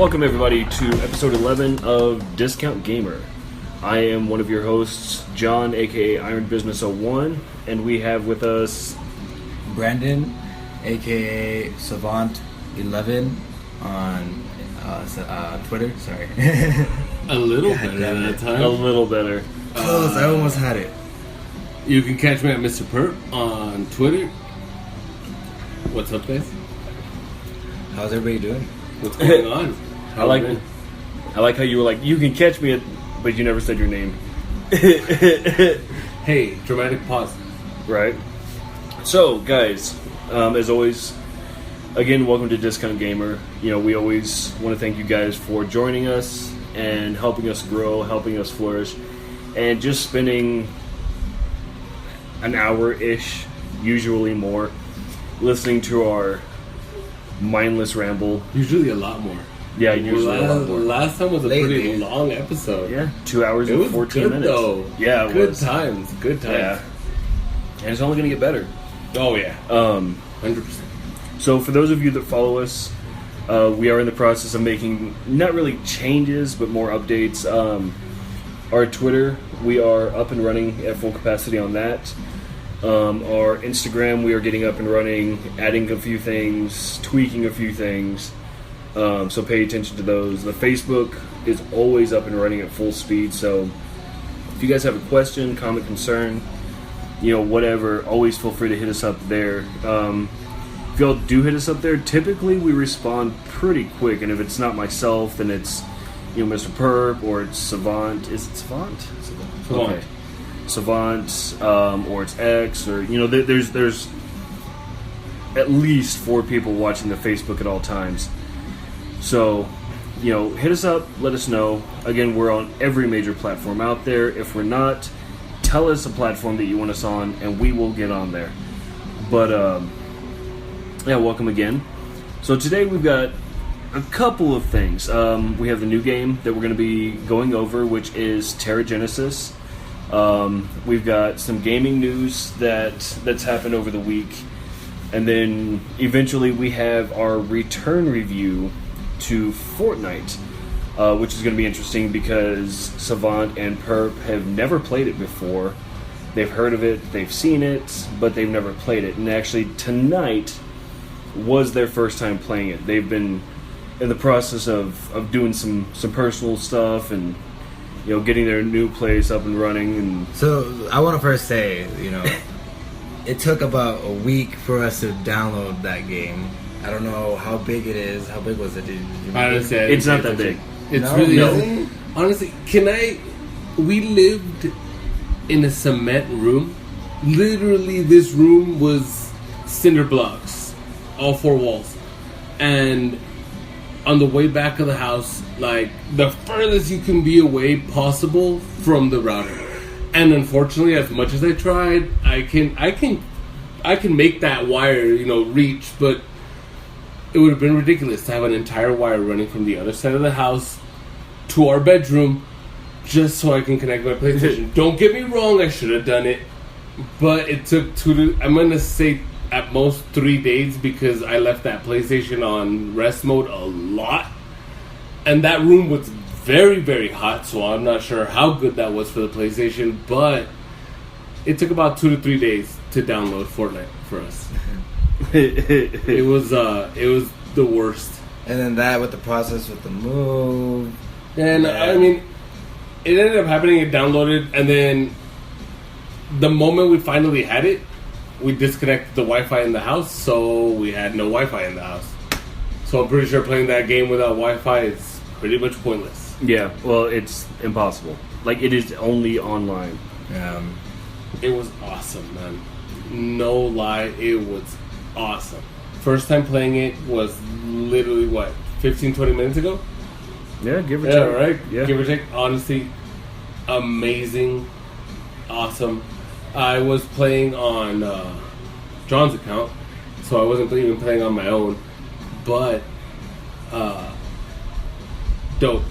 Welcome everybody to episode 11 of Discount Gamer. I am one of your hosts, John, aka Iron Business 01, and we have with us Brandon, aka Savant11 on Twitter. Sorry. A little better that time. a little better. Close, I almost had it. You can catch me at Mr. Perp on Twitter. What's up, guys? How's everybody doing? What's going on? I like how you were like, you can catch me, but you never said your name. Hey, dramatic pause. Right. So, guys, as always, again, welcome to Discount Gamer. You know, we always want to thank you guys for joining us and helping us grow, helping us flourish, and just spending an hour-ish, usually more, listening to our mindless ramble. Usually a lot more. Yeah, usually a lot more. Last time was a pretty long episode. Yeah, 2 hours and 14 good, minutes. Though. Yeah, it good was. times. Good times. Yeah. And it's only going to get better. Oh, yeah. 100%. So for those of you that follow us, we are in the process of making, not really changes, but more updates. Our Twitter, we are up and running at full capacity on that. Our Instagram, we are getting up and running, adding a few things, tweaking a few things. So pay attention to those. The Facebook is always up and running at full speed. So if you guys have a question, comment, concern, whatever, always feel free to hit us up there. If y'all do hit us up there, typically we respond pretty quick. And if it's not myself, then it's Mr. Perp or it's Savant. Is it Savant? Savant. Okay. Savant, or it's X, or there's at least 4 people watching the Facebook at all times. So, hit us up, let us know. Again, we're on every major platform out there. If we're not, tell us a platform that you want us on, and we will get on there. But yeah, welcome again. So today we've got a couple of things. We have the new game that we're going to be going over, which is TerraFormers. We've got some gaming news that's happened over the week, and then eventually we have our return review to Fortnite, which is going to be interesting because Savant and Perp have never played it before. They've heard of it, they've seen it, but they've never played it. And actually tonight was their first time playing it. They've been in the process of doing some personal stuff and getting their new place up and running. And So I want to first say, it took about a week for us to download that game. I don't know how big it is. How big was it? Honestly, it's not that big. It's No? really No. Honestly, we lived in a cement room. Literally, this room was cinder blocks, all 4 walls. And on the way back of the house, like the furthest you can be away possible from the router. And unfortunately, as much as I tried, I can make that wire, reach, but it would have been ridiculous to have an entire wire running from the other side of the house to our bedroom just so I can connect my PlayStation. Don't get me wrong, I should have done it, but it took I'm gonna say at most 3 days because I left that PlayStation on rest mode a lot. And that room was very, very hot, so I'm not sure how good that was for the PlayStation, but it took about 2 to 3 days to download Fortnite for us. It was the worst. And then that with the process with the move. And Yeah. I mean, it ended up happening, it downloaded, and then the moment we finally had it, we disconnected the Wi-Fi in the house, so we had no Wi-Fi in the house. So I'm pretty sure playing that game without Wi-Fi is pretty much pointless. yeah, well, it's impossible. Like, it is only online. It was awesome, man. No lie, it was awesome. First time playing it was literally, 15, 20 minutes ago? Yeah, give or Yeah, take. right? Yeah. Give or take. Honestly, amazing. Awesome. I was playing on John's account, so I wasn't even playing on my own. But, dope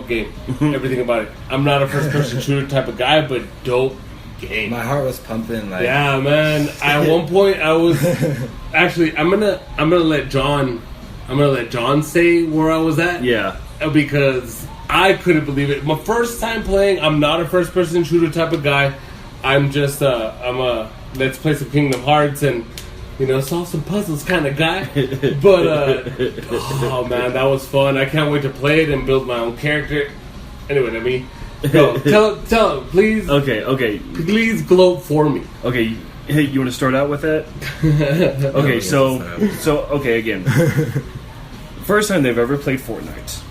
game. Everything about it. I'm not a first-person shooter type of guy, but dope game. My heart was pumping. Like, Yeah, man. At one point, I was actually. I'm gonna let John I'm gonna let John say where I was at. Yeah. Because I couldn't believe it. My first time playing, I'm not a first person shooter type of guy. I'm just let's play some Kingdom Hearts and solve some puzzles kind of guy. But oh man, that was fun. I can't wait to play it and build my own character. Anyway, let me go. Tell him, please. Okay. Please gloat for me. Okay, hey, you want to start out with that? Okay, so okay, again. First time they've ever played Fortnite.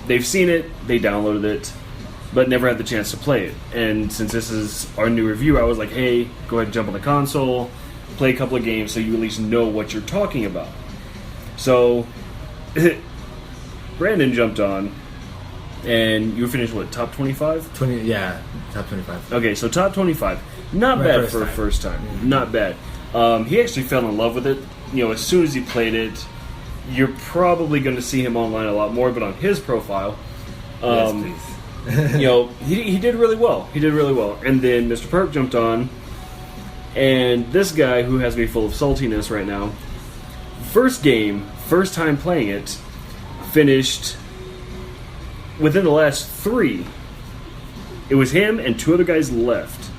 They've seen it, they downloaded it, but never had the chance to play it. And since this is our new review, I was like, hey, go ahead and jump on the console, play a couple of games so you at least know what you're talking about. So, Brandon jumped on, and you finished, what, top 25? 20, yeah, top 25. Okay, so top 25. Not bad for a first time. Mm-hmm. Not bad. He actually fell in love with it. As soon as he played it, you're probably going to see him online a lot more, but on his profile, Yes, please. he did really well. He did really well. And then Mr. Perk jumped on, and this guy, who has me full of saltiness right now, first game, first time playing it, finished within the last 3. It was him and 2 other guys left.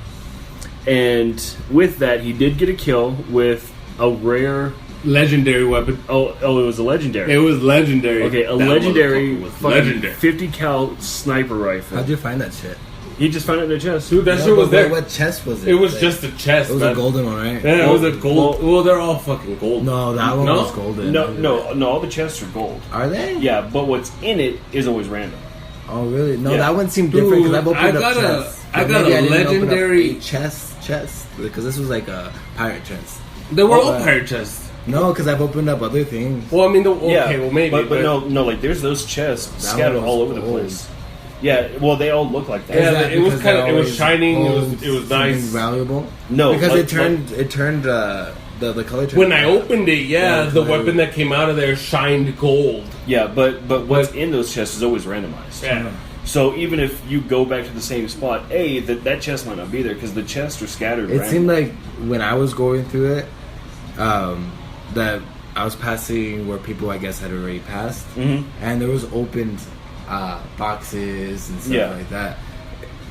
And with that, he did get a kill with a rare... Legendary weapon. Oh, it was a legendary. It was legendary. Okay, That legendary motherfucker was fucking legendary. 50 cal sniper rifle. How'd you find that shit? He just found it in the chest. Dude, that No, shit was but there. What chest was it? It was Like, just a chest. It was man. a golden one, right? Yeah, it was a gold. Well, Well, they're all fucking gold. No, that one No? was golden. No, all the chests are gold. Are they? Yeah, but what's in it is always random. Oh, really? No, Yeah. that one seemed different because I've Dude, opened I up got a- chests. I But got maybe a didn't open up legendary- a chest because this was like a pirate chest. They were all Oh, pirate chests. No, because I've opened up other things. Well, I mean, Yeah, well, maybe. but no, like there's those chests That scattered one was all over the gold. place. Yeah, well, they all look like that. Yeah, Is that it was because kinda- they're it was always shining, it was gold, nice. something valuable. No, because like- it turned the color. Turned When I opened it, Yeah, the so weapon that came out of there shined gold. Yeah, but what's in those chests is always randomized. Yeah. So even if you go back to the same spot, that chest might not be there because the chests are scattered. It random. seemed like when I was going through it, that I was passing where people I guess had already passed, and there was opened boxes and stuff Yeah. like that.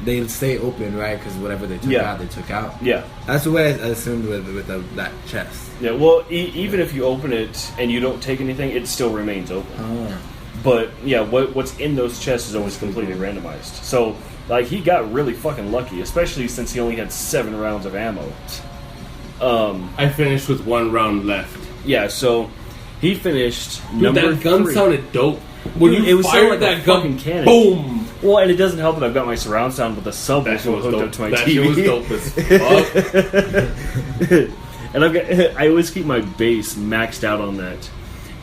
They stay open, right? Because whatever they took Yeah. out, they took out. Yeah. That's the way I assumed with that chest. Yeah, well, even if you open it and you don't take anything, it still remains open. Oh. But yeah, what's in those chests is always completely randomized. So like he got really fucking lucky, especially since he only had 7 rounds of ammo. I finished with 1 round left. Yeah, so he finished Dude, number that gun 3. sounded dope. When Dude, you it was fired sounding like a that gun, fucking cannon. boom! Well, and it doesn't help that I've got my surround sound with the That shit subwoofer was hooked dope. up to my That TV. shit was dope as fuck. And I always keep my bass maxed out on that.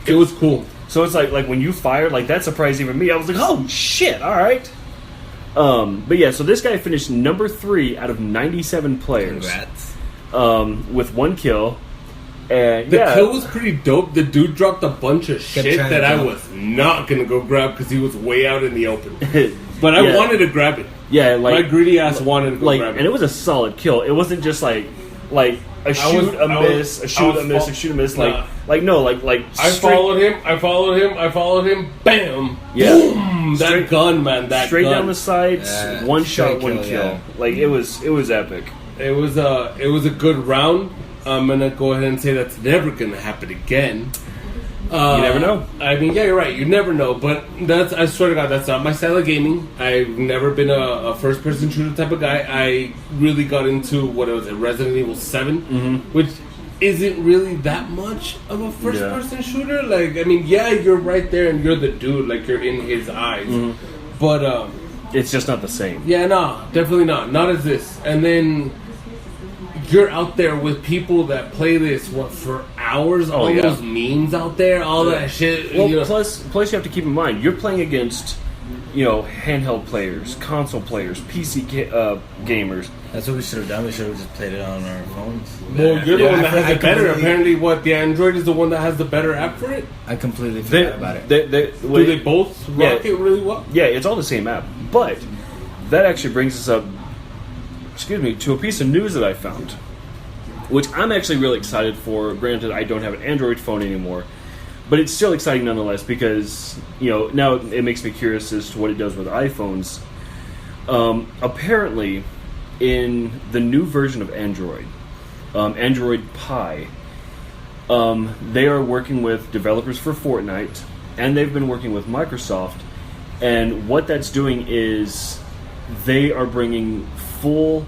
It was cool. So it's like when you fired, like that surprised even me. I was like, oh shit, alright. But yeah, so this guy finished number 3 out of 97 players. Congrats. With 1 kill. And The yeah, kill was pretty dope. The dude dropped a bunch of shit trying that to I jump. was not gonna go grab because he was way out in the open. But I Yeah. wanted to grab it. yeah, like My greedy ass wanted to go like, grab it. and it was a solid kill. It wasn't just like a shoot, a miss, a shoot, a miss, a shoot, a miss. Nah. Like I straight, followed him. Bam! Yeah. Boom! That Straight- gun, man. That straight gun. down the sides, Yeah, 1 straight shot, 1 kill, kill. yeah. Like it was epic. It was a good round. I'm gonna go ahead and say that's never gonna happen again. You never know. I mean, yeah, you're right. You never know. But I swear to God, that's not my style of gaming. I've never been a first-person shooter type of guy. I really got into Resident Evil 7, which isn't really that much of a first-person shooter. Like, I mean, yeah, you're right there and you're the dude. Like, you're in his eyes. But It's just not the same. yeah, no, definitely not. Not as this. And then you're out there with people that play this for hours. All yeah. those memes out there, all that shit. Well, you know. plus you have to keep in mind you're playing against handheld players, console players, PC gamers. That's what we should have done. We should have just played it on our phones. Well, you're the Yeah, one that I has it better. completely- Apparently, the Android is the one that has the better app for it. I completely forgot about it. Do they both rock it really well? Yeah, it's all the same app. But that actually brings us up, to a piece of news that I found, which I'm actually really excited for. Granted, I don't have an Android phone anymore, but it's still exciting nonetheless because now it makes me curious as to what it does with iPhones. Apparently, in the new version of Android, Android Pie, they are working with developers for Fortnite, and they've been working with Microsoft. And what that's doing is they are bringing full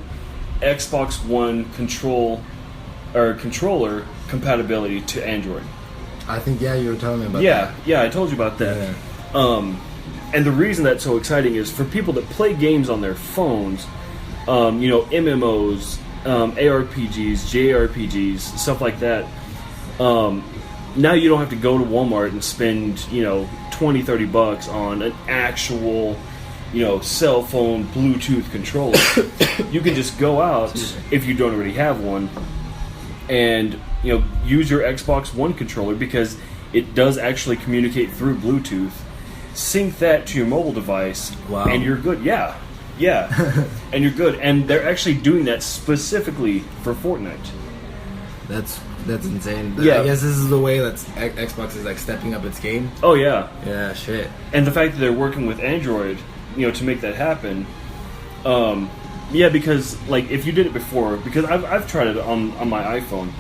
Xbox One controller compatibility to Android. I think you were telling me about that. that. Yeah, I told you about that. Yeah. And the reason that's so exciting is for people that play games on their phones, MMOs, ARPGs, JRPGs, stuff like that. Now you don't have to go to Walmart and spend, $20-$30 on an actual, cell phone Bluetooth controller. You can just go out, if you don't already have one, and, use your Xbox One controller because it does actually communicate through Bluetooth. Sync that to your mobile device, and you're good. Yeah. And you're good. And they're actually doing that specifically for Fortnite. That's insane. Yeah. I guess this is the way that Xbox is like stepping up its game. Oh yeah. Yeah, shit. And the fact that they're working with Android, to make that happen. Because like if you did it before, because I've tried it on my iPhone,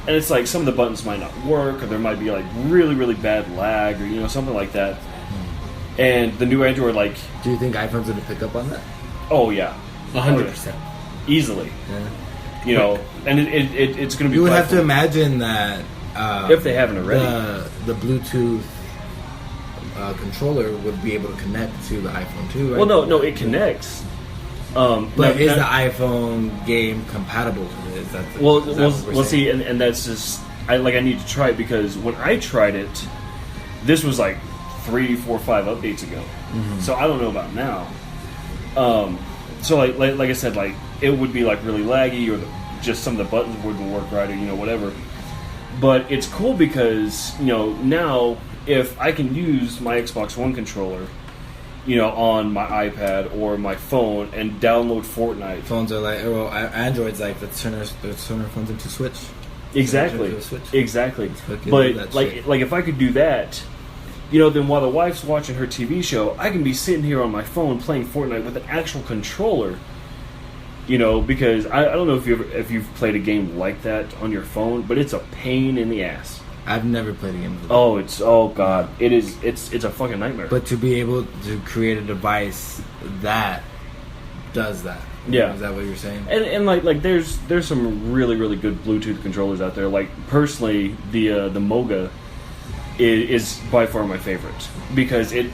and it's like some of the buttons might not work, or there might be like really really bad lag, or something like that. And the new Android, like, do you think iPhone's gonna pick up on that? Oh yeah, 100%, easily. Yeah. And it's going to be. You would have to imagine that if they haven't already, the Bluetooth controller would be able to connect to the iPhone too, right? Well, no, it connects. But is the iPhone game compatible to it? We'll see, and that's just I need to try it because when I tried it, this was like 3, 4, 5 updates ago. Mm-hmm. So I don't know about now. So like I said, like it would be like really laggy, or just some of the buttons wouldn't work right, or whatever. But it's cool because now if I can use my Xbox One controller, on my iPad or my phone and download Fortnite. Phones are like, Android's like let's turn our phones into Switch. Exactly. But like if I could do that. Then while the wife's watching her TV show, I can be sitting here on my phone playing Fortnite with an actual controller. Because I don't know if you've played a game like that on your phone, but it's a pain in the ass. I've never played a game with that. Oh god, it's a fucking nightmare. But to be able to create a device that does that, is that what you're saying? And like there's some really really good Bluetooth controllers out there. Like personally, the Moga is by far my favorite because it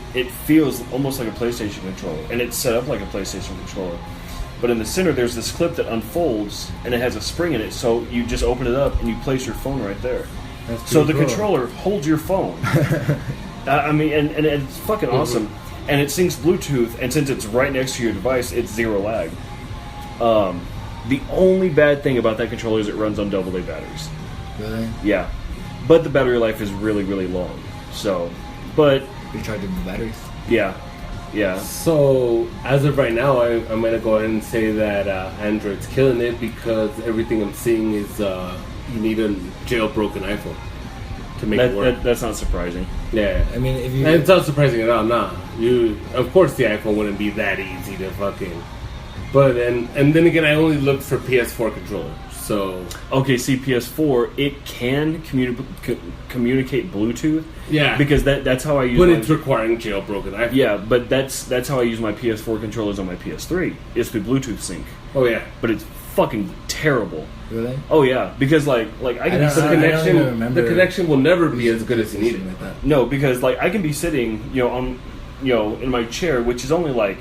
feels almost like a PlayStation controller, and it's set up like a PlayStation controller. But in the center, there's this clip that unfolds, and it has a spring in it, so you just open it up and you place your phone right there. So the controller holds your phone. And it's fucking awesome. And it syncs Bluetooth, and since it's right next to your device, it's zero lag. The only bad thing about that controller is it runs on AA batteries. Really? Yeah. But the battery life is really, really long. So, but... You charge them the batteries? Yeah. So, as of right now, I'm going to go ahead and say that Android's killing it because everything I'm seeing is you need a jailbroken iPhone to make it work. That's not surprising. Yeah. I mean, if you... And it's not surprising at all, nah. Of course the iPhone wouldn't be that easy to fucking... But, and then again, I only looked for PS4 controllers. So okay, see, PS4 it can communicate Bluetooth. Yeah, because that's how I use. But it's requiring jailbroken iPhone. Yeah, but that's how I use my PS4 controllers on my PS3. Is through Bluetooth sync. Oh yeah, but it's fucking terrible. Really? Oh yeah, because like I can the connection will never be as good as you need it. Like that. No, because like I can be sitting on in my chair, which is only like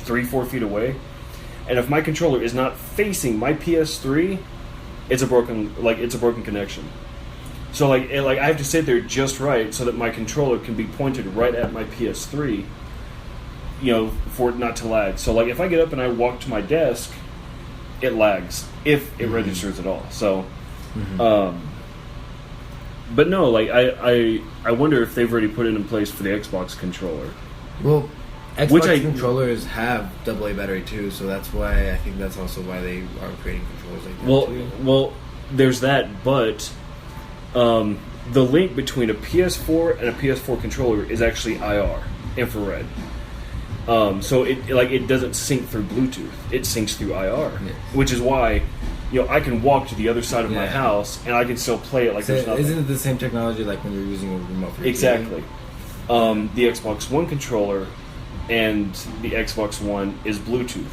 3-4 feet away. And if my controller is not facing my PS3, it's a broken connection. So I have to sit there just right so that my controller can be pointed right at my PS3, for it not to lag. So if I get up and I walk to my desk, it lags if it registers at all. So, but no, I wonder if they've already put it in place for the Xbox controller. Well. Xbox controllers have AA battery too, so that's why I think that's also why they are creating controllers like that too. Well, there's that, but the link between a PS4 and a PS4 controller is actually IR, infrared. So it doesn't sync through Bluetooth. It syncs through IR, which is why, I can walk to the other side of my house and I can still play it like there's nothing. Isn't it the same technology like when you're using a remote for your Exactly. The Xbox One controller and the Xbox One is Bluetooth,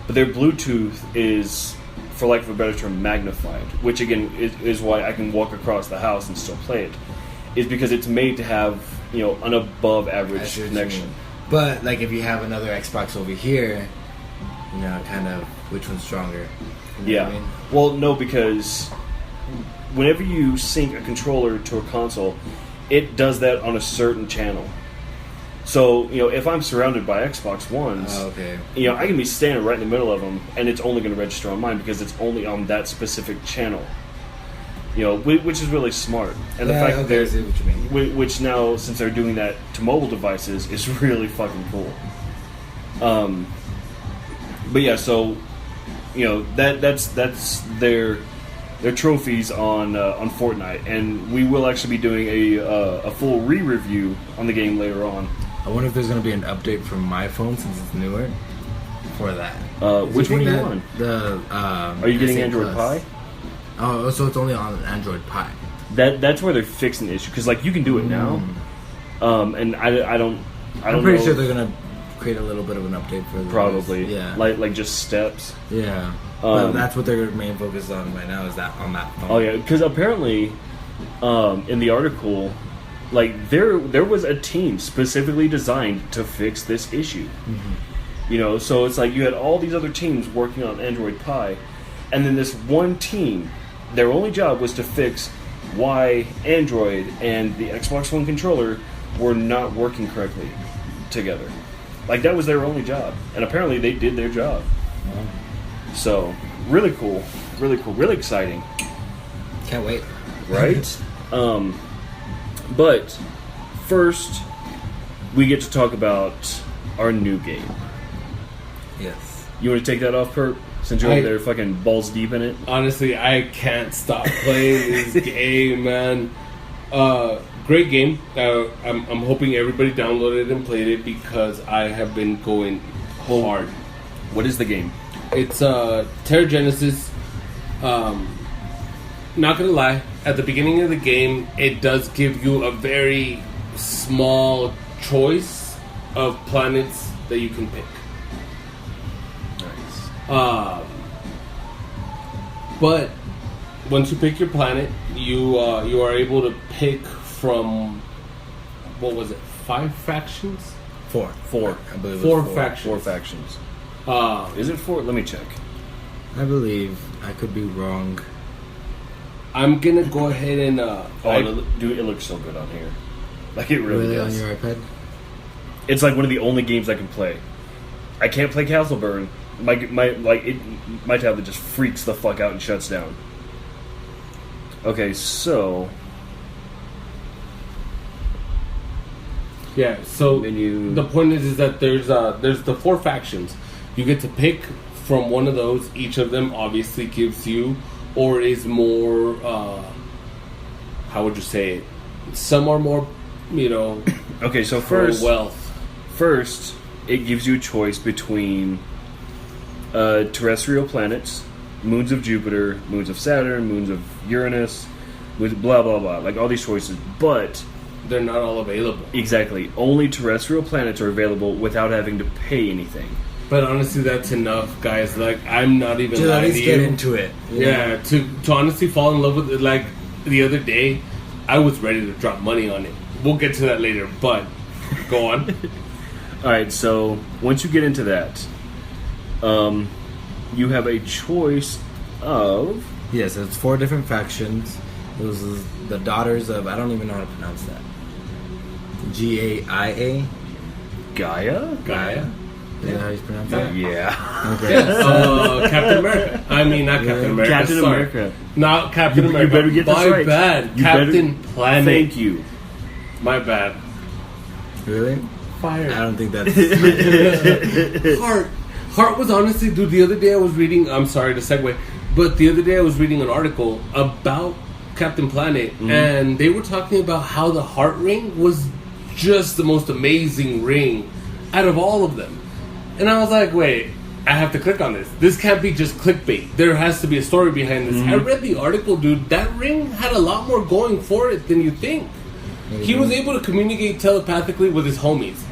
but their Bluetooth is, for lack of a better term, magnified, which again is why I can walk across the house and still play it. Is because it's made to have an above average connection. But like if you have another Xbox over here, kind of which one's stronger? You know what I mean? Well, no, because whenever you sync a controller to a console, it does that on a certain channel. So, if I'm surrounded by Xbox Ones, I can be standing right in the middle of them, and it's only going to register on mine because it's only on that specific channel. Which is really smart. And the fact that I see what you mean. Which now, since they're doing that to mobile devices, is really fucking cool. But yeah, so that's their trophies on Fortnite, and we will actually be doing a full re-review on the game later on. I wonder if there's going to be an update from my phone since it's newer for that. Which one are you on? Are you getting Android Pie? Oh, so it's only on Android Pie. That's where they're fixing the issue, because you can do it now, and I don't. I'm pretty sure they're gonna create a little bit of an update for this. Probably, yeah, like just steps. Yeah, but that's what their main focus on right now is that on that phone. Oh yeah, because apparently, in the article, there was a team specifically designed to fix this issue. Mm-hmm. So it's you had all these other teams working on Android Pie, and then this one team, their only job was to fix why Android and the Xbox One controller were not working correctly together. That was their only job, and apparently they did their job. Wow. So really cool, really exciting. Can't wait. Right? But first, we get to talk about our new game. Yes. You want to take that off, Perp? Since you're over there fucking balls deep in it? Honestly, I can't stop playing this game, man. Great game. I'm hoping everybody downloaded it and played it because I have been going hard. What is the game? It's Terra Genesis. Not gonna lie, at the beginning of the game, it does give you a very small choice of planets that you can pick. But once you pick your planet, you are able to pick from, what was it, 5 factions? Four. I believe four factions. 4 factions. Is it 4? Let me check. I believe. I could be wrong. I'm gonna go ahead and dude, it looks so good on here. It really does. On your iPad? It's one of the only games I can play. I can't play Castle Burn. My tablet just freaks the fuck out and shuts down. Okay, so yeah. So menu. The point is that there's the 4 factions. You get to pick from one of those. Each of them obviously gives you, or is more. How would you say it? Some are more, Okay, so first, it gives you a choice between terrestrial planets, moons of Jupiter, moons of Saturn, moons of Uranus, with blah blah blah, all these choices, but they're not all available. Exactly, only terrestrial planets are available without having to pay anything. But honestly, that's enough, guys. I'm not even to at lying least to you. get into it. Yeah, to honestly fall in love with it. The other day, I was ready to drop money on it. We'll get to that later, but go on. Alright, so once you get into that, you have a choice of... Yes, it's 4 different factions. Those are the daughters of... I don't even know how to pronounce that. Gaia? Gaia? Is that how you pronounce that? Yeah. Okay. Yes, Captain America. I mean, not Captain America. Captain America. Not Captain America. You better get this right. My bad. Captain Planet. Thank you. My bad. Really? Fire. I don't think that's... Heart was honestly, dude, the other day I was reading... I'm sorry to segue, but the other day I was reading an article about Captain Planet, and they were talking about how the heart ring was just the most amazing ring out of all of them. And I was like, wait, I have to click on this. This can't be just clickbait. There has to be a story behind this. I read the article, dude. That ring had a lot more going for it than you think. He was able to communicate telepathically with his homies,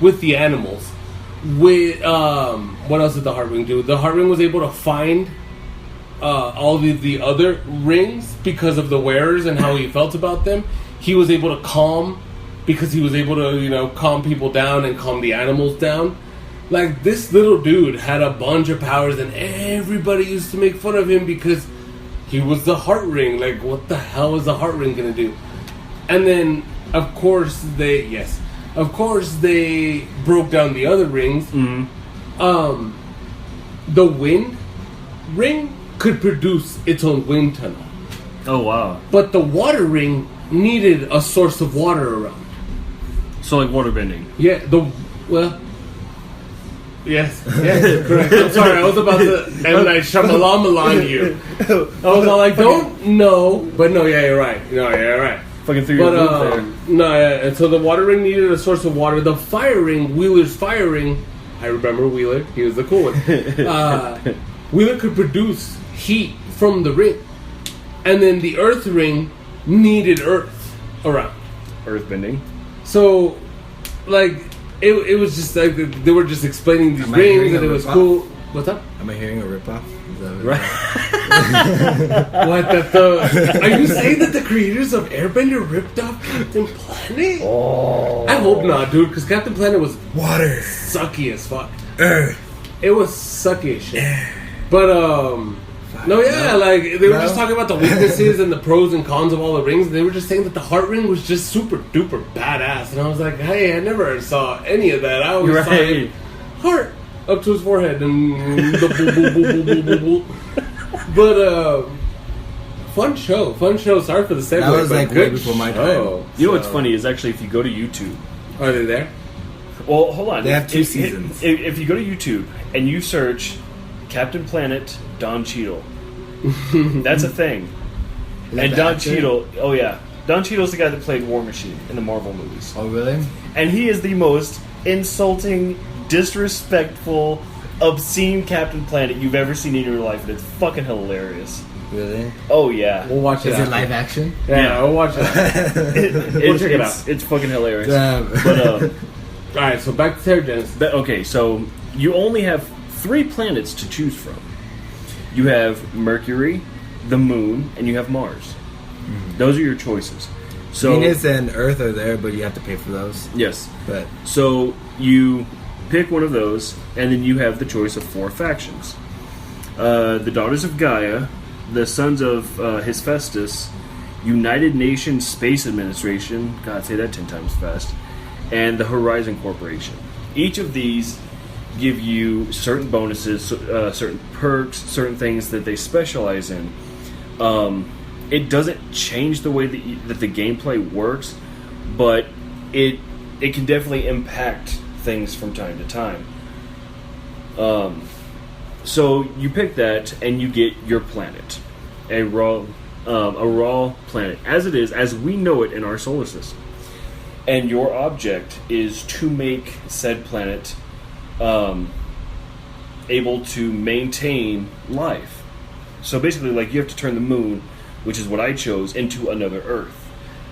with the animals. With what else did the heart ring do? The heart ring was able to find all the other rings because of the wearers and how he felt about them. He was able to calm because he was able to, calm people down and calm the animals down. Like, this little dude had a bunch of powers, and everybody used to make fun of him because he was the heart ring. Like, what the hell is the heart ring gonna do? And then, of course, they broke down the other rings. The wind ring could produce its own wind tunnel. Oh, wow. But the water ring needed a source of water around. So, like, water bending. Yeah, yes, correct. I'm sorry, I was about to M. Night Shyamalan on you. I was all like, don't know, but no, yeah, you're right. No, yeah, you're right. Fucking through your loop there. No, yeah, and so the water ring needed a source of water. The fire ring, Wheeler's fire ring, I remember Wheeler, he was the cool one. Wheeler could produce heat from the ring. And then the earth ring needed earth around. Earth bending. So, like, it was just like they were just explaining these rings and it was cool. What's up? Am I hearing a ripoff? Right. What the? Are you saying that the creators of Airbender ripped off Captain Planet? Oh. I hope not, dude, because Captain Planet was water, sucky as fuck. Earth. It was sucky as shit. But no, yeah, like they were just talking about the weaknesses and the pros and cons of all the rings. And they were just saying that the heart ring was just super duper badass, and I was like, hey, I never saw any of that. I always saw him heart up to his forehead and the boo. But fun show. Sorry for the segue. That was like way good before my show. time. You know what's funny is actually if you go to YouTube. Are they there? Well, hold on. They have 2 seasons. If you go to YouTube and you search Captain Planet Don Cheadle, that's a thing. And Don Cheadle, oh yeah, Don Cheadle's the guy that played War Machine in the Marvel movies. Oh really? And he is the most insulting, disrespectful, obscene Captain Planet you've ever seen in your life, and it's fucking hilarious. Really? Oh yeah. We'll watch it. Is it live action? Yeah, we'll watch it. We'll check it out. It's fucking hilarious. Damn. But Alright, so back to TerraGenesis. okay, so you only have 3 planets to choose from. You have Mercury, the Moon, and you have Mars. Those are your choices. So Venus and Earth are there, but you have to pay for those. yes. But So you pick one of those, and then you have the choice of 4 factions. The Daughters of Gaia, the Sons of Hephaestus, United Nations Space Administration, God, say that 10 times fast, and the Horizon Corporation. Each of these give you certain bonuses, certain perks, certain things that they specialize in. It doesn't change the way that the gameplay works, but it can definitely impact things from time to time. So you pick that, and you get your planet, a raw planet, as we know it in our solar system. And your object is to make said planet able to maintain life. So basically, like, you have to turn the moon, which is what I chose, into another Earth.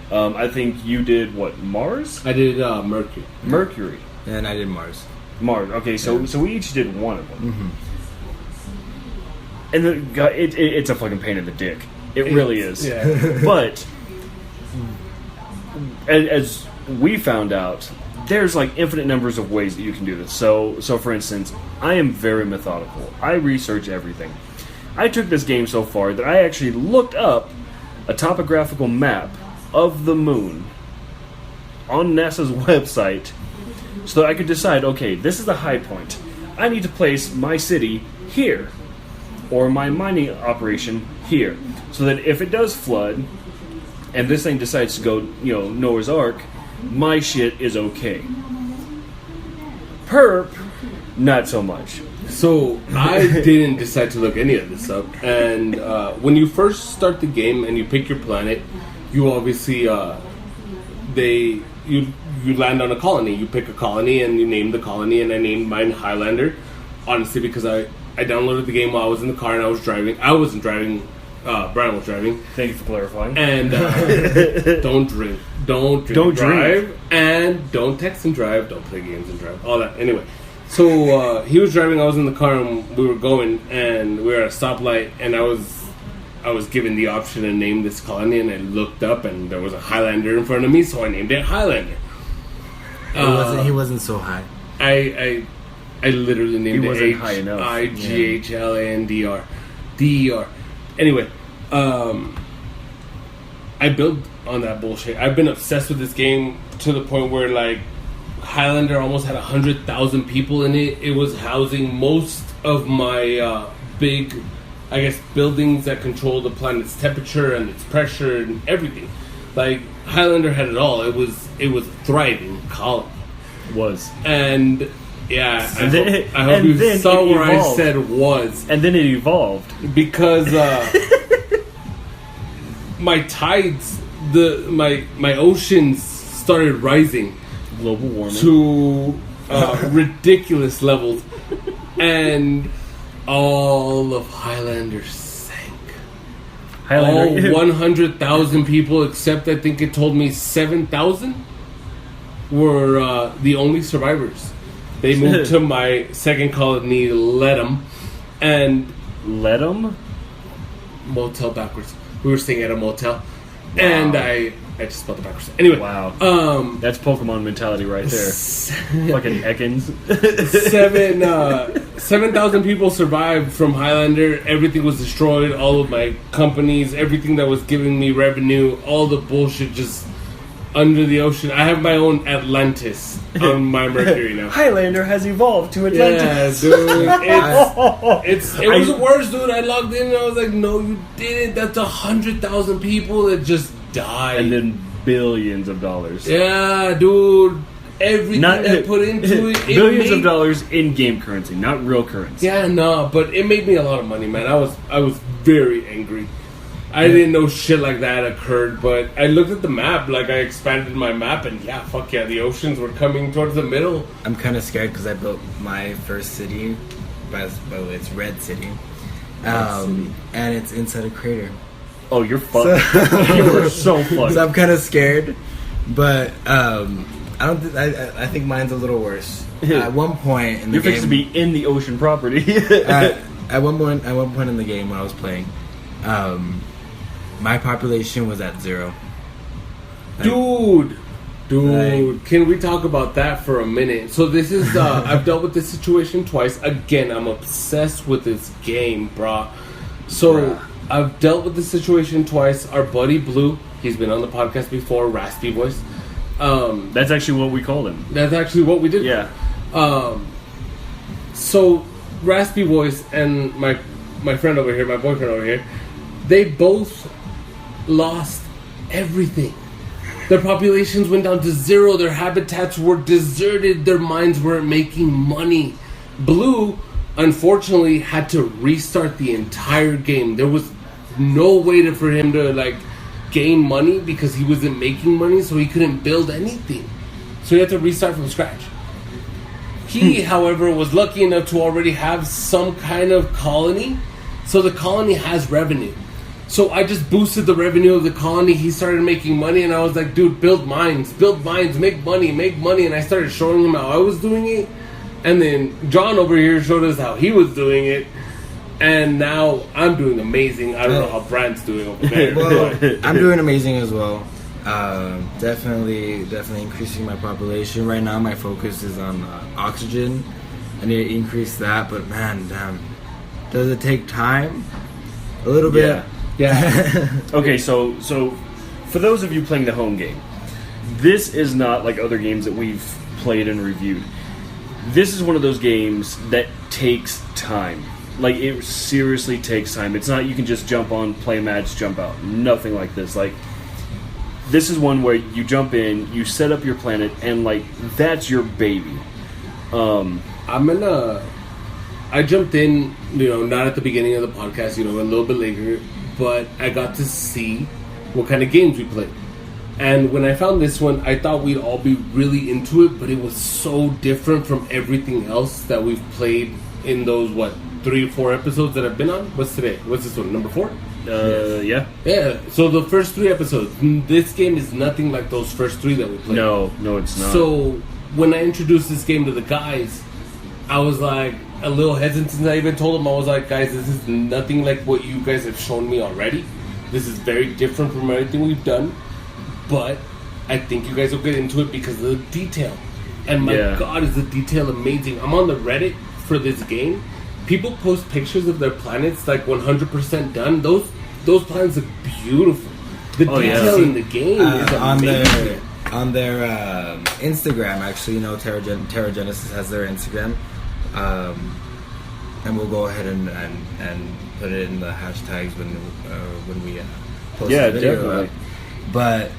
I think you did what, Mars? I did Mercury. Mercury. and I did Mars. Mars. Okay, so we each did one of them. Mm-hmm. And it's a fucking pain in the dick. It really is. Yeah. But as we found out, there's like infinite numbers of ways that you can do this. So for instance, I am very methodical. I research everything. I took this game so far that I actually looked up a topographical map of the moon on NASA's website so that I could decide, okay, this is the high point. I need to place my city here, or my mining operation here, so that if it does flood and this thing decides to go, Noah's Ark, my shit is okay. Perp not so much. So I didn't decide to look any of this up, and when you first start the game and you pick your planet, you obviously you land on a colony. You pick a colony and you name the colony, and I named mine Highlander, honestly because I downloaded the game while I was in the car and I was driving. I wasn't driving. Brian was driving. Thank you for clarifying. And don't drink, drive, and don't text and drive. Don't play games and drive. All that. Anyway. So he was driving, I was in the car, and we were going, and we were at a stoplight, and I was given the option to name this colony, and I looked up, and there was a Highlander in front of me, so I named it Highlander. He wasn't so high. I literally named he it wasn't high enough. Highlander. DER. Anyway, I built on that bullshit. I've been obsessed with this game to the point where, like, Highlander almost had 100,000 people in it. It was housing most of my big, I guess, buildings that control the planet's temperature and its pressure and everything. Like, Highlander had it all. It was a thriving colony. Was. And yeah, And I hope you then saw it where I evolved. said was. And then it evolved. Because my tides, my oceans started rising Global warming. to ridiculous levels, and all of Highlander sank. Highlander. All 100,000 people, except I think it told me 7,000 were the only survivors. They moved to my second colony, Ledham, and Let him? motel backwards. We were staying at a motel, and I just spelled it backwards. Anyway, Wow. um, That's Pokemon mentality right there. Fucking Ekans. 7,000 people survived from Highlander. Everything was destroyed. All of my companies, everything that was giving me revenue, all the bullshit just under the ocean. I have my own Atlantis on my Mercury now. Highlander has evolved to Atlantis. Yeah, dude. It was the worst, dude. I logged in and I was like, no, you didn't. That's 100,000 people that just died. And then billions of dollars. Yeah, dude. Everything that put into it. Billions of dollars in game currency, not real currency. Yeah, no, but it made me a lot of money, man. I was very angry. I didn't know shit like that occurred, but I looked at the map, like I expanded my map, and yeah, fuck yeah, the oceans were coming towards the middle. I'm kind of scared because I built my first city. By the way, it's Red City. And it's inside a crater. Oh, you're fucked. You were so fucked. So I'm kind of scared, but I don't. I think mine's a little worse. At one point in the You're game, fixed to be in the ocean property. at one point in the game when I was playing, my population was at 0. Dude, can we talk about that for a minute? So this is, I've dealt with this situation twice. Again, I'm obsessed with this game, brah. So, I've dealt with this situation twice. Our buddy Blue, he's been on the podcast before, Raspy Voice. That's actually what we called him. That's actually what we did. Yeah. So, Raspy Voice and my friend over here, my boyfriend over here, they both lost everything. Their populations went down to 0. Their habitats were deserted. Their mines weren't making money. Blue, unfortunately, had to restart the entire game. There was no way for him to, like, gain money because he wasn't making money, so he couldn't build anything. So he had to restart from scratch. He, however, was lucky enough to already have some kind of colony, so the colony has revenue. So I just boosted the revenue of the colony. He started making money, and I was like, dude, build mines, make money. And I started showing him how I was doing it. And then John over here showed us how he was doing it. And now I'm doing amazing. I don't know how Brand's doing over there. Well, I'm doing amazing as well. Definitely increasing my population. Right now, my focus is on oxygen. I need to increase that, but man, damn, does it take time? A little bit. Yeah. Okay, so for those of you playing the home game, this is not like other games that we've played and reviewed. This is one of those games that takes time. Like, it seriously takes time. It's not you can just jump on, play a match, jump out. Nothing like this. Like, this is one where you jump in, you set up your planet, and, like, that's your baby. I jumped in, not at the beginning of the podcast, a little bit later, but I got to see what kind of games we played. And when I found this one, I thought we'd all be really into it, but it was so different from everything else that we've played in those, 3 or 4 episodes that I've been on? What's today? What's this one? Number 4? Yeah. Yeah, so the first 3 episodes, this game is nothing like those first 3 that we played. No, it's not. So when I introduced this game to the guys, I was like a little hesitant. I even told them, I was like, guys, this is nothing like what you guys have shown me already. This is very different from everything we've done. But I think you guys will get into it because of the detail. And my God, is the detail amazing. I'm on the Reddit for this game. People post pictures of their planets like 100% done. Those planets look beautiful. The detail in the game is amazing. On their Instagram, actually, Terra Genesis has their Instagram. And we'll go ahead and put it in the hashtags when we post the video. Definitely. But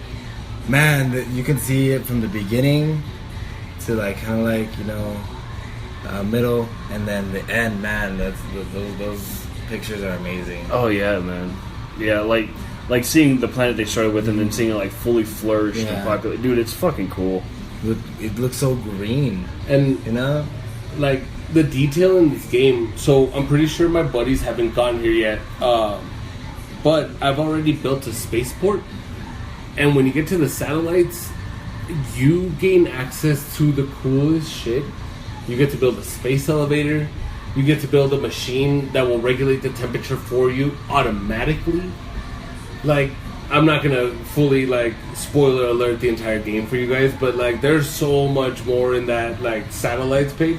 man, you can see it from the beginning to middle, and then the end. Man, those pictures are amazing. Oh yeah, man. Yeah, like seeing the planet they started with, and then seeing it fully flourished and populate. Dude, it's fucking cool. It looks so green, and like the detail in this game. So I'm pretty sure my buddies haven't gotten here yet, but I've already built a spaceport. And when you get to the satellites, you gain access to the coolest shit. You get to build a space elevator. You get to build a machine that will regulate the temperature for you automatically. I'm not gonna fully spoiler alert the entire game for you guys, but there's so much more in that satellites page.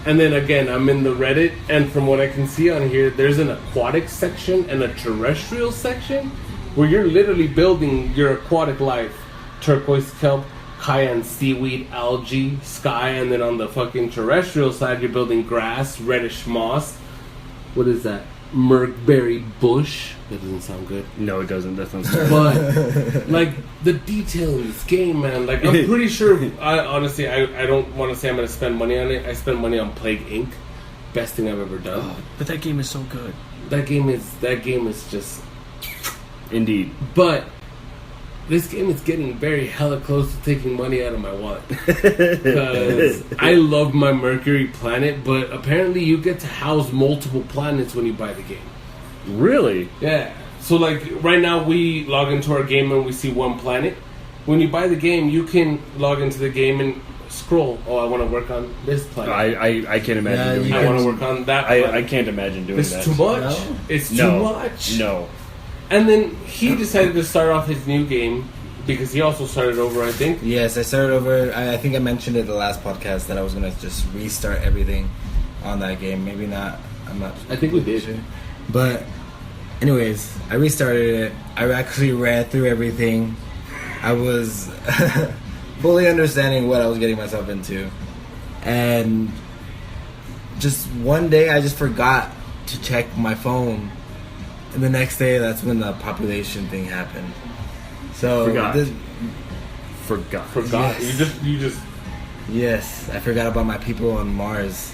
And then again, I'm in the Reddit, and from what I can see on here, there's an aquatic section and a terrestrial section, where you're literally building your aquatic life. Turquoise kelp, cayenne seaweed, algae, sky, and then on the fucking terrestrial side, you're building grass, reddish moss. What is that? Murkberry bush. That doesn't sound good. No, it doesn't. That sounds good. But, the detail in this game, man. I'm pretty sure, I don't want to say I'm going to spend money on it. I spend money on Plague Inc. Best thing I've ever done. Oh, but that game is so good. That game is just... Indeed. But this game is getting very hella close to taking money out of my wallet. Because I love my Mercury planet, but apparently you get to house multiple planets when you buy the game. Really? Yeah. So right now we log into our game and we see one planet. When you buy the game, you can log into the game and scroll. Oh, I want to work on this planet. I can't imagine doing that. I want to work on that planet. I can't imagine doing that. It's too much. No. It's too much. No. And then he decided to start off his new game because he also started over, I think. Yes, I started over. I think I mentioned it the last podcast that I was going to just restart everything on that game. Maybe not. I'm not. I think we did. Sure. But anyways, I restarted it. I actually ran through everything. I was fully understanding what I was getting myself into. And just one day I just forgot to check my phone. And the next day, that's when the population thing happened. So Forgot. Yes. You just. Yes, I forgot about my people on Mars.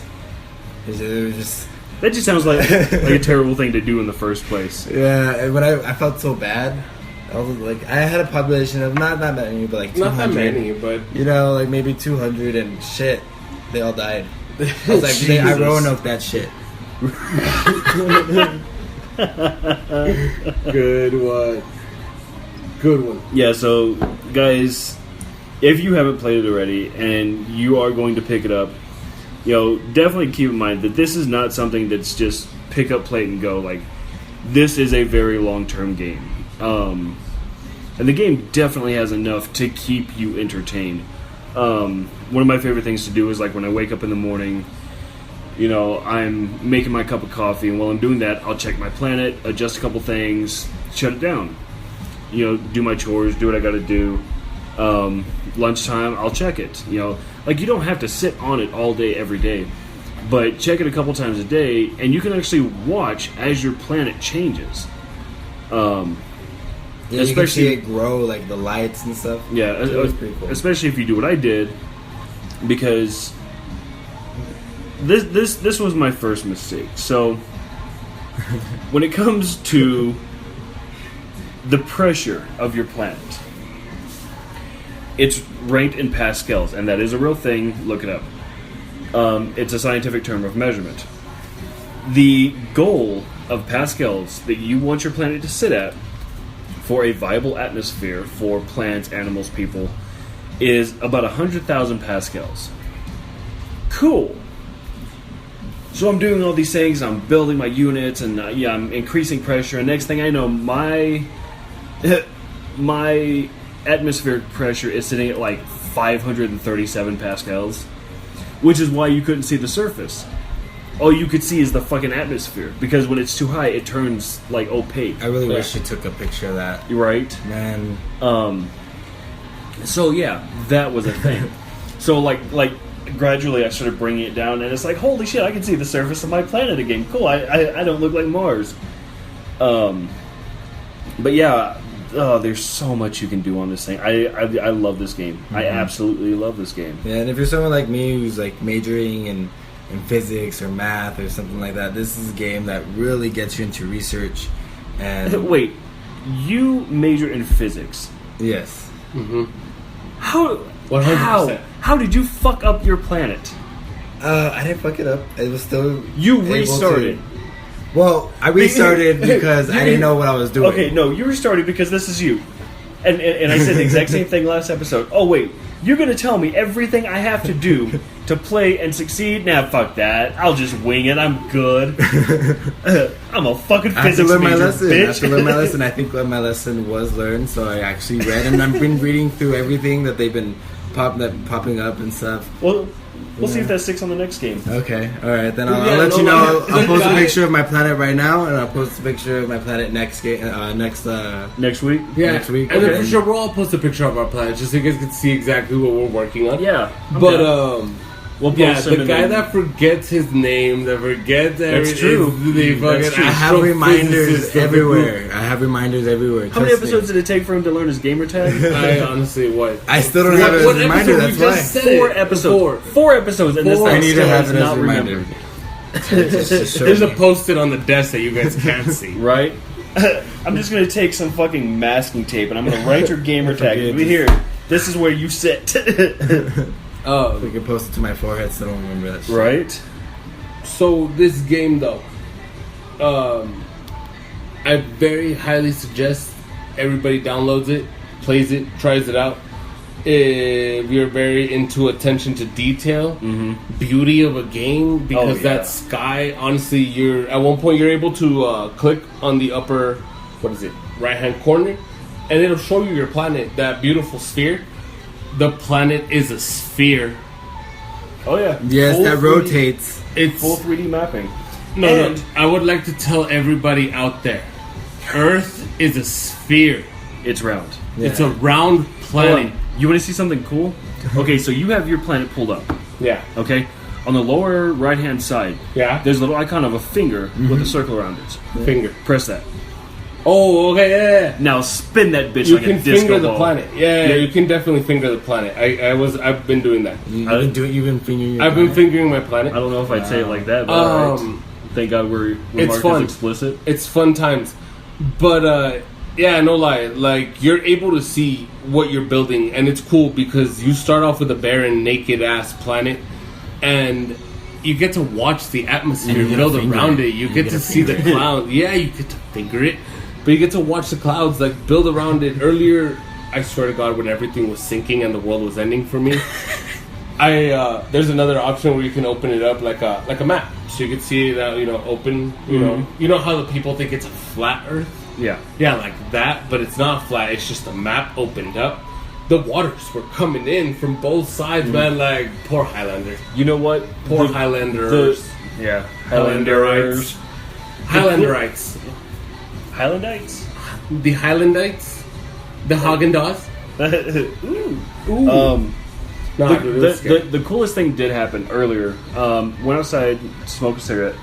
It was just. That just sounds like a terrible thing to do in the first place. Yeah, and when I felt so bad. I was I had a population of not that many, but 200. Not that many, but maybe 200, and shit, they all died. I was like, I Roanoke that shit. Good one. Yeah, so guys, if you haven't played it already and you are going to pick it up, definitely keep in mind that this is not something that's just pick up, play it, and go. This is a very long-term game. And the game definitely has enough to keep you entertained. One of my favorite things to do is when I wake up in the morning, I'm making my cup of coffee, and while I'm doing that, I'll check my planet, adjust a couple things, shut it down. Do my chores, do what I gotta do. Lunchtime, I'll check it. You don't have to sit on it all day, every day. But check it a couple times a day, and you can actually watch as your planet changes. Yeah, you can see it grow, the lights and stuff. Yeah, it was pretty cool. Especially if you do what I did, because this was my first mistake. So when it comes to the pressure of your planet, it's ranked in pascals, and that is a real thing. Look it up. It's a scientific term of measurement. The goal of pascals that you want your planet to sit at for a viable atmosphere for plants, animals, people is about 100,000 pascals. Cool. So I'm doing all these things, I'm building my units, and I'm increasing pressure, and next thing I know, my atmospheric pressure is sitting at like 537 pascals, which is why you couldn't see the surface. All you could see is the fucking atmosphere, because when it's too high, it turns like opaque. I really wish you took a picture of that. You're right, man. So yeah, that was a thing. So like gradually I started bringing it down, and it's like, holy shit, I can see the surface of my planet again. Cool, I don't look like Mars. But yeah, there's so much you can do on this thing. I love this game. Mm-hmm. I absolutely love this game. Yeah, and if you're someone like me who's like majoring in physics or math or something like that, this is a game that really gets you into research. And wait, you major in physics? Yes. Mm-hmm. How? 100%. How did you fuck up your planet? I didn't fuck it up. It was still you restarted. Well, I restarted because I didn't know what I was doing. Okay, no, you restarted because this is you. And I said the exact same thing last episode. Oh wait, you're gonna tell me everything I have to do to play and succeed? Nah, fuck that. I'll just wing it. I'm good. I'm a fucking physics major, bitch. I have to learn my lesson. I think my lesson was learned, so I actually read, and I've been reading through everything that they've been popping up and stuff. Well, we'll see if that sticks on the next game. Okay, alright, then I'll let you know. I'll post a picture of my planet right now, and I'll post a picture of my planet next game, next week? Yeah, next week. And then for sure, we'll all post a picture of our planet, just so you guys can see exactly what we're working on. Yeah. But, we'll yeah, the guy that forgets his name, that forgets everything. That's true. That's true. I have reminders everywhere. How many episodes did it take for him to learn his gamer tag? I honestly, I still don't have it as a reminder, that's why. 4 episodes. 4 episodes, and this I need to have it as not a reminder. remembered. There's a post-it on the desk that you guys can't see. Right? I'm just going to take some fucking masking tape, and I'm going to write your gamer tag. Here, this is where you sit. We can post it to my forehead so I don't remember that shit. Right? So this game, though, I very highly suggest everybody downloads it, plays it, tries it out. If you're very into attention to detail, beauty of a game, because that sky, honestly, at one point you're able to click on the upper, right-hand corner, and it'll show you your planet, that beautiful sphere. The planet is a sphere. Oh yeah. Yes, Full that 3D, rotates. It's full 3D mapping. No, I would like to tell everybody out there, Earth is a sphere. It's round. Yeah. It's a round planet. You want to see something cool? Okay, so you have your planet pulled up. Yeah. Okay? On the lower right-hand side, there's a little icon of a finger with a circle around it. Finger. Press that. Oh, okay, yeah. Now spin that bitch you like a disco can finger the ball. planet. Yeah, you can definitely finger the planet. I've been doing that. You've been fingering your I've been fingering my planet. I don't know if I'd say it like that, but alright. Thank God we're marked as explicit. It's fun times. But, yeah, no lie. Like, you're able to see what you're building, and it's cool because you start off with a barren, naked-ass planet, and you get to watch the atmosphere build around it. You get to see the clouds. Yeah, you get to finger it. But you get to watch the clouds, like, build around it. Earlier, I swear to God, when everything was sinking and the world was ending for me, there's another option where you can open it up like a map. So you can see it, open, You know how the people think it's a flat Earth? Yeah. Yeah, like that, but it's not flat. It's just a map opened up. The waters were coming in from both sides, man. Like, poor Highlander. You know what? Poor Highlanders. Highlanderites. Highlanderites. Highlandites? The Highlandites? The Haagen-Dazs? Ooh. No, the coolest thing did happen earlier. Went outside, smoked a cigarette,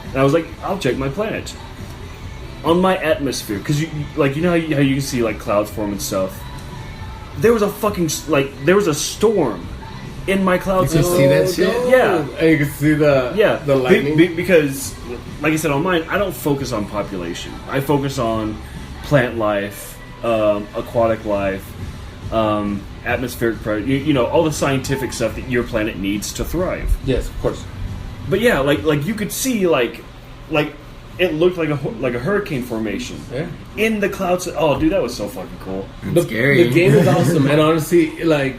and I was like, I'll check my planet. On my atmosphere, because you know how you can see like clouds form and stuff. There was a storm in my cloud You can system. see that shit? no. Yeah. And you can see the lightning. Because, like I said, on mine, I don't focus on population. I focus on plant life, aquatic life, atmospheric pressure. You know, all the scientific stuff that your planet needs to thrive. Yes, of course. But yeah, like you could see like it looked like a hurricane formation Yeah. in the clouds. Oh, dude, that was so fucking cool. It's scary. The game is awesome, and honestly, like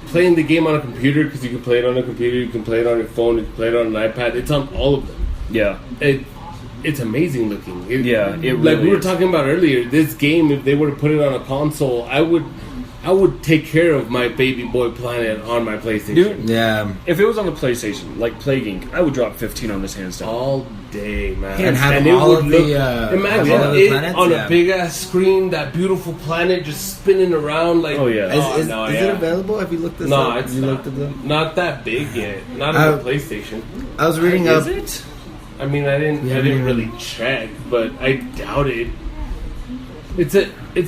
playing the game on a computer, because you can play it on a computer, you can play it on your phone, you can play it on an iPad. It's on all of them. Yeah, It's amazing looking. it like really we were is. talking about earlier. This game, if they were to put it on a console, I would take care of my baby boy planet on my PlayStation. Dude, Yeah. if it was on the PlayStation, like Plague Inc., I would drop 15 on this hands down. All day, man. And have it all would of look- the, imagine have all of the it planets? on Yeah. a big ass screen, that beautiful planet just spinning around like. Oh, yeah. Is it available? Have you looked this No, up? it's you not. looked at them? Not that big yet. Not on the PlayStation. I was reading Is up. it? I mean, I didn't really check, but I doubt it. It's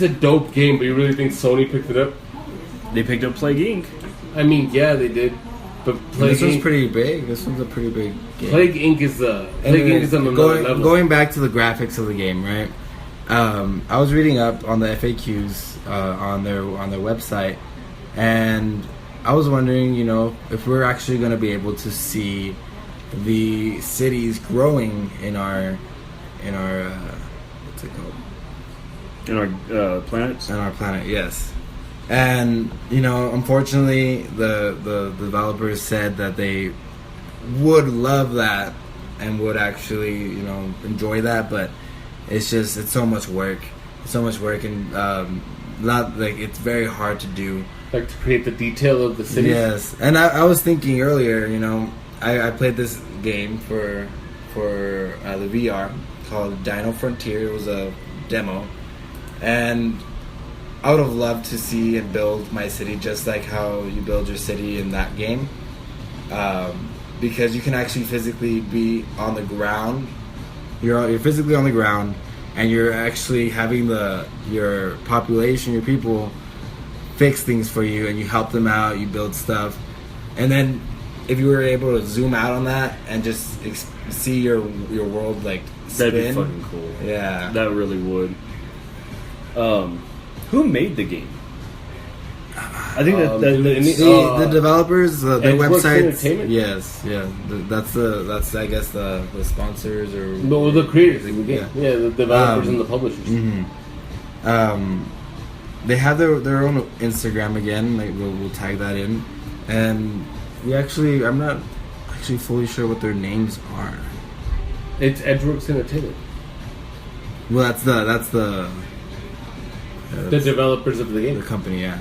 a dope game, but you really think Sony picked it up? They picked up Plague Inc. I mean, yeah, they did. But Plague This one's Inc. pretty big. This one's a pretty big game. Plague Inc. is on another level. Going back to the graphics of the game, right? I was reading up on the FAQs on their website, and I was wondering, you know, if we're actually going to be able to see the cities growing in our what's it called? In our planets. On our planet, yes. And you know, unfortunately, the developers said that they would love that and would actually, you know, enjoy that, but it's so much work. It's so much work, and not like it's very hard to do. Like to create the detail of the city. Yes, and I was thinking earlier, you know, I played this game for the VR called Dino Frontier. It was a demo, and I would have loved to see and build my city just like how you build your city in that game, because you can actually physically be on the ground. You're physically on the ground, and you're actually having your population, your people, fix things for you, and you help them out. You build stuff, and then if you were able to zoom out on that and just see your world like spin, That'd be fucking cool. Yeah, That really would. Who made the game? I think the developers, their Edgeworks websites. Entertainment? Yes, yeah. That's I guess the sponsors or No, the creators of the game. Yeah. Yeah, the developers and the publishers. They have their own Instagram again. Like we'll tag that in, and I'm not actually fully sure what their names are. It's Edgeworks Entertainment. Well, that's the The developers of the the game. company. Yeah,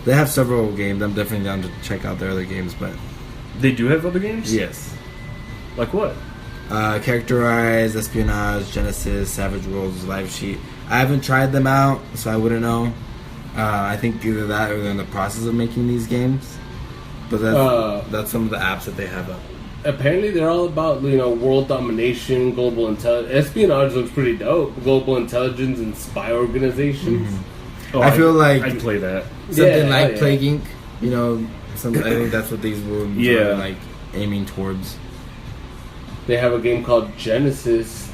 they have several games. I'm definitely down to check out their other games, but they do have other games. yes. Like what? Characterize, Espionage, Genesis, Savage Worlds, Live Sheet. I haven't tried them out, so I wouldn't know. I think either that or they're in the process of making these games. But that's some of the apps that they have up. Apparently, they're all about world domination, global intelligence. Espionage looks pretty dope. Global intelligence and spy organizations. Oh, I feel like I'd play that. something Yeah, like yeah. Plague Inc. You know, I think that's what these ones Yeah. are like aiming towards. They have a game called Genesis,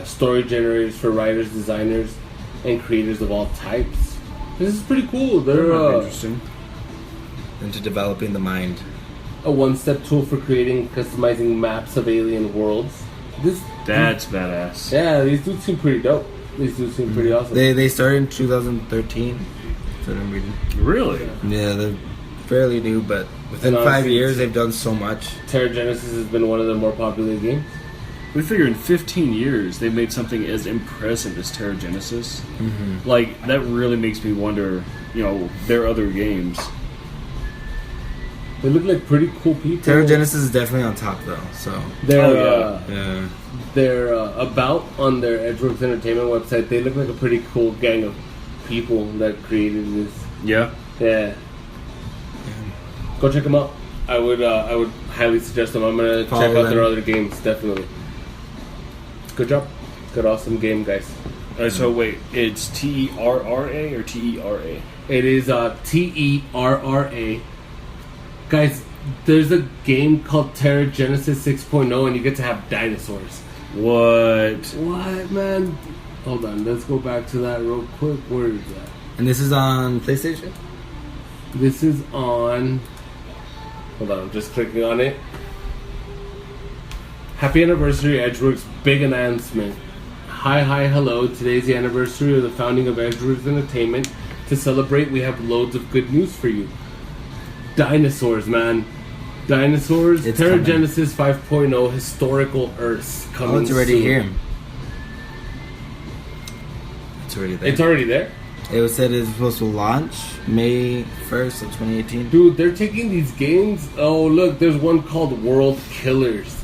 story generators for writers, designers, and creators of all types. This is pretty cool. That They're might be interesting. Into developing the mind. a one-step tool for creating, customizing maps of alien worlds. That's badass. Yeah, these dudes seem pretty dope. These dudes seem pretty awesome. They started in 2013. That's what I'm reading. Really? Yeah, they're fairly new, but within And 5 honestly, years they've done so much. Terra Genesis has been one of their more popular games. We figure in 15 years they've made something as impressive as Terra Genesis. Mm-hmm. Like, that really makes me wonder, their other games. They look like pretty cool people. Terra Genesis is definitely on top though, so They're, yeah. They're about on their Edgeworks Entertainment website. They look like a pretty cool gang of people that created this. Yeah? Yeah. Go check them out. I would highly suggest them. I'm gonna Follow check out their them. other games definitely. Good job. Good awesome game, guys. So wait, it's TERRA or TERA? It is TERRA. Guys, there's a game called Terra Genesis 6.0, and you get to have dinosaurs. What? What, man? Hold on, let's go back to that real quick. Where is that? And this is on PlayStation? This is on... Hold on, I'm just clicking on it. Happy anniversary, Edgeworks. Big announcement. Hi, hello. Today's the anniversary of the founding of Edgeworks Entertainment. To celebrate, we have loads of good news for you. Dinosaurs, man. Dinosaurs. It's Terra coming. Genesis 5.0 Historical Earths coming It's already soon. here. It's already there. It's already there? It was said it's supposed to launch May 1st of 2018. Dude, they're taking these games. Oh, look, there's one called World Killers.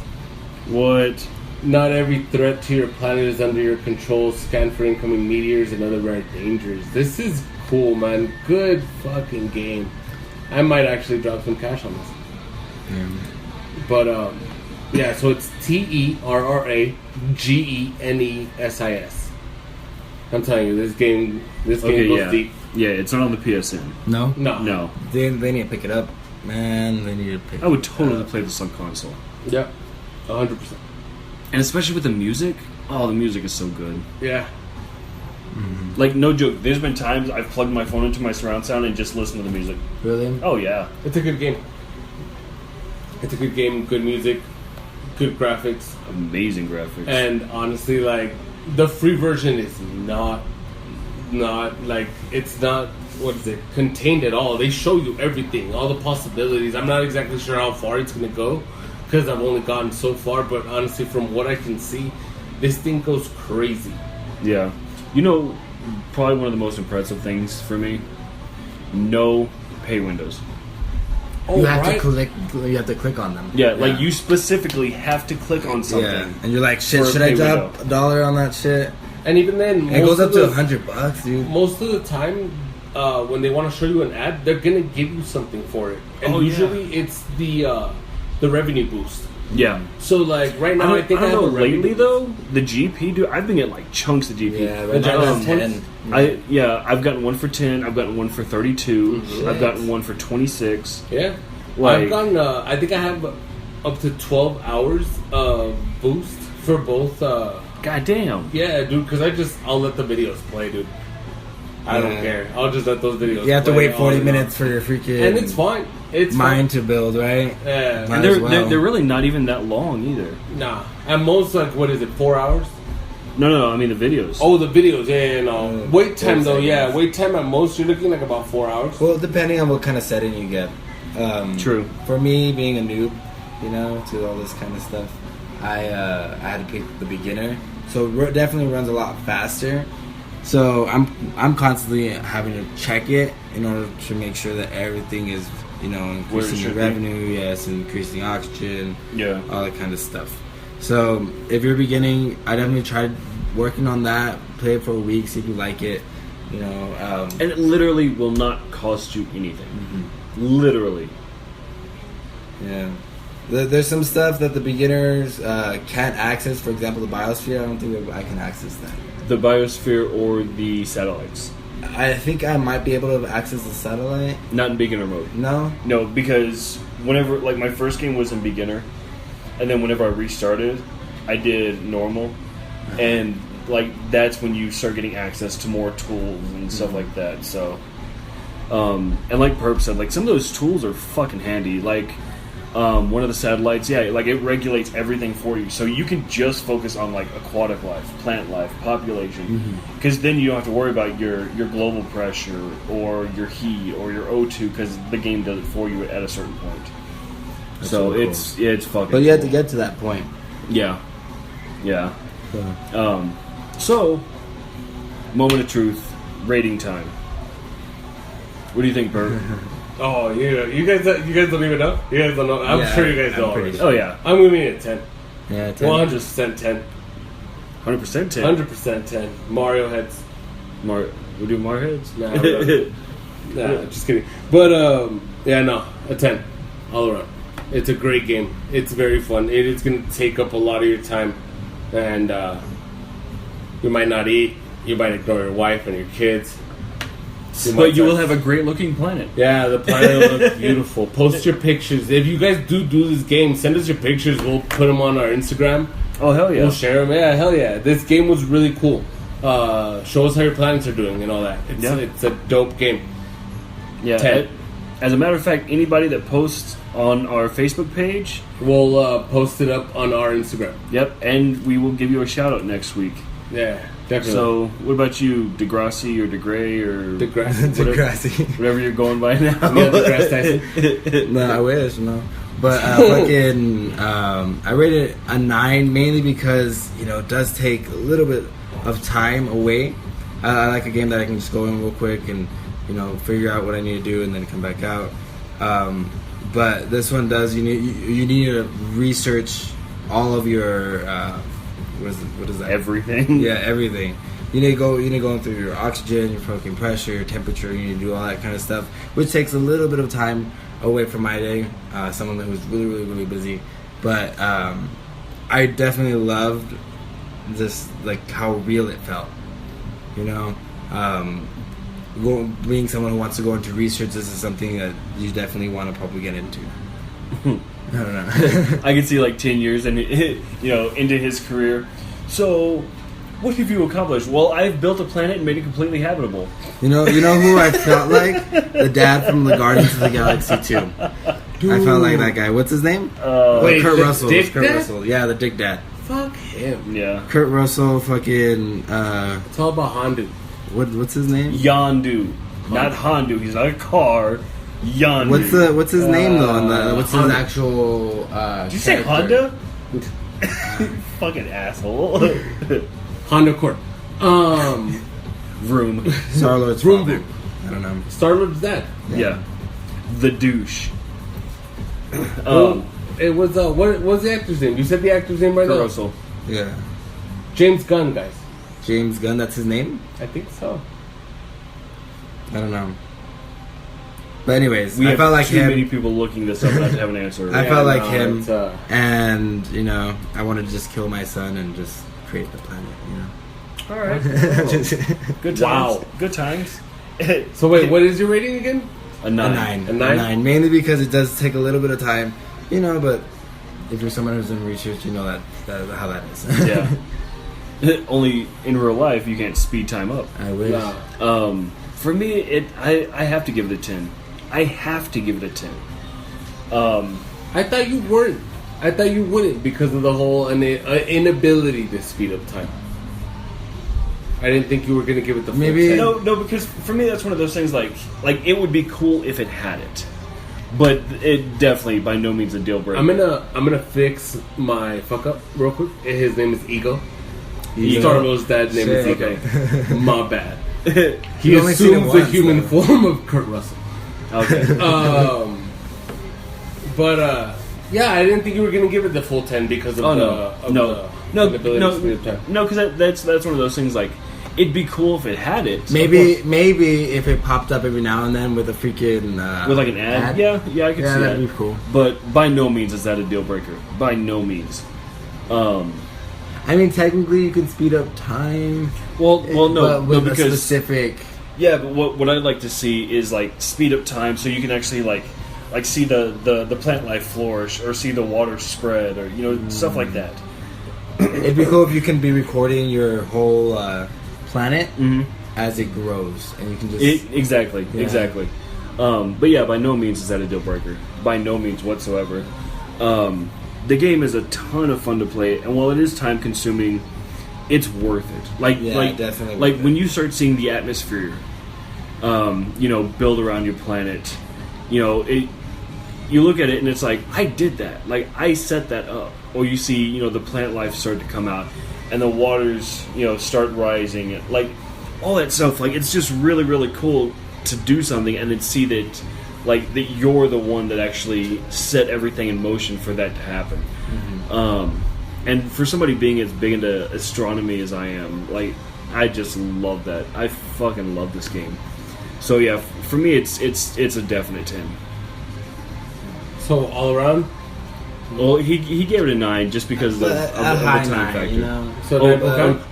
What? Not every threat to your planet is under your control. Scan for incoming meteors and other rare dangers. This is cool, man. Good fucking game. I might actually drop some cash on this. Yeah. But, yeah, so it's TerraGenesis. I'm telling you, this game Okay, goes yeah. deep. Yeah, it's not on the PSN. No? No. They need to pick it up. Man, they need to pick it up. I would totally play this on console. Yep, 100%. And especially with the music. Oh, the music is so good. Yeah. Like, no joke. There's been times I've plugged my phone into my surround sound and just listened to the music. Really? Oh, yeah. It's a good game. It's a good game, good music, good graphics. Amazing graphics. And honestly, like, the free version is not like, it's not, what is it, contained at all. They show you everything, all the possibilities. I'm not exactly sure how far it's going to go, because I've only gotten so far, but honestly, from what I can see, this thing goes crazy. Yeah. You know, probably one of the most impressive things for me, no pay windows. Oh, You have right? to click. You have to click on them. Yeah, like you specifically have to click on something. Yeah, and you're like, shit. For a Should I pay drop window. $1 on that shit? And even then, It goes up to the- $100, dude. Most of the time, when they want to show you an ad, they're gonna give you something for it, and Oh, yeah. usually it's the revenue boost. Yeah. So like right now, I think I don't have know. a revenue Lately boost. though, the GP, dude, I've been getting like chunks of GP. Yeah, right now Um, it's 10. I've gotten one for 10. I've gotten one for 32. Mhm. I've gotten one for 26. Yeah, Like- I've gotten. I think I have up to 12 hours boost for both. God damn. Yeah, dude, because I'll let the videos play, dude. I don't Yeah. care. I'll just let those videos. You have to play wait all 40 day minutes long. for your freaking and it's fine. It's mind to build, right? fine. Yeah, Might And as they're, well. they're really not even that long either. nah. At most, like, what is it? 4 hours? No, I mean the videos. Oh, the videos. Yeah, no. Wait time though. 30 Yeah, seconds. wait time at most. You're looking like about 4 hours. Well, depending on what kind of setting you get. True. For me, being a noob, to all this kind of stuff, I had to pick the beginner. So it definitely runs a lot faster. So I'm constantly having to check it in order to make sure that everything is Where it increasing the should be. revenue, yes, increasing oxygen, Yeah. all that kind of stuff. So if you're beginning, I definitely tried working on that. Play it for a week, see if you like it. And it literally will not cost you anything. Literally. Yeah. There's some stuff that the beginners can't access. For example, the biosphere. I don't think that I can access that. The biosphere or the satellites. I think I might be able to access the satellite. Not in beginner mode. No? No, because whenever, like, my first game was in beginner, and then whenever I restarted, I did normal, and, like, that's when you start getting access to more tools and stuff like that, so. And like Perp said, like, some of those tools are fucking handy. Like, one of the satellites, yeah, like, it regulates everything for you, so you can just focus on, like, aquatic life, plant life, population, because then you don't have to worry about your global pressure, or your heat, or your O2, because the game does it for you at a certain point. That's So so cool. it's fucking. But you have to cool. get to that point. Yeah. So, moment of truth, rating time. What do you think, Bert? Oh, yeah. You guys don't even know. You guys don't know. I'm Yeah, sure you guys I'm know. pretty already. sure. Oh yeah, I'm giving it a 10. Yeah, 100% 10. 100% 10. 100% 10. Mario heads. We do Mario heads? Nah, nah, just kidding. But yeah, no, a 10 all around. It's a great game. It's very fun. It is going to take up a lot of your time, and you might not eat. You might ignore your wife and your kids. But you will have a great looking planet. Yeah, the planet will look beautiful. Post your pictures. If you guys do this game, send us your pictures. We'll put them on our Instagram. Oh, hell yeah. We'll share them. Yeah, hell yeah. This game was really cool. Show us how your planets are doing and all that. It's a dope game. Yeah. 10. As a matter of fact, anybody that posts on our Facebook page, we'll post it up on our Instagram. Yep, and we will give you a shout out next week. Yeah, definitely. So, what about you, Degrassi or DeGray or Degrassi. whatever you're going by now? Yeah, DeGrasse Tyson. No, I wish, no. But fucking, I rated a 9 mainly because, you know, it does take a little bit of time away. I like a game that I can just go in real quick and, you know, figure out what I need to do and then come back out. But this one does, you need to research all of your, what is that? Everything. Yeah, everything. You need to go through your oxygen, your fucking pressure, your temperature. You need to do all that kind of stuff, which takes a little bit of time away from my day. Someone that was really, really, really busy, but I definitely loved this, like how real it felt. You know, being someone who wants to go into research, this is something that you definitely want to probably get into. I don't know. I can see like 10 years and into his career. So, what have you accomplished? Well, I've built a planet and made it completely habitable. You know who I felt like? The dad from the Guardians of the Galaxy 2. Dude. I felt like that guy. What's his name? Wait, Kurt Russell. Dick Kurt Dad? Russell. Yeah, the Dick Dad. Fuck him. Yeah. Kurt Russell, fucking. It's all about Hondu. What's his name? Yondu. Not Hondu. He's not a car. Yondu. What's his name though? And what's his actual? Did you say Honda? Fucking asshole. Honda Corp. Vroom. Star-Lord's Vroom father. vroom. I don't know. Star-Lord's dad. Yeah. The douche. It was what was the actor's name? You said the actor's name right Kurt now. Russell. Yeah. James Gunn, guys. James Gunn. That's his name. I think so. I don't know. But anyways, We I have felt like too him. many people looking this up not to have an answer. I felt like him, it's, and I wanted to just kill my son and just create the planet. All right. Good times. Wow. Good times. So wait, what is your rating again? A 9. A nine? Mainly because it does take a little bit of time, but if you're someone who's in research, you know that how that is. Yeah. Only in real life you can't speed time up. I wish. No. For me, I have to give it a 10. I have to give it a 10. I thought you weren't. I thought you wouldn't because of the whole inability to speed up time. I didn't think you were going to give it the full Maybe- 10. No, because for me that's one of those things like it would be cool if it had it, but it definitely by no means a deal breaker. I'm gonna fix my fuck up real quick. His name is Ego. Star-Lord's dad's name is Shit. Ego. My bad. He You've only seen him assumes the once, human though. form of Kurt Russell. Okay. Yeah, I didn't think you were gonna give it the full 10 because of no, the inability to speed up time. no, because that's one of those things like it'd be cool if it had it. Maybe if it popped up every now and then with a freaking With like an ad? Yeah, I can see that. that'd be cool. But by no means is that a deal breaker. By no means. I mean, technically, you can speed up time. Well, no, but with a because specific. yeah, but what I'd like to see is like speed up time so you can actually like see the plant life flourish or see the water spread or stuff like that. It'd be cool if you can be recording your whole planet as it grows, and you can just Exactly. But yeah, by no means is that a deal breaker. By no means whatsoever. The game is a ton of fun to play, and while it is time consuming, it's worth it. definitely. Like worth when it. you start seeing the atmosphere, build around your planet, you look at it and it's like, I did that. Like I set that up. Or you see, the plant life start to come out, and the waters, start rising, like all that stuff. Like it's just really, really cool to do something and then see that. Like that you're the one that actually set everything in motion for that to happen. And for somebody being as big into astronomy as I am, like I just love that. I fucking love this game. So yeah, for me it's a definite 10. So all around, Well, he gave it a 9 just because of the high time 9, factor. you know. So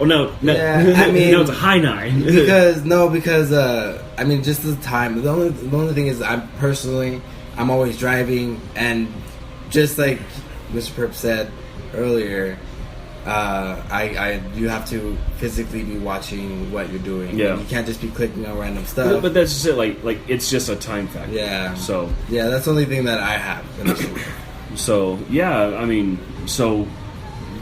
No, Yeah, I mean, no, it's a high 9. because I mean, just the time. The only thing is, I'm always driving, and just like Mr. Perp said earlier, you have to physically be watching what you're doing. Yeah. You can't just be clicking on random stuff. But that's just it. Like it's just a time factor. Yeah. So yeah, that's the only thing that I have. So yeah, I mean, so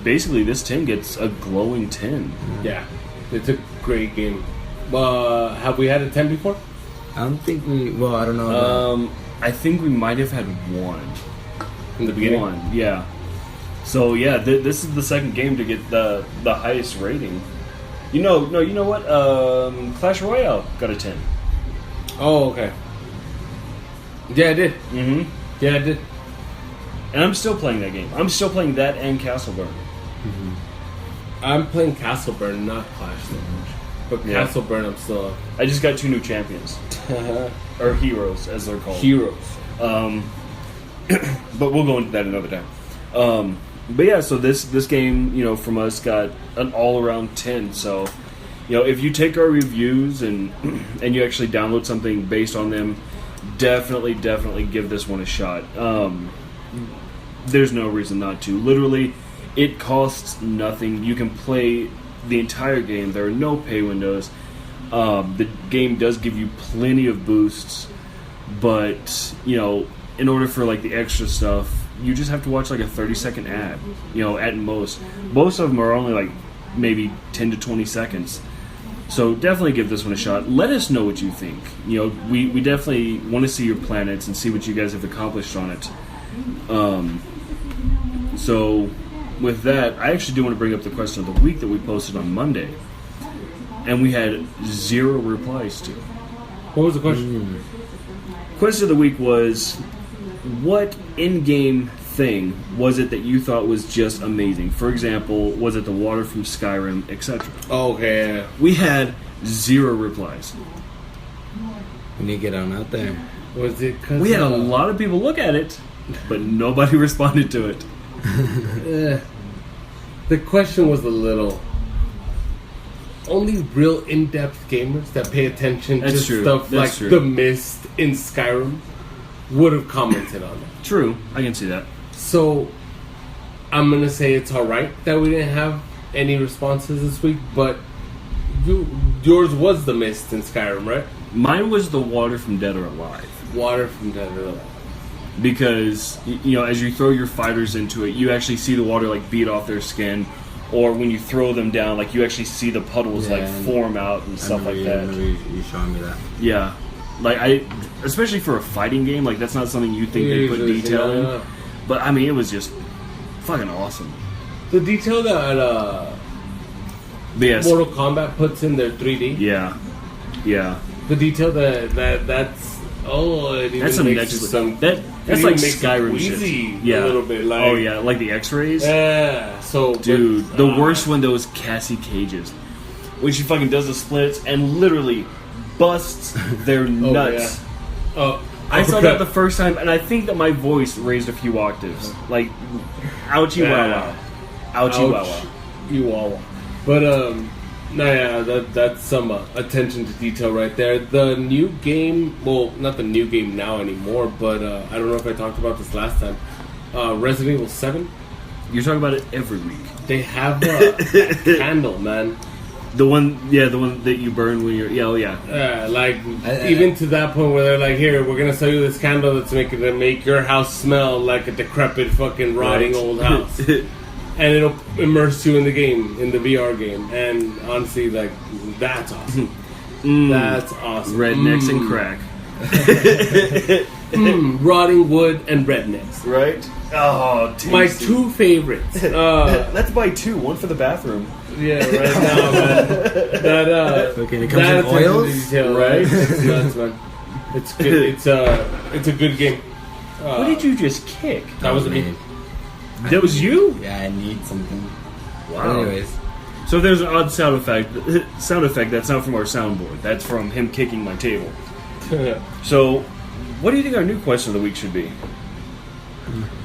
basically this 10 gets a glowing 10. Yeah, it's a great game. Have we had a 10 before? I don't think we. Well, I don't know. I think we might have had one In the beginning? One, yeah. So yeah, this is the second game to get the highest rating. You know what? Clash Royale got a 10. Oh, okay. Yeah, I did. Mm-hmm. Yeah, I did. And I'm still playing that game. I'm still playing that and Castle Burn. I'm playing Castle Burn, not Clash so much. But Yeah. Castle Burn, I'm still I just got 2 new champions. Or heroes, as they're called. heroes. But we'll go into that another time. But yeah, so this game, from us got an all-around 10. So, if you take our reviews and you actually download something based on them, definitely give this one a shot. There's no reason not to. Literally, it costs nothing. You can play the entire game. There are no pay windows. The game does give you plenty of boosts, but in order for like the extra stuff, you just have to watch like a 30-second ad. At most. Most of them are only like maybe 10 to 20 seconds. So definitely give this one a shot. Let us know what you think. We definitely want to see your planets and see what you guys have accomplished on it. So with that, I actually do want to bring up the question of the week that we posted on Monday, and we had 0 replies to. What was the question? Question of the week was, what in-game thing was it that you thought was just amazing? For example, was it the water from Skyrim, etc.? Oh, okay, yeah. We had 0 replies. We need to get on out there. Was it 'cause We had a lot of people look at it, but nobody responded to it. The question was a little... Only real in-depth gamers that pay attention to That's true. stuff That's like true. the mist in Skyrim would have commented on it. True, I can see that. So, I'm gonna say it's alright that we didn't have any responses this week, but yours was the mist in Skyrim, right? Mine was the water from Dead or Alive. Water from Dead or Alive. Because, as you throw your fighters into it, you actually see the water, like, beat off their skin. Or when you throw them down, like, you actually see the puddles, Yeah, like, form out and stuff like that. I remember you showing me that. Yeah. Like, especially for a fighting game, like, that's not something you think they put Usually, detail in. yeah. But, I mean, it was just fucking awesome. The detail that But yes. Mortal Kombat puts in their 3D. Yeah. Yeah. The detail that's it even That's some makes next... it some that's it like even makes it Skyrim shit. queasy Yeah. a little bit. Like, oh, yeah. Like the x-rays? Yeah. So, Dude, but, the worst one though is Cassie Cage's. When she fucking does the splits and literally busts their nuts. Yeah. Oh, I saw that the first time, and I think that my voice raised a few octaves. Like, ouchie wow wow. Ouchie wow wow. You wow. But that's some attention to detail right there. The new game, well, not the new game now anymore, but I don't know if I talked about this last time. Resident Evil 7. You're talking about it every week. They have a candle, man. The one that you burn when you're... Yeah, oh yeah. Like, even to that point where they're like, here, we're going to sell you this candle that's going to make your house smell like a decrepit, fucking rotting old house. And it'll immerse you in the game, in the VR game. And honestly, like, that's awesome. That's awesome. Rednecks and crack. Rotting wood and rednecks. Right? Oh, tasty. My 2 favorites. Let's buy 2. One for the bathroom. Yeah, right now, man. That Okay, it comes that in attention to oils? detail, right? It's nuts, man. It's good. It's a good game. What did you just kick? That was me. That was you? Yeah, I need something. Wow. Anyways, So there's an odd sound effect that's not from our soundboard. That's from him kicking my table. So, what do you think our new question of the week should be?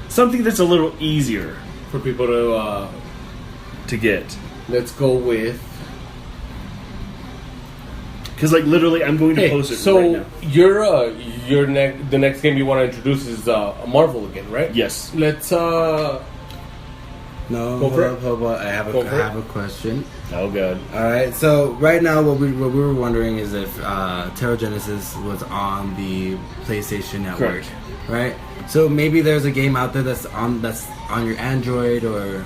Something that's a little easier For people to get. let's go with. Because, like, literally, I'm going to Hey, post it so right now. the next game you want to introduce is Marvel again, right? Yes. Let's No, Go for it. hold up. I have Go for it. a question. Oh, God. All right, so right now what we were wondering is if Terra Genesis was on the PlayStation Network, Correct. right? So maybe there's a game out there that's on your Android or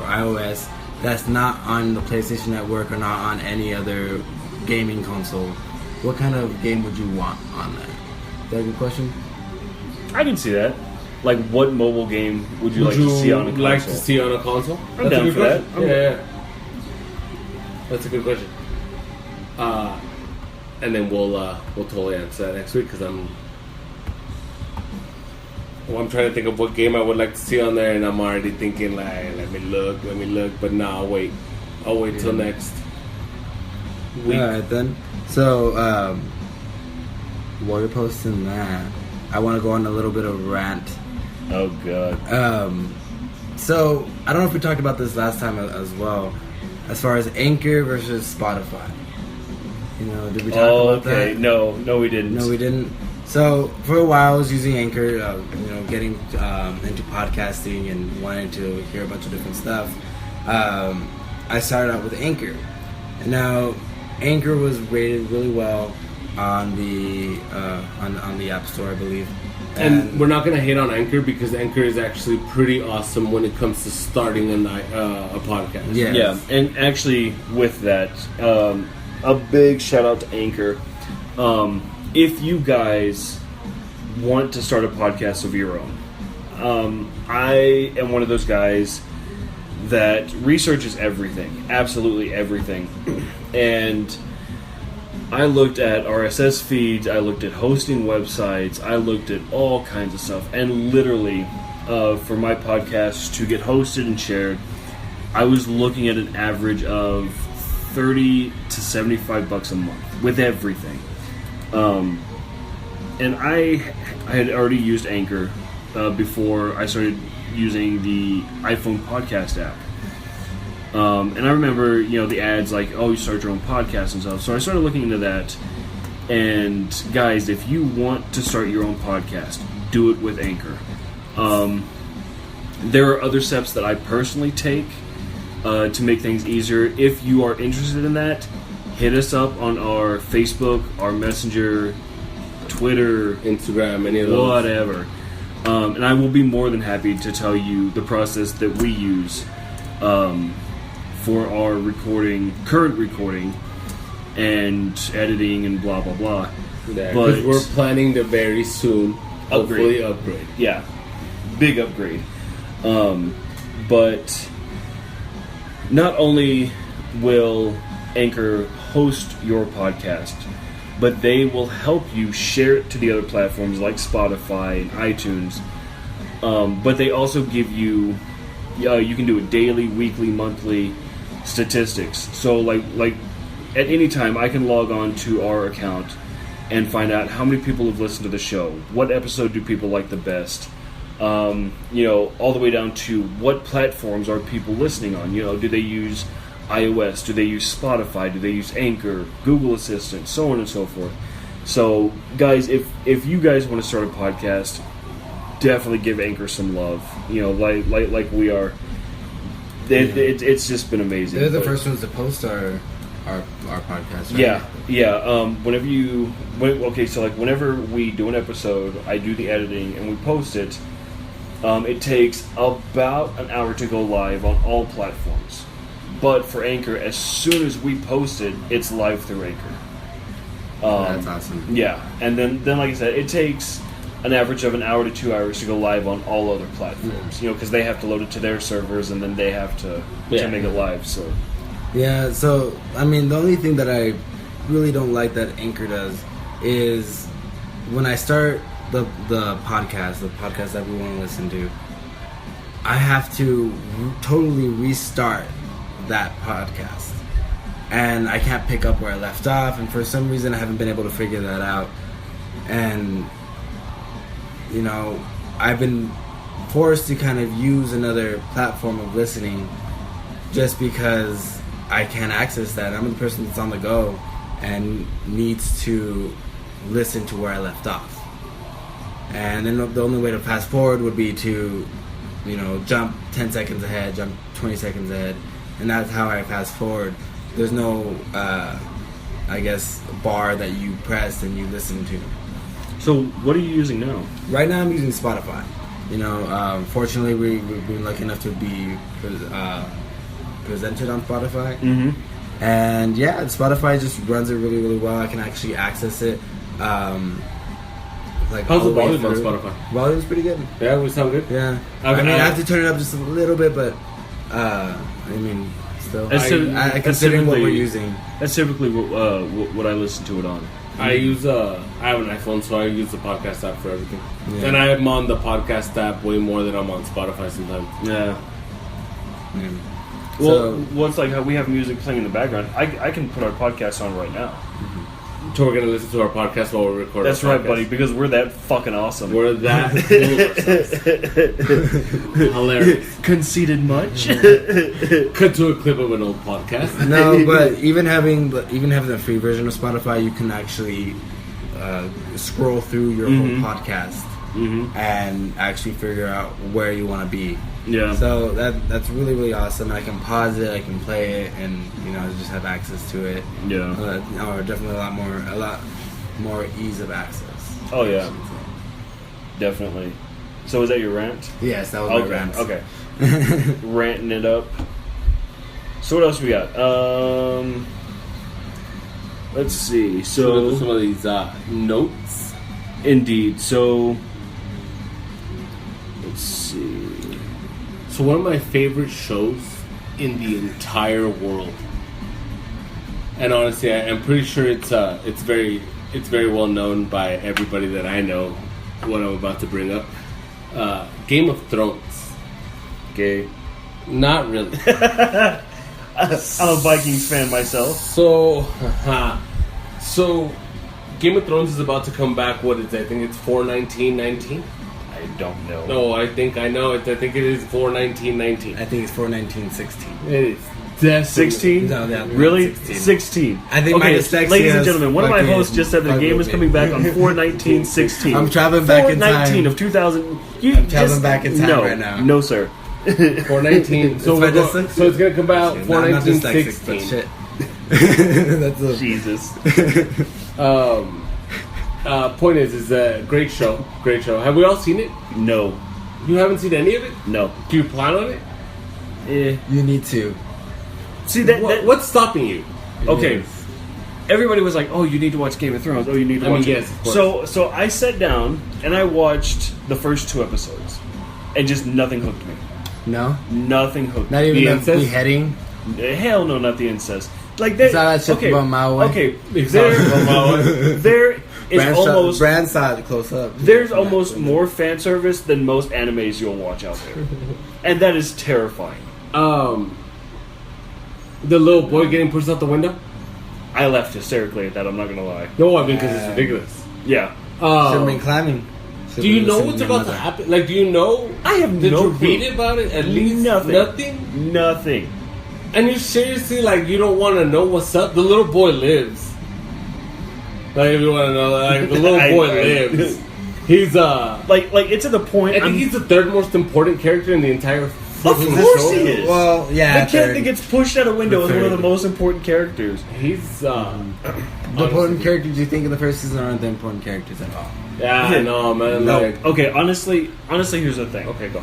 iOS that's not on the PlayStation Network or not on any other gaming console. What kind of game would you want on that? Is that a good question? I can see that. Like, what mobile game would you like to see on a console? like to see on a console? I'm down for that. Yeah. That's a good question. And then we'll totally answer that next week because I'm trying to think of what game I would like to see on there, and I'm already thinking like, let me look, but no, I'll wait till next week. All right then. So while you're posting that, I want to go on a little bit of rant. Oh, God. So I don't know if we talked about this last time as well, as far as Anchor versus Spotify. You know, did we talk about that? No, we didn't. No, we didn't. So for a while, I was using Anchor, getting into podcasting and wanting to hear a bunch of different stuff. I started out with Anchor, and now Anchor was rated really well on the App Store, I believe. And we're not going to hate on Anchor because Anchor is actually pretty awesome when it comes to starting a podcast. Yeah. Yeah, and actually, with that, a big shout out to Anchor. If you guys want to start a podcast of your own, I am one of those guys that researches everything, absolutely everything. And I looked at RSS feeds, I looked at hosting websites, I looked at all kinds of stuff. And literally, for my podcast to get hosted and shared, I was looking at an average of $30 to $75 a month with everything. And I had already used Anchor before I started using the iPhone podcast app. And I remember, the ads like, oh, you start your own podcast and stuff. So I started looking into that. And guys, if you want to start your own podcast, do it with Anchor. There are other steps that I personally take to make things easier. If you are interested in that, hit us up on our Facebook, our Messenger, Twitter, Instagram, any of those. whatever. And I will be more than happy to tell you the process that we use for our current recording, and editing and blah, blah, blah. Yeah, But- because we're planning to very soon hopefully upgrade. Yeah, big upgrade. But not only will Anchor host your podcast, but they will help you share it to the other platforms like Spotify and iTunes. But they also give you, you can do it daily, weekly, monthly statistics. So like at any time, I can log on to our account and find out how many people have listened to the show. What episode do people like the best? All the way down to what platforms are people listening on. Do they use iOS? Do they use Spotify? Do they use Anchor, Google Assistant, so on and so forth? So, guys, if you guys want to start a podcast, definitely give Anchor some love. Like we are. It's just been amazing. They're the But- first ones to post our podcast, right? Yeah. Whenever we do an episode, I do the editing and we post it. It takes about an hour to go live on all platforms. But for Anchor, as soon as we post it, it's live through Anchor. That's awesome. Yeah, and then like I said, it takes an average of an hour to 2 hours to go live on all other platforms. Because they have to load it to their servers and then they have to make it live. So Yeah, so, I mean, the only thing that I really don't like that Anchor does is when I start the podcast that we want to listen to, I have to totally restart that podcast. And I can't pick up where I left off, and for some reason I haven't been able to figure that out. And, I've been forced to kind of use another platform of listening just because I can't access that. I'm the person that's on the go and needs to listen to where I left off. And then the only way to fast forward would be to, jump 10 seconds ahead, jump 20 seconds ahead, and that's how I fast forward. There's no, bar that you press and you listen to. So, what are you using now? Right now I'm using Spotify. Fortunately we've been lucky enough to be presented on Spotify. Mm-hmm. And yeah, Spotify just runs it really, really well. I can actually access it. How's the volume on Spotify? Volume's pretty good. Yeah, we sound good. Yeah. I have to turn it up just a little bit, but still, considering what we're using. That's typically what I listen to it on. I have an iPhone, so I use the podcast app for everything. Yeah. And I'm on the podcast app way more than I'm on Spotify sometimes. Yeah. Yeah. Well, it's like how we have music playing in the background. I can put our podcast on right now. So we're going to listen to our podcast while we record. That's right, buddy, because we're that fucking awesome. We're that hilarious. Conceited much? Cut to a clip of an old podcast. No, but even having the free version of Spotify, you can actually scroll through your whole podcast and actually figure out where you want to be. Yeah. So that's really, really awesome. I can pause it, I can play it, and just have access to it. Yeah. Or definitely a lot more ease of access. Oh yeah. Definitely. So was that your rant? Yes, that was my rant. Okay. Ranting it up. So what else we got? Let's see. So some of these notes. Indeed. So let's see. So one of my favorite shows in the entire world, and honestly, I'm pretty sure it's very well known by everybody that I know. What I'm about to bring up, Game of Thrones. Gay. Not really. I'm a Vikings fan myself. So Game of Thrones is about to come back. What is it? I think it's 4/19/19. I don't know. No, I think I know it. I think it is 4/19/19. I think it's 4/19/16. It is. Definitely. 16? No, yeah, Really? 16. 16. I think my okay, dyslexia ladies and is gentlemen, one of my fucking hosts just said that the game is coming back on 4/19/16. I'm traveling back in time. 4/19 of 2000. I'm traveling back in time right now. No, sir. 4/19. So it's gonna come out 4/19/16. Shit. That's a Jesus. Point is a great show. Great show. Have we all seen it? No. You haven't seen any of it? No. Do you plan on it? You need to. See that? What's stopping you? Okay. Everybody was like, "Oh, you need to watch Game of Thrones. Oh, you need to watch it." Yes, of course. So I sat down and I watched the first 2 episodes, and just nothing hooked me. No? Nothing hooked me. Not even the incest? beheading? Hell no, not the incest. Like that. It's not that shit Okay, about Maui. okay. Maui. There is almost. Brand saw it close up. There's almost more fan service than most animes you'll watch out there, and that is terrifying. The little boy getting pushed out the window? I laughed hysterically at that. I'm not gonna lie. No, I mean because it's ridiculous. Yeah. Should have been climbing. Do you know what's about to happen? Like, do you know? I have Did no you clue. read about it? At least Nothing. Nothing. And you seriously, like, you don't want to know what's up? The little boy lives. Like, if you want to know, like, the little boy lives. He's, like it's at the point. I think he's the third most important character in the entire Of fucking course show. he is. Well, yeah. The kid that gets pushed out a window is one of the third. most important characters. He's, The important characters you think in the first season aren't the important characters at all. yeah, I know, man. No. Like, Okay, honestly, here's the thing. okay, go.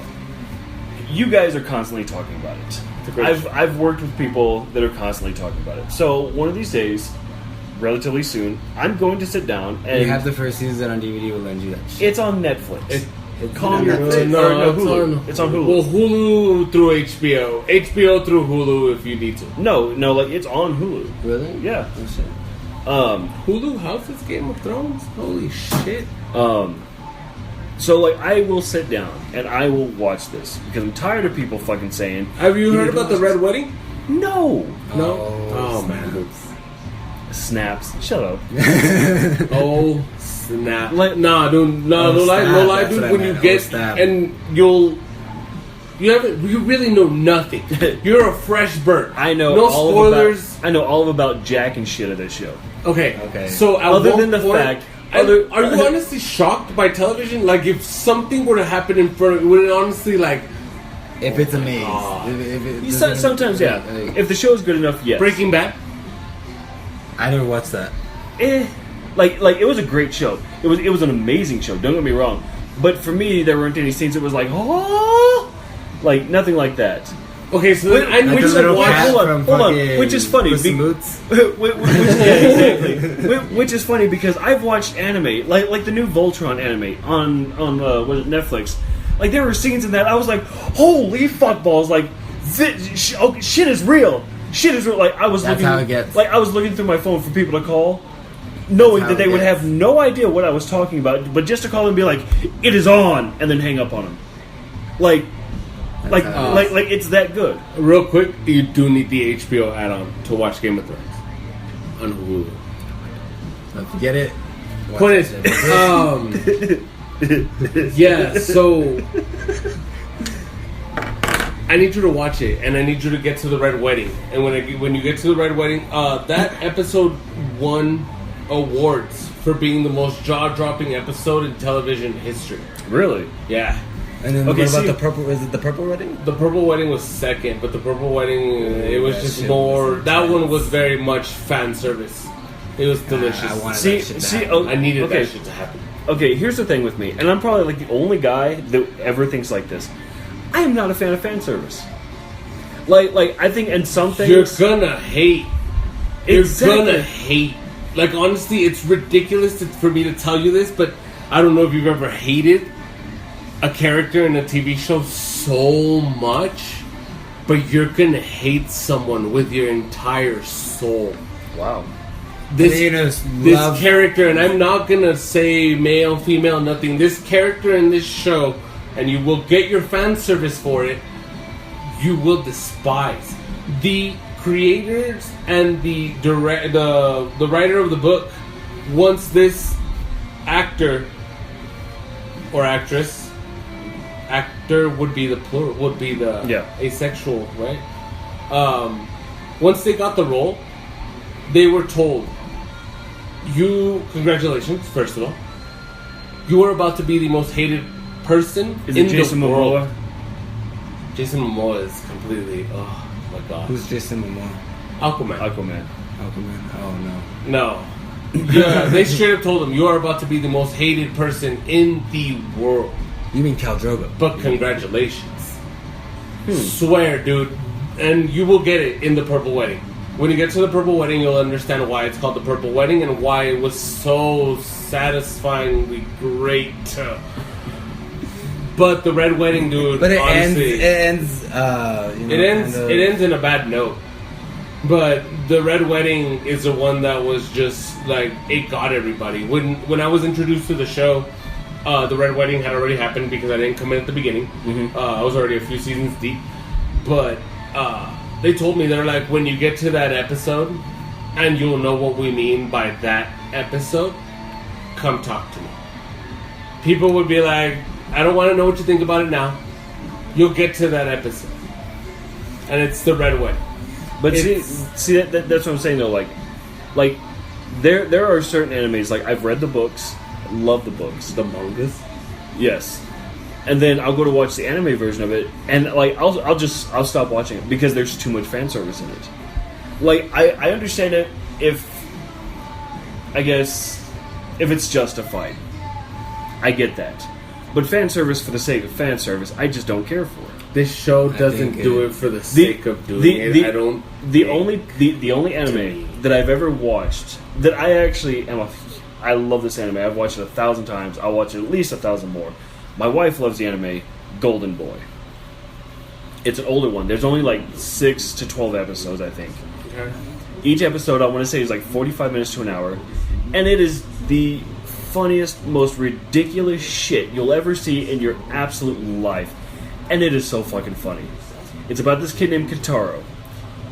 You guys are constantly talking about it. I've worked with people that are constantly talking about it. So one of these days, relatively soon, I'm going to sit down and You have the first season on DVD. We'll lend you that shit. it's on Netflix. It's Calm on your Netflix. tits. No, Hulu. It's on Hulu. Well, Hulu through HBO. HBO through Hulu if you need to. No, like it's on Hulu. Really? Yeah. Oh, shit. Hulu houses Game of Thrones? Holy shit. So like I will sit down and I will watch this because I'm tired of people fucking saying. Have you heard need to about the watch Red Wedding? No. No? Oh, man. Snaps. Shut up. Oh, snap. Like- Nah, dude. No, Oh, no lie, snap, no lie, that's dude. what I When you meant. Oh, get snap. and you really know nothing. You're a fresh bird. I know no all spoilers. I know all about Jack and shit of this show. Okay. Okay. So at Other one than the point- fact- are other- you honestly shocked by television? Like, if something were to happen in front of you, would it honestly, like, If it's a maze. Oh. If it Sometimes, yeah. like, If the show is good enough, yes. Breaking Bad? I never watched that. Like it was a great show. It was an amazing show. Don't get me wrong. But for me, there weren't any scenes that was like, oh, like nothing like that. Okay, so then I Like need the to little watch. cat hold on, from hold on, fucking which is funny. Puss in Boots. Yeah, exactly. Which is funny because I've watched anime, like the new Voltron anime on what is it, Netflix. Like there were scenes in that I was like, holy fuck balls! Like shit is real. Shit is real. Like I was That's looking, how it gets. like I was looking through my phone for people to call, knowing That's that how they it would gets. have no idea what I was talking about, but just to call and be like, it is on, and then hang up on them. Like how it like it's that good. Real quick, you do need the HBO add-on to watch Game of Thrones on Hulu. If you get it. watch Point it. is, yeah. So I need you to watch it, and I need you to get to the Red Wedding. And when you get to the Red Wedding, that episode won awards for being the most jaw-dropping episode in television history. Really? Yeah. And then Okay, what about see- the purple? Is it the purple wedding? The Purple Wedding was second, but the Purple Wedding, it was that just shit more. was That one intense. was very much fan service. It was delicious. I wanted See, that shit to see, happen. oh, I needed okay. that shit to happen. Okay, here's the thing with me, and I'm probably like the only guy that ever thinks like this. I am not a fan of fan service. Like I think in some You're things, gonna hate. You're Exactly. gonna hate. Like, honestly, it's ridiculous for me to tell you this, but I don't know if you've ever hated a character in a TV show so much, but you're gonna hate someone with your entire soul. wow. This You just this love- character, and I'm not gonna say male, female, nothing. This character in this show, and you will get your fan service for it, you will despise. The creators and the writer of the book wants this actor or actress. Actor would be the plural, would be the Yeah. asexual, right? Once they got the role, they were told, congratulations, first of all. You are about to be the most hated person Is in it Jason the world. Momoa? Jason Momoa is completely, oh my god. Who's Jason Momoa? Aquaman. Aquaman. Aquaman. Oh no. No. Yeah, they straight up told him, you are about to be the most hated person in the world. You mean Khal Drogo? But congratulations. Swear, dude. And you will get it in the Purple Wedding. When you get to the Purple Wedding, you'll understand why it's called the Purple Wedding and why it was so satisfyingly great. But the Red Wedding, dude, But it honestly, ends. it ends in a bad note. But the Red Wedding is the one that was just like, it got everybody. When I was introduced to the show, the Red Wedding had already happened because I didn't come in at the beginning. I was already a few seasons deep. But they told me, they're like, when you get to that episode, and you'll know what we mean by that episode, come talk to me. People would be like, I don't want to know what you think about it now. You'll get to that episode. And it's the Red Wedding. But It's- see that's what I'm saying though. Like there are certain animes. Like I've read the books, love the books. The mangas. Yes, and then I'll go to watch the anime version of it, and like I'll stop watching it because there's too much fan service in it. Like I understand it if it's justified. I get that, but fan service for the sake of fan service, I just don't care for it. This show doesn't think do it- it for the sake of doing it. I don't. The only anime that I've ever watched that I actually I love this anime. I've watched it 1,000 times. I'll watch it at least 1,000 more. My wife loves the anime Golden Boy. It's an older one. There's only like 6 to 12 episodes, I think. Okay. Each episode, I want to say, is like 45 minutes to an hour, and it is the funniest, most ridiculous shit you'll ever see in your absolute life. And it is so fucking funny. It's about this kid named Kitaro.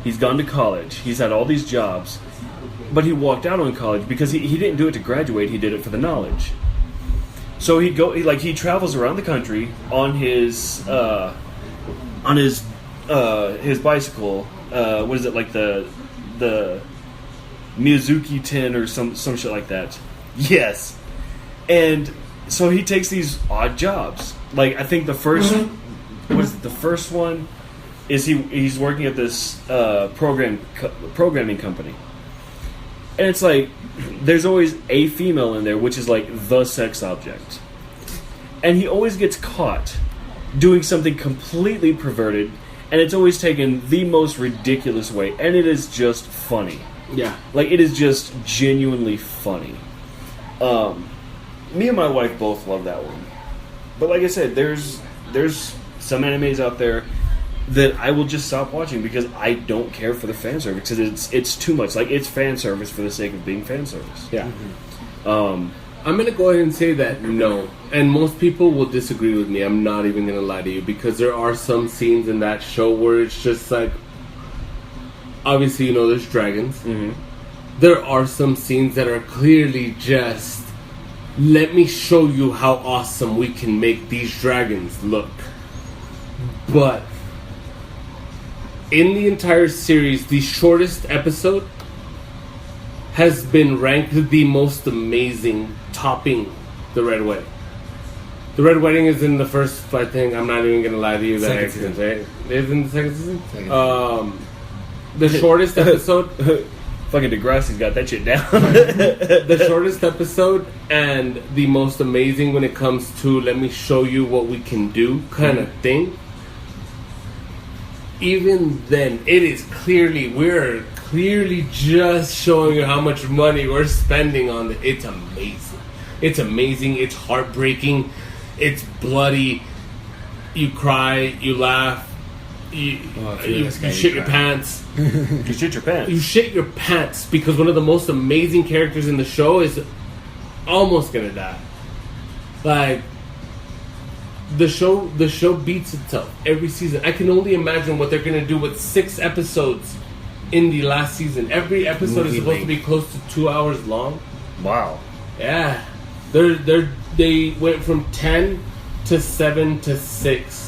He's gone to college. He's had all these jobs. but he walked out on college because he didn't do it to graduate. He did it for the knowledge. So he travels around the country on his bicycle. What is it, like the Miyazuki 10 or some shit like that? Yes. And so he takes these odd jobs. Like, I think the first the first one is he's working at this programming company. And it's like, there's always a female in there, which is like the sex object. And he always gets caught doing something completely perverted, and it's always taken the most ridiculous way, and it is just funny. Yeah. Like, it is just genuinely funny. Me and my wife both love that one. But like I said, there's some animes out there that I will just stop watching because I don't care for the fan service, because it's too much. Like, it's fan service for the sake of being fan service. Yeah. I'm going to go ahead and say that no. And most people will disagree with me. I'm not even going to lie to you, because there are some scenes in that show where it's just like, obviously, you know, there's dragons. Mm-hmm. There are some scenes that are clearly just, let me show you how awesome we can make these dragons look. But in the entire series, the shortest episode has been ranked the most amazing, topping The Red Wedding. The Red Wedding is in the first, I think, I'm not even going to lie to you, that I can say it. Is in the second season? The shortest episode... Fucking Degrassi's got that shit down. The shortest episode and the most amazing when it comes to let me show you what we can do kind of thing. Even then, we're clearly just showing you how much money we're spending on it. It's amazing. It's amazing. It's heartbreaking. It's bloody. You cry. You laugh. You shit your pants. You shit your pants. You shit your pants because one of the most amazing characters in the show is almost gonna die. Like, the show beats itself every season. I can only imagine what they're gonna do with 6 episodes in the last season. Every episode is supposed to be close to 2 hours long. Wow. Yeah. They went from 10 to 7 to 6.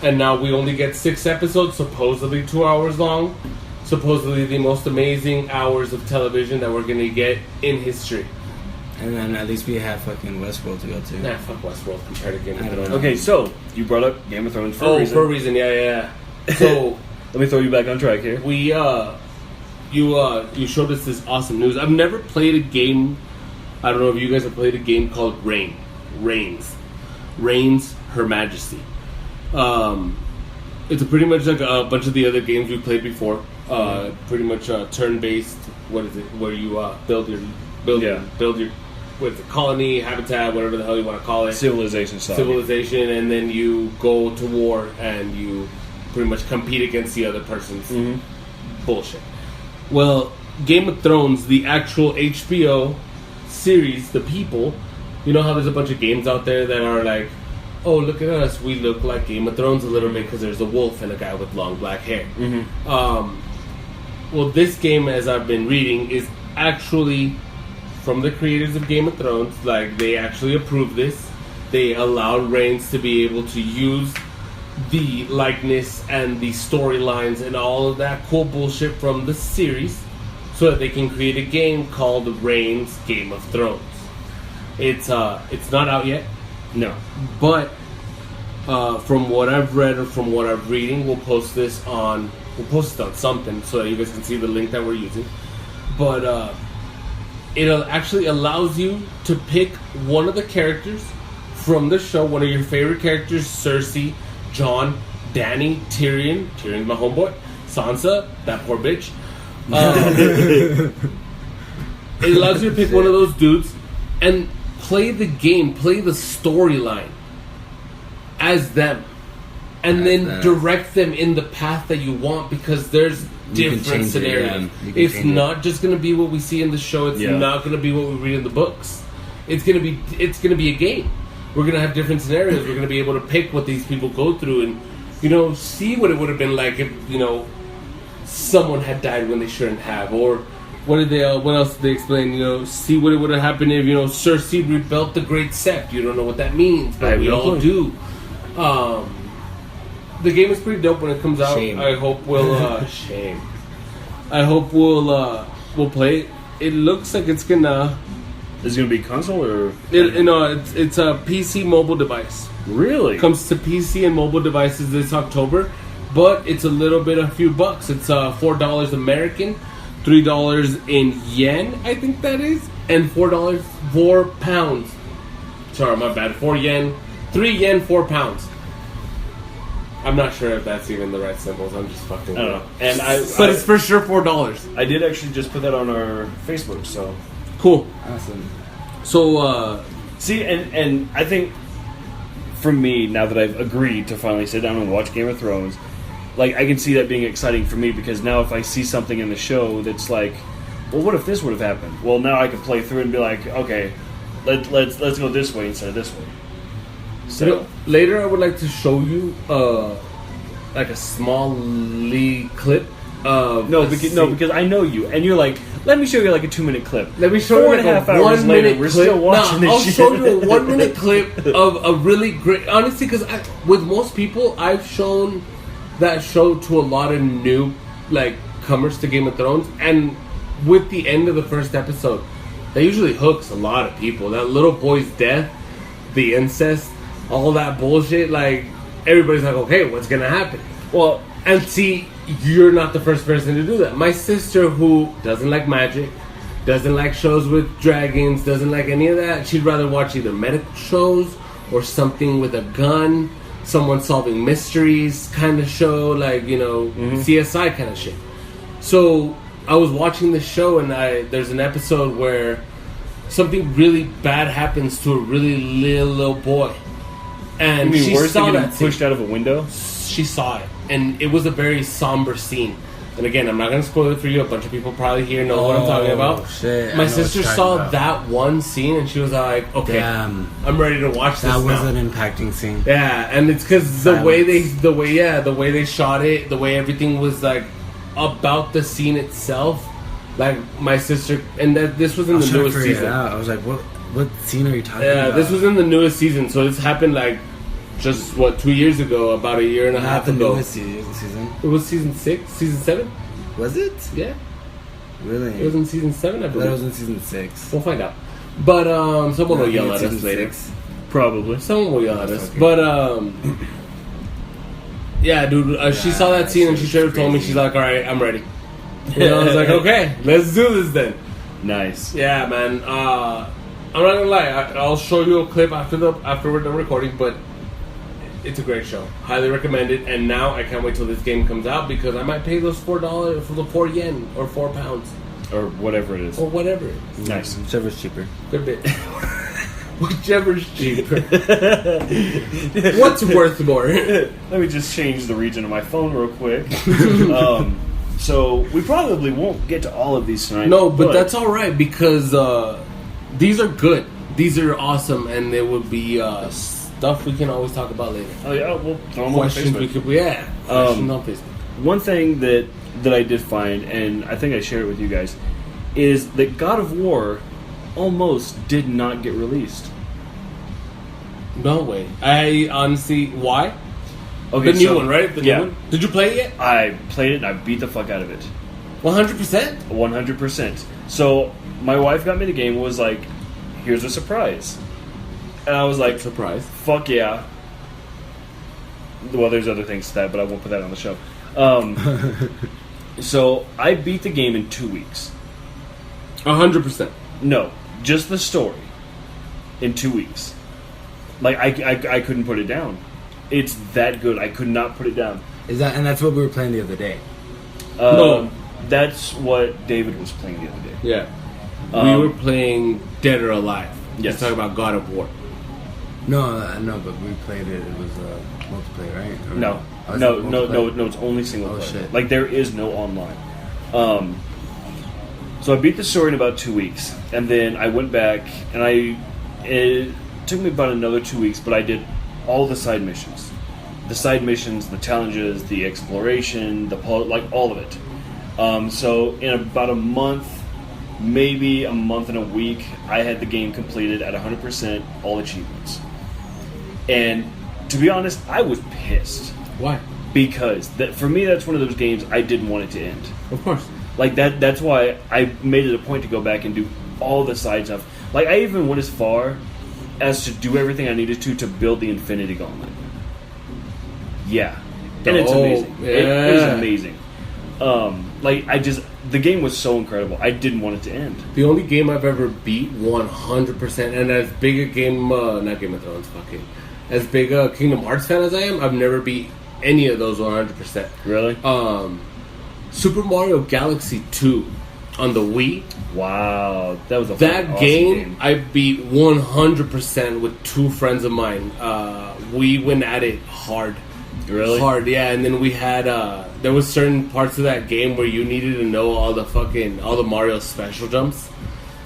And now we only get 6 episodes, supposedly 2 hours long. Supposedly the most amazing hours of television that we're going to get in history. And then at least we have fucking Westworld to go to. Nah, fuck Westworld compared to Game of Thrones. Okay, so you brought up Game of Thrones for a reason. For a reason, yeah. So let me throw you back on track here. You showed us this awesome news. I've never played a game. I don't know if you guys have played a game called Reigns, Her Majesty. It's pretty much like a bunch of the other games we played before. Pretty much turn-based. What is it? Where you build your what is it? Colony, habitat, whatever the hell you want to call it. Civilization style. Civilization, and then you go to war and you pretty much compete against the other person's bullshit. Well, Game of Thrones, the actual HBO series, the people, you know how there's a bunch of games out there that are like, oh, look at us, we look like Game of Thrones a little bit because there's a wolf and a guy with long black hair. Well, this game, as I've been reading, is actually from the creators of Game of Thrones. Like, they actually approved this. They allowed Reigns to be able to use the likeness and the storylines and all of that cool bullshit from the series so that they can create a game called Reigns Game of Thrones. It's not out yet. No. But from what I've read or from what I'm reading, we'll post it on something so that you guys can see the link that we're using. But it actually allows you to pick one of the characters from the show, one of your favorite characters, Cersei, Jon, Dany, Tyrion's my homeboy, Sansa, that poor bitch. It allows you to pick one of those dudes and play the game, play the storyline as them, and then direct them in the path that you want, because there's different scenarios. It's not just going to be what we see in the show. It's not going to be what we read in the books. It's going to be a game. We're going to have different scenarios. We're going to be able to pick what these people go through and, see what it would have been like if, someone had died when they shouldn't have, or, what did they? What else did they explain? See what would have happened if Cersei rebuilt the Great Sept. You don't know what that means, but we all do. The game is pretty dope when it comes out. Shame. I hope we'll shame. I hope we'll play it. It looks like it's gonna. Is it gonna be console or? It's a PC mobile device. Really? Comes to PC and mobile devices this October, but it's a few bucks. It's $4 American, $3 in yen, I think that is, and $4 pounds. Sorry, my bad. 4 yen, 3 yen, 4 pounds. I'm not sure if that's even the right symbols. I'm just fucking. I don't know. And but it's for sure $4. I did actually just put that on our Facebook. So Cool. Awesome. So see, and I think for me, now that I've agreed to finally sit down and watch Game of Thrones, like I can see that being exciting for me because now if I see something in the show that's like, well, what if this would have happened? Well, now I can play through it and be like, okay, let's go this way instead of this way. So later I would like to show you like a small clip of because I know you and you're like, let me show you like a 2-minute clip. Let me show you like a 1 minute we're clip. still watching this I'll shit. show you a 1 minute clip of a really great. Honestly, because with most people, I've shown that show to a lot of new comers to Game of Thrones, and with the end of the first episode, that usually hooks a lot of people. That little boy's death, the incest, all that bullshit. Like everybody's like, okay, what's gonna happen? Well, and see, you're not the first person to do that. My sister, who doesn't like magic, doesn't like shows with dragons, doesn't like any of that, she'd rather watch either medical shows or something with a gun, someone solving mysteries kind of show, CSI kind of shit. So I was watching this show, and there's an episode where something really bad happens to a really little boy, and you mean she worse saw than that getting scene. pushed out of a window? She saw it, and it was a very somber scene. And again, I'm not going to spoil it for you. A bunch of people probably here know what I'm talking about. Shit, My sister saw that one scene, and she was like, "Okay, Damn. I'm ready to watch this That was now." an impacting scene. Yeah, and it's because the way they shot it, the way everything was like about the scene itself. Like my sister, and this was in the newest season. I was like, what scene are you talking Yeah, about? this was in the newest season, so this happened just 2 years ago, about a year and a half the ago. newest season. It was season 6, season 7. Was it? Yeah, Really? it was in season 7, I That believe. was in season 6. We'll find out. But someone will yell at us later. Probably. Someone will yell at us. But yeah, dude. She saw that scene and she straight up told me, she's like, "All right, I'm ready." I was like, "Okay, let's do this then." Nice. Yeah, man. I'm not gonna lie. I'll show you a clip after we're done recording, but it's a great show. Highly recommend it. And now I can't wait till this game comes out because I might pay those $4 for the 4 yen or 4 pounds Or whatever it is. or whatever. It is. Nice. Whichever's cheaper. Good bit. Whichever's cheaper. What's worth more? Let me just change the region of my phone real quick. So we probably won't get to all of these tonight. No, but that's all right because these are good. These are awesome, and there would be stuff we can always talk about later. Oh yeah, we'll throw them on Questions Facebook. we could, questions on Facebook. One thing that I did find, and I think I shared it with you guys, is that God of War almost did not get released. No way. I honestly, why? Okay, The new so- one, right? The yeah. new one. Did you play it yet? I played it and I beat the fuck out of it. 100%. 100%. So my wife got me the game and was like, here's a surprise. And I was like, Surprise. fuck yeah. Well, there's other things to that, but I won't put that on the show. So I beat the game in 2 weeks. 100%. No, just the story in 2 weeks. Like I couldn't put it down. It's that good. I could not put it down. And that's what we were playing the other day. No. That's what David was playing the other day. Yeah. We were playing Dead or Alive. Yes. Let's talk about God of War. No, but we played it. It was multiplayer, right? Or No, oh, is no, it no, multiplayer? no. It's only single Oh, player. shit. Like there is no online. So I beat the story in about 2 weeks, and then I went back and it took me about another 2 weeks, but I did all the side missions, the challenges, the exploration, all of it. So in about a month maybe a month and a week, I had the game completed at 100%, all achievements. And to be honest, I was pissed. Why? Because for me, that's one of those games I didn't want it to end. Of course. Like, that's why I made it a point to go back and do all the side stuff. Like, I even went as far as to do everything I needed to build the Infinity Gauntlet. Yeah. And it's amazing. Yeah. It is amazing. The game was so incredible. I didn't want it to end. The only game I've ever beat 100%, and as big a game, not Game of Thrones, fucking, as big a Kingdom Hearts fan as I am, I've never beat any of those 100%. Really? Super Mario Galaxy 2 on the Wii. Wow. That was That awesome game I beat 100% with two friends of mine. We went at it hard. Really? Hard, yeah. And then we had there was certain parts of that game where you needed to know all the Mario special jumps.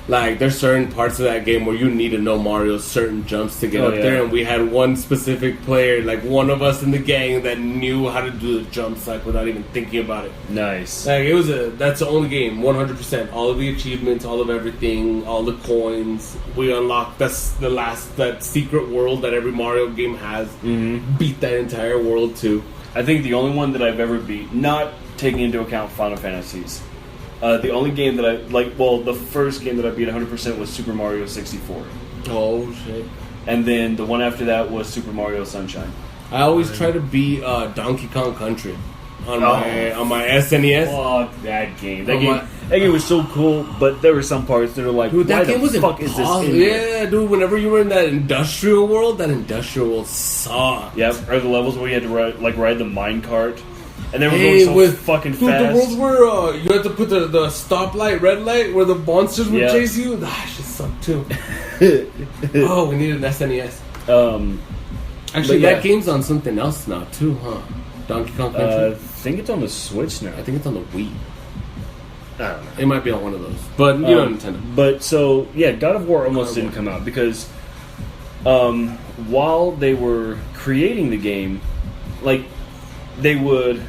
Like, there's certain parts of that game where you need to know Mario's certain jumps to get up there, and we had one specific player, like one of us in the gang, that knew how to do the jumps, like, without even thinking about it. Nice. Like, that's the only game, 100%. All of the achievements, all of everything, all the coins we unlocked. That's that secret world that every Mario game has. Mm-hmm. Beat that entire world too. I think the only one that I've ever beat, not taking into account Final Fantasies, the only game that the first game that I beat 100% was Super Mario 64. Oh shit! And then the one after that was Super Mario Sunshine. I always try to beat Donkey Kong Country on my SNES. Oh, that game! That game was so cool, but there were some parts that are like, dude, that why game the was fuck is this in here? Yeah, dude. Whenever you were in that industrial world sucked. Yep, or the levels where you had to ride the minecart. And they were going so fucking fast. The world where you had to put the stoplight, red light, where the monsters would chase you. That shit sucked too. Oh, we need an SNES. Actually, that game's on something else now too, huh? Donkey Kong Country? I think it's on the Switch now. I think it's on the Wii. I don't know. It might be on one of those. But, you know, Nintendo. But, so, yeah, God of War almost didn't come out because while they were creating the game, like, they would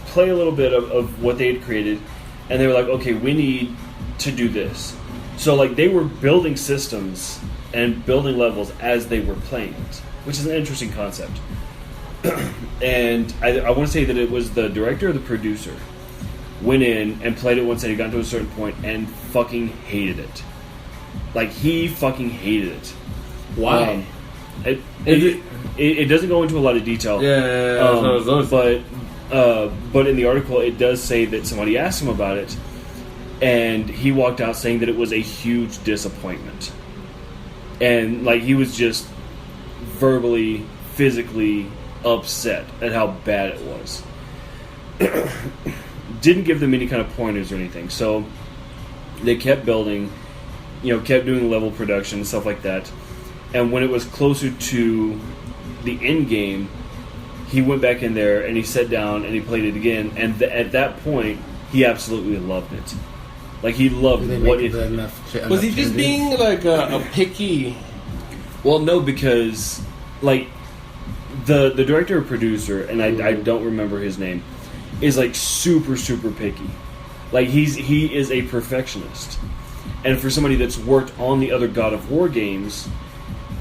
play a little bit of what they had created, and they were like, okay, we need to do this. So, like, they were building systems and building levels as they were playing it, which is an interesting concept. And I want to say that it was the director or the producer went in and played it once and he got to a certain point and fucking hated it. Like, he fucking hated it. Why? It doesn't go into a lot of detail. But in the article it does say that somebody asked him about it, and he walked out saying that it was a huge disappointment, and like he was just verbally, physically upset at how bad it was. Didn't give them any kind of pointers or anything, so they kept building, kept doing level production and stuff like that. And when it was closer to the end game, he went back in there and he sat down and he played it again. And at that point, he absolutely loved it. Like, he loved what it... Was he just being like a picky... Well, no, because like the director or producer, and I don't remember his name, is like super, super picky. Like, he is a perfectionist. And for somebody that's worked on the other God of War games...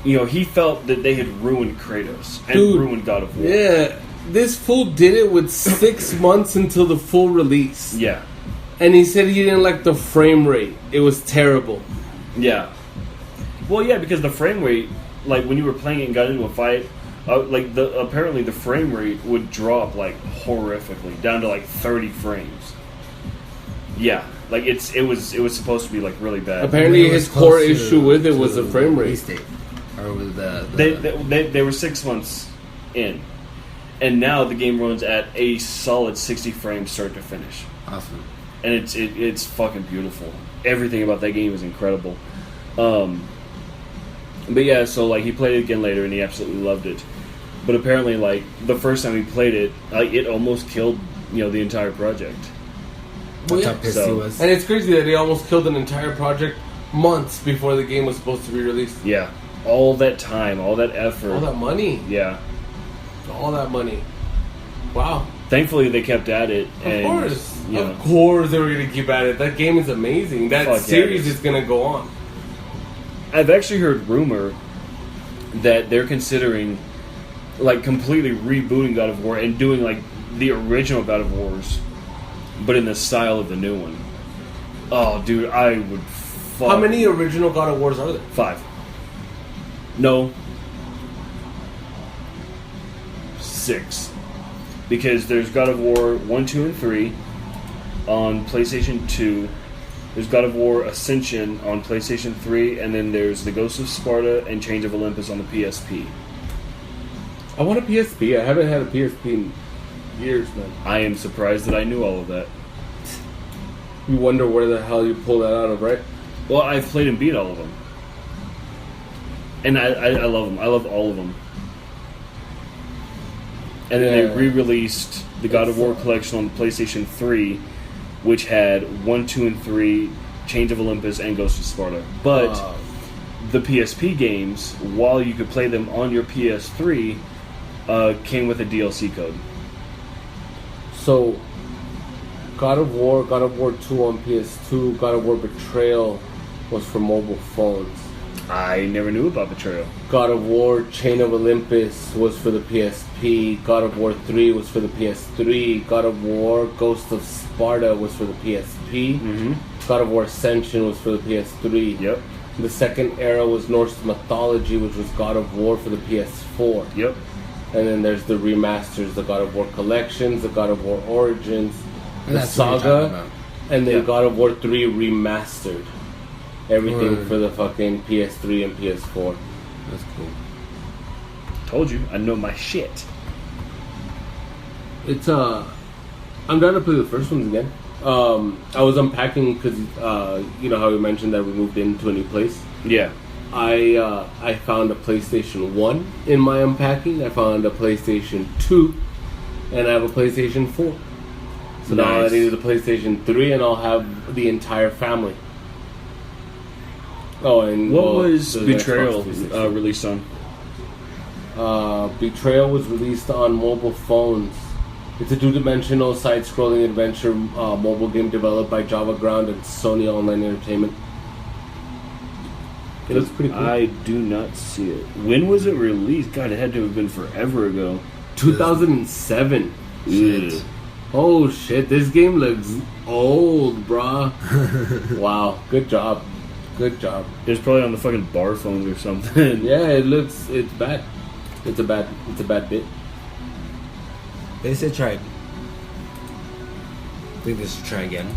he felt that they had ruined Kratos and ruined God of War. Yeah, this fool did it with 6 months until the full release. Yeah. And he said he didn't like the frame rate. It was terrible. Yeah. Well, yeah, because the frame rate, like when you were playing it and got into a fight, apparently the frame rate would drop like horrifically down to like 30 frames. Yeah. Like it was supposed to be like really bad. Apparently his core issue with it was the frame rate. Or with They were 6 months in, and now the game runs at a solid 60 frames start to finish. Awesome. And it's fucking beautiful. Everything about that game is incredible. But yeah, so like he played it again later and he absolutely loved it. But apparently, like the first time he played it, like it almost killed the entire project. That's how pissed he was. And it's crazy that he almost killed an entire project months before the game was supposed to be released. Yeah. All that time, all that effort. All that money. Yeah. All that money. Wow. Thankfully, they kept at it. Of course. You know, Of course they were going to keep at it. That game is amazing. That Fuck yeah, series it is. is going to go on. I've actually heard rumor that they're considering like completely rebooting God of War and doing like the original God of Wars, but in the style of the new one. Oh, dude, I would. How many original God of Wars are there? 5. No. 6. Because there's God of War 1, 2, and 3 on PlayStation 2. There's God of War Ascension on PlayStation 3, and then there's The Ghost of Sparta and Chains of Olympus on the PSP. I want a PSP. I haven't had a PSP in years, man. I am surprised that I knew all of that. You wonder where the hell you pull that out of, right? Well, I've played and beat all of them. And I love them. I love all of them. And then Yeah. they re-released the God of War collection on PlayStation 3, which had 1, 2, and 3, Chains of Olympus, and Ghost of Sparta. But the PSP games, while you could play them on your PS3, came with a DLC code. So, God of War 2 on PS2, God of War Betrayal was for mobile phones. I never knew about Betrayal. God of War Chain of Olympus was for the PSP. God of War 3 was for the PS3. God of War Ghost of Sparta was for the PSP. Mm-hmm. God of War Ascension was for the PS3. Yep. The second era was Norse Mythology, which was God of War for the PS4. Yep. And then there's the remasters, the God of War Collections, the God of War Origins, And the that's what you're talking Saga, about. and then Yeah. God of War 3 remastered. Everything Word. for the fucking PS3 and PS4. That's cool. Told you, I know my shit. It's I'm down to play the first ones again. I was unpacking because you know how we mentioned that we moved into a new place. Yeah. I found a PlayStation 1 in my unpacking. I found a PlayStation 2, and I have a PlayStation 4. So now I Nice. need a PlayStation 3, and I'll have the entire family. Oh, and What well, was the Betrayal Xbox 360. released on? Betrayal was released on mobile phones. It's a two-dimensional side-scrolling adventure mobile game developed by Java Ground and Sony Online Entertainment. It looks pretty cool. I do not see it. When was it released? God, it had to have been forever ago. 2007. Ugh. Oh shit, this game looks old, bruh. Wow, good job. Good job. It was probably on the fucking bar phone or something. Yeah, it's bad. It's a bad bit. They said try. I think they should try again.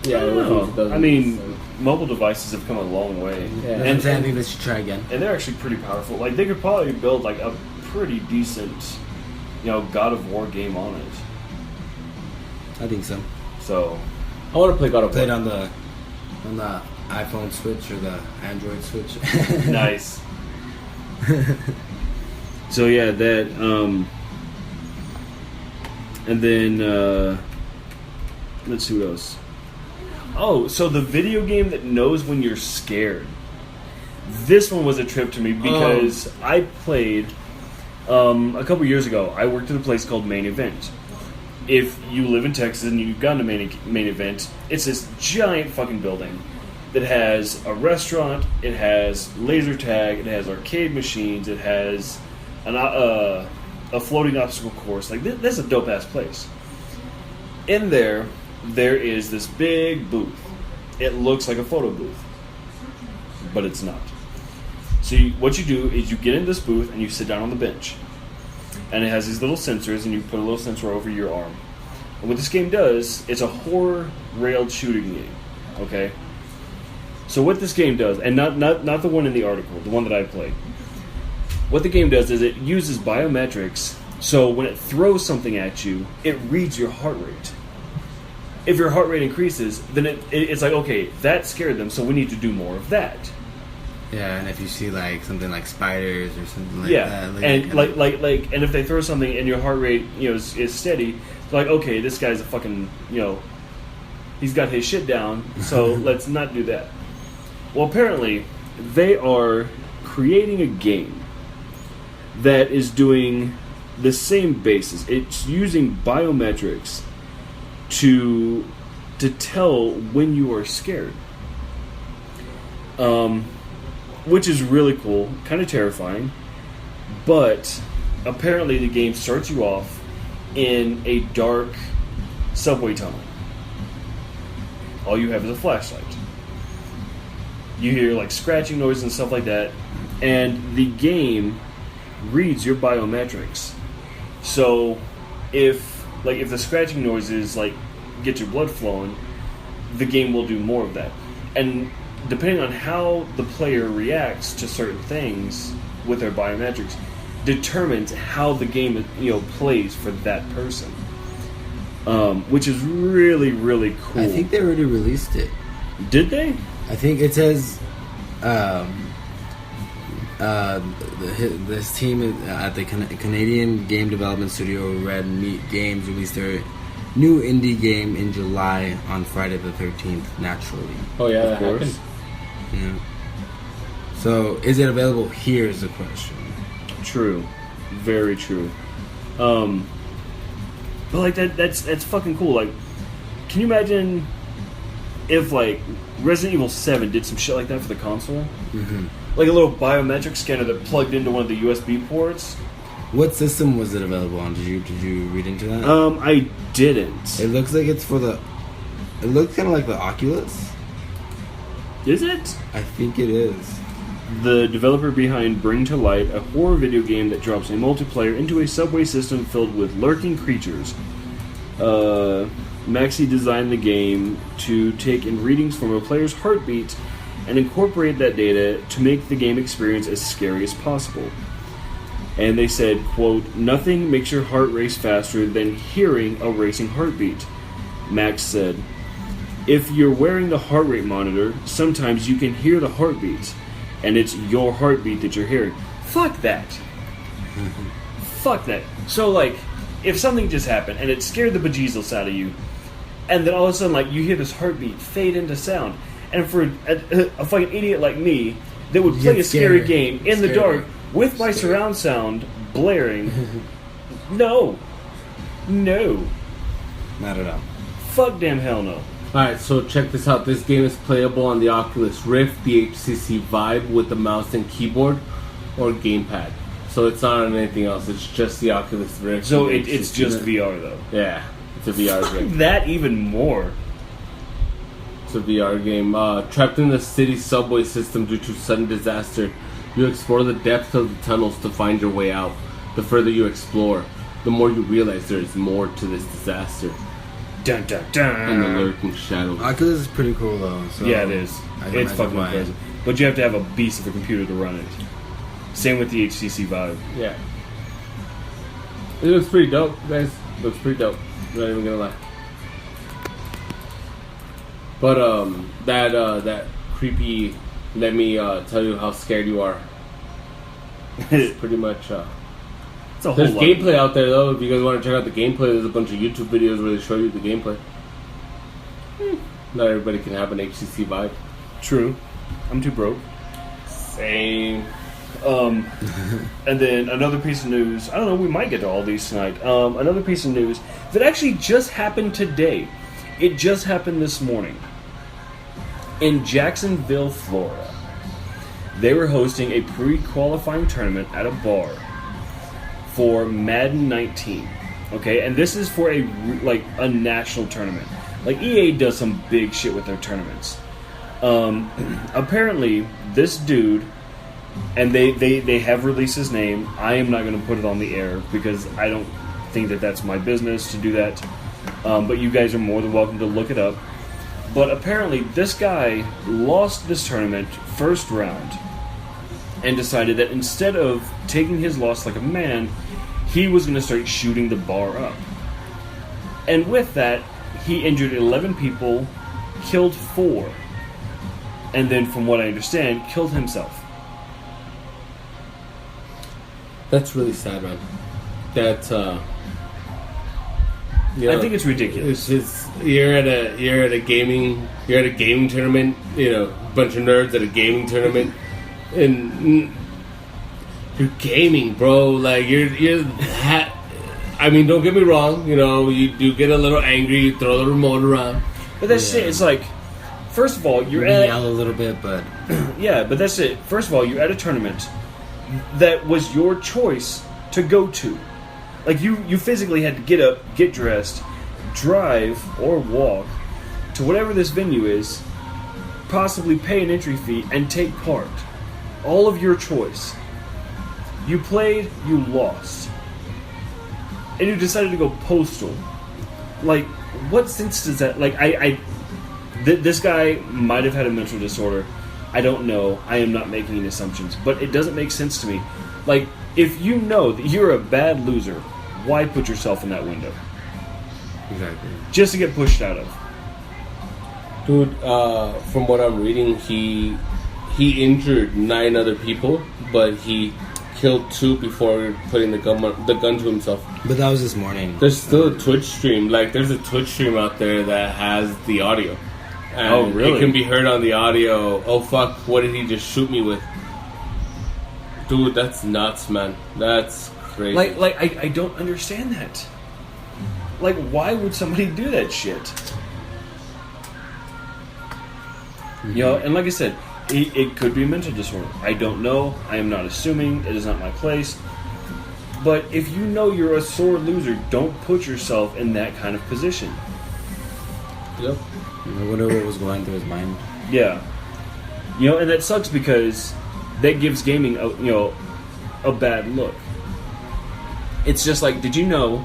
Yeah, I it don't was know. in I mean, 2007. mobile devices have come a long way. Yeah. That's what I'm saying. I think they should try again. And they're actually pretty powerful. Like, they could probably build, like, a pretty decent, God of War game on it. I think so. So, I want to play God of Play it War. on the iPhone Switch or the Android Switch. nice. So, yeah, that, and then, let's see what else. Oh, so the video game that knows when you're scared. This one was a trip to me because I played a couple years ago. I worked at a place called Main Event. If you live in Texas and you've gone to Main Event, it's this giant fucking building that has a restaurant, it has laser tag, it has arcade machines, it has a floating obstacle course. Like, this is a dope ass place. In there is this big booth. It looks like a photo booth, but it's not. So what you do is you get in this booth and you sit down on the bench, and it has these little sensors, and you put a little sensor over your arm. And what this game does, it's a horror railed shooting game. Okay. So what this game does, and not the one in the article, the one that I played. What the game does is it uses biometrics. So when it throws something at you, it reads your heart rate. If your heart rate increases, then it's like, okay, that scared them, so we need to do more of that. Yeah, and if you see like something like spiders or something like Yeah, that, and like, and if they throw something and your heart rate, is steady, it's like, okay, this guy's a fucking, he's got his shit down, so let's not do that. Well, apparently, they are creating a game that is doing the same basis. It's using biometrics to tell when you are scared. Which is really cool, kind of terrifying. But apparently the game starts you off in a dark subway tunnel. All you have is a flashlight. You hear like scratching noises and stuff like that, and the game reads your biometrics. So if the scratching noises like get your blood flowing, the game will do more of that. And depending on how the player reacts to certain things with their biometrics determines how the game plays for that person. Which is really, really cool. I think they already released it. Did they? I think it says this team at the Canadian game development studio Red Meat Games released their new indie game in July on Friday the 13th, naturally. Oh yeah, Of course. Yeah. So, is it available here is the question. True. Very true. But like that's fucking cool. Like, can you imagine if like Resident Evil 7 did some shit like that for the console? Mm-hmm. Like a little biometric scanner that plugged into one of the USB ports. What system was it available on? Did you read into that? I didn't. It looks like it's for the. It looks kind of like the Oculus. Is it? I think it is. The developer behind Bring to Light, a horror video game that drops a multiplayer into a subway system filled with lurking creatures. Maxi designed the game to take in readings from a player's heartbeat and incorporate that data to make the game experience as scary as possible. And they said, quote, "Nothing makes your heart race faster than hearing a racing heartbeat," Max said. "If you're wearing the heart rate monitor, sometimes you can hear the heartbeat, and it's your heartbeat that you're hearing." Fuck that. Fuck that. So, like, if something just happened and it scared the bejesus out of you, and then all of a sudden, like, you hear this heartbeat fade into sound, and for a fucking idiot like me that would play a scary game in the dark with my surround sound blaring, no. Not at all. Fuck damn hell no. Alright, so check this out. This game is playable on the Oculus Rift, the HTC Vive with the mouse and keyboard, or gamepad. So it's not on anything else. It's just the Oculus Rift. So it's just VR though. Yeah, it's a VR game. That even more. It's a VR game. Trapped in the city subway system due to sudden disaster, you explore the depths of the tunnels to find your way out. The further you explore, the more you realize there is more to this disaster. Dun dun dun. And the lurking shadows. Oculus is pretty cool though. So Yeah, it is. I can It's imagine fucking why. impressive. But you have to have a beast of a computer to run it. Same with the HTC Vive. Yeah. It looks pretty dope, guys. Looks pretty dope. I'm not even gonna lie. But that creepy. Let me tell you how scared you are. It's pretty much. It's a whole There's lot. gameplay out there though. If you guys want to check out the gameplay, there's a bunch of YouTube videos where they show you the gameplay. Not everybody can have an HTC Vive. True. I'm too broke. Same. And then another piece of news. I don't know. We might get to all these tonight. Another piece of news that actually just happened today. It just happened this morning. In Jacksonville, Florida, they were hosting a pre-qualifying tournament at a bar for Madden 19. Okay, and this is for a national tournament. Like EA does some big shit with their tournaments. Apparently, this dude, and they have released his name. I am not going to put it on the air because I don't think that that's my business to do that. But you guys are more than welcome to look it up. But apparently, this guy lost this tournament first round and decided that instead of taking his loss like a man, he was going to start shooting the bar up. And with that, he injured 11 people, killed 4, and then, from what I understand, killed himself. That's really sad, man. That I think it's ridiculous. You're at a gaming tournament. You know, a bunch of nerds at a gaming tournament, and you're gaming, bro. Like you're I mean, don't get me wrong. You know, you do get a little angry, you throw the remote around. But that's it. It's like, first of all, you're You at yell a little bit, but yeah, but that's it. First of all, you're at a tournament that was your choice to go to. Like you physically had to get up, get dressed, drive or walk to whatever this venue is, possibly pay an entry fee and take part. All of your choice. You played, you lost. And you decided to go postal. Like, what sense does that... Like, this guy might have had a mental disorder. I don't know. I am not making any assumptions. But it doesn't make sense to me. Like, if you know that you're a bad loser, why put yourself in that window? exactly. Just to get pushed out of. Dude, from what I'm reading, he injured 9 other people, but he killed 2 before putting the gun to himself. But that was this morning. There's still a Twitch stream. Like, there's a Twitch stream out there that has the audio. And Oh, really? It can be heard on the audio. Oh, fuck, what did he just shoot me with? Dude, that's nuts, man. That's crazy. I don't understand that. Like, why would somebody do that shit? You know, and like I said, it could be a mental disorder. I don't know. I am not assuming. It is not my place. But if you know you're a sore loser, don't put yourself in that kind of position. Yep. I wonder what was going through his mind. Yeah. You know, and that sucks because that gives gaming a bad look. It's just like, did you know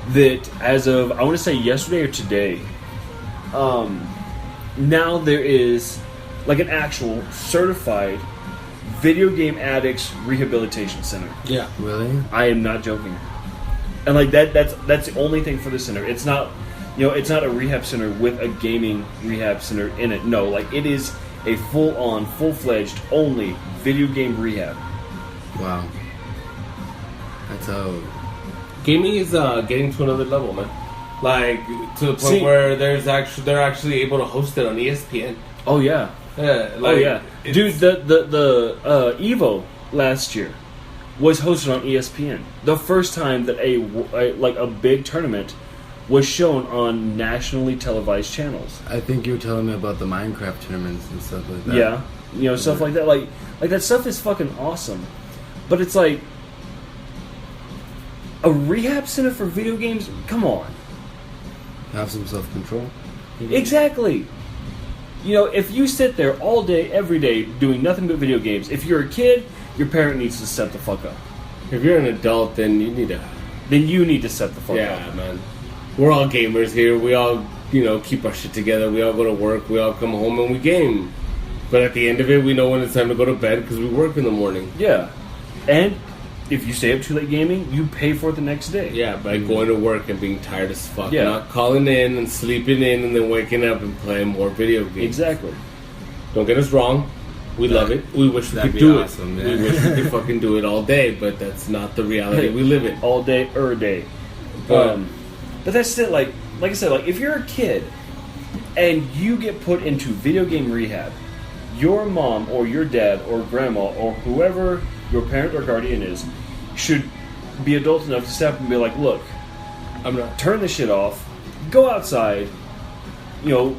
that as of, I want to say yesterday or today, now there is like an actual certified video game addicts rehabilitation center. Yeah. Really? I am not joking. And like that's the only thing for the center. It's not, it's not a rehab center with a gaming rehab center in it. No, like it is a full-on, full-fledged, only video game rehab. Wow. That's how. Gaming is getting to another level, man. Like, to the point See- where they're actually able to host it on ESPN. Oh yeah. Yeah, Oh yeah, dude. The Evo last year was hosted on ESPN. The first time that a big tournament was shown on nationally televised channels. I think you were telling me about the Minecraft tournaments and stuff like that. Yeah, stuff like that. Like that stuff is fucking awesome. But it's like a rehab center for video games. Come on. Have some self-control. Exactly. If you sit there all day, every day, doing nothing but video games, if you're a kid, your parent needs to step the fuck up. If you're an adult, then you need to. Then you need to step the fuck up. Yeah, man. We're all gamers here. We all, keep our shit together. We all go to work. We all come home and we game. But at the end of it, we know when it's time to go to bed because we work in the morning. Yeah. And if you stay up too late gaming, you pay for it the next day. Yeah, by going to work and being tired as fuck. Yeah. Not calling in and sleeping in and then waking up and playing more video games. Exactly. Don't get us wrong. We love it. We wish we that'd could be do awesome, it. yeah. We wish we could fucking do it all day, but that's not the reality we live in. All day, day. But But that's it. Like I said, like if you're a kid and you get put into video game rehab, your mom or your dad or grandma or whoever your parent or guardian is should be adult enough to step up and be like, look, I'm not. turn this shit off, go outside,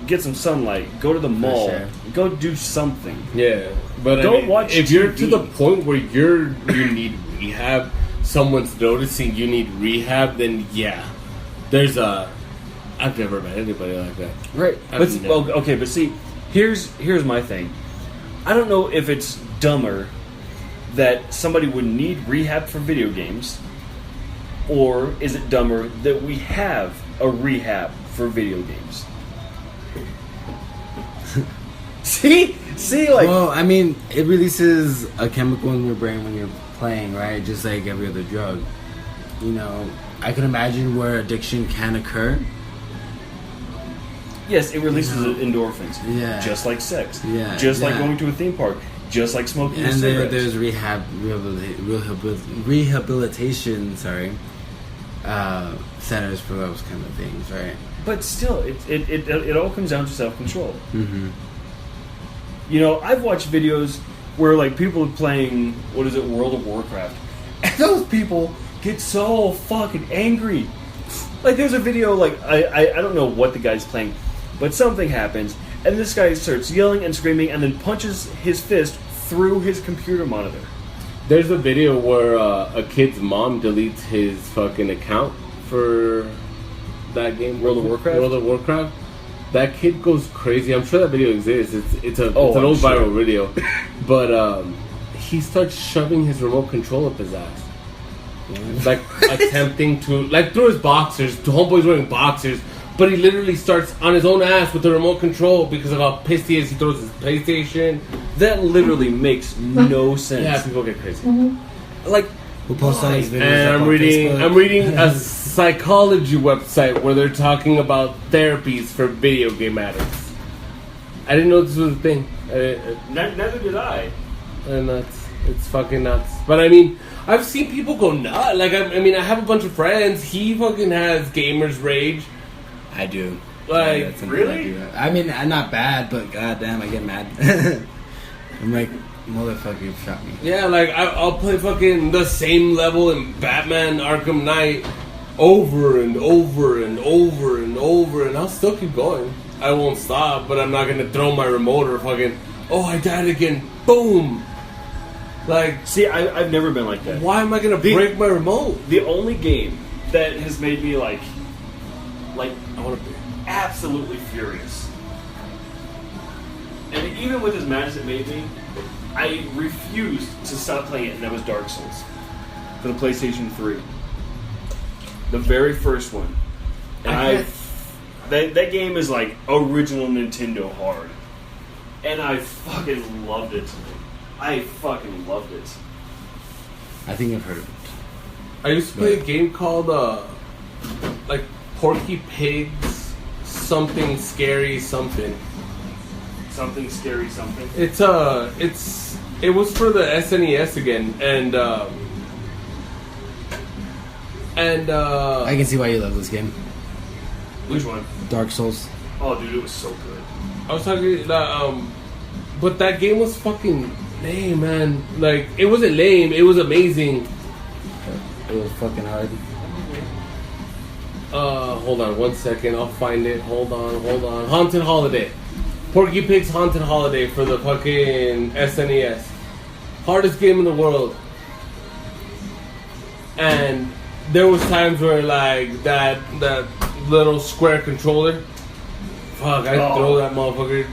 get some sunlight, go to the mall, sure. go do something. Yeah, but Don't watch if you're to TV. the point where you need rehab, someone's noticing you need rehab, then yeah, there's I've never met anybody like that. Right. But see, here's my thing. I don't know if it's dumber that somebody would need rehab for video games, or is it dumber that we have a rehab for video games? See, like, Well, I mean, it releases a chemical in your brain when you're playing, right? Just like every other drug. I can imagine where addiction can occur. yes, it releases endorphins. Yeah. Just like sex. Yeah, Just like yeah. going to a theme park. Just like smoking a And cigarette. there's rehabilitation, centers for those kind of things, right? But still, it all comes down to self-control. Mm-hmm. I've watched videos where like people are playing, World of Warcraft, and those people get so fucking angry. Like, there's a video, like, I don't know what the guy's playing, but something happens, and this guy starts yelling and screaming and then punches his fist through his computer monitor. There's a video where a kid's mom deletes his fucking account for that game, World of Warcraft? World of Warcraft. That kid goes crazy. I'm sure that video exists. It's an I'm old sure. viral video. But he starts shoving his remote control up his ass. Like, attempting to... Like, through his boxers. The homeboy's wearing boxers. But he literally starts on his own ass with the remote control because of how pissed he is. He throws his PlayStation. That literally makes no sense. Yeah, people get crazy. Like, Who posts all these videos? And up I'm on reading Facebook? a psychology website where they're talking about therapies for video game addicts. I didn't know this was a thing. neither did I. And it's fucking nuts. But I mean, I've seen people go nuts. Like, I mean, I have a bunch of friends. He fucking has gamer's rage. I do. Like, That's something really? I do. I mean, I'm not bad, but goddamn, I get mad. I'm like, motherfucker, you shot me. Yeah, like, I'll play fucking the same level in Batman Arkham Knight over and over and over and over, and I'll still keep going. I won't stop, but I'm not gonna throw my remote or fucking, oh, I died again, boom. Like, See, I've never been like that. why am I gonna break my remote? The only game that has made me, like I wanna be. absolutely furious, and even with as mad as it made me, I refused to stop playing it, and that was Dark Souls for the PlayStation 3. The very first one. And that game is like original Nintendo hard. And I fucking loved it. I fucking loved it. I think I've heard of it. I used to play a game called, like, Porky Pig's something scary something. Something scary something. It was for the SNES again, and I can see why you love this game. Which one? Dark Souls. Oh, dude, it was so good. I was talking but that game was fucking lame, man. Like, it wasn't lame, it was amazing. It was fucking hard. Hold on 1 second, I'll find it. Hold on. Haunted Holiday. Porky Pig's Haunted Holiday for the fucking SNES. Hardest game in the world. And there was times where, like, that little square controller, fuck, I'd throw that motherfucker.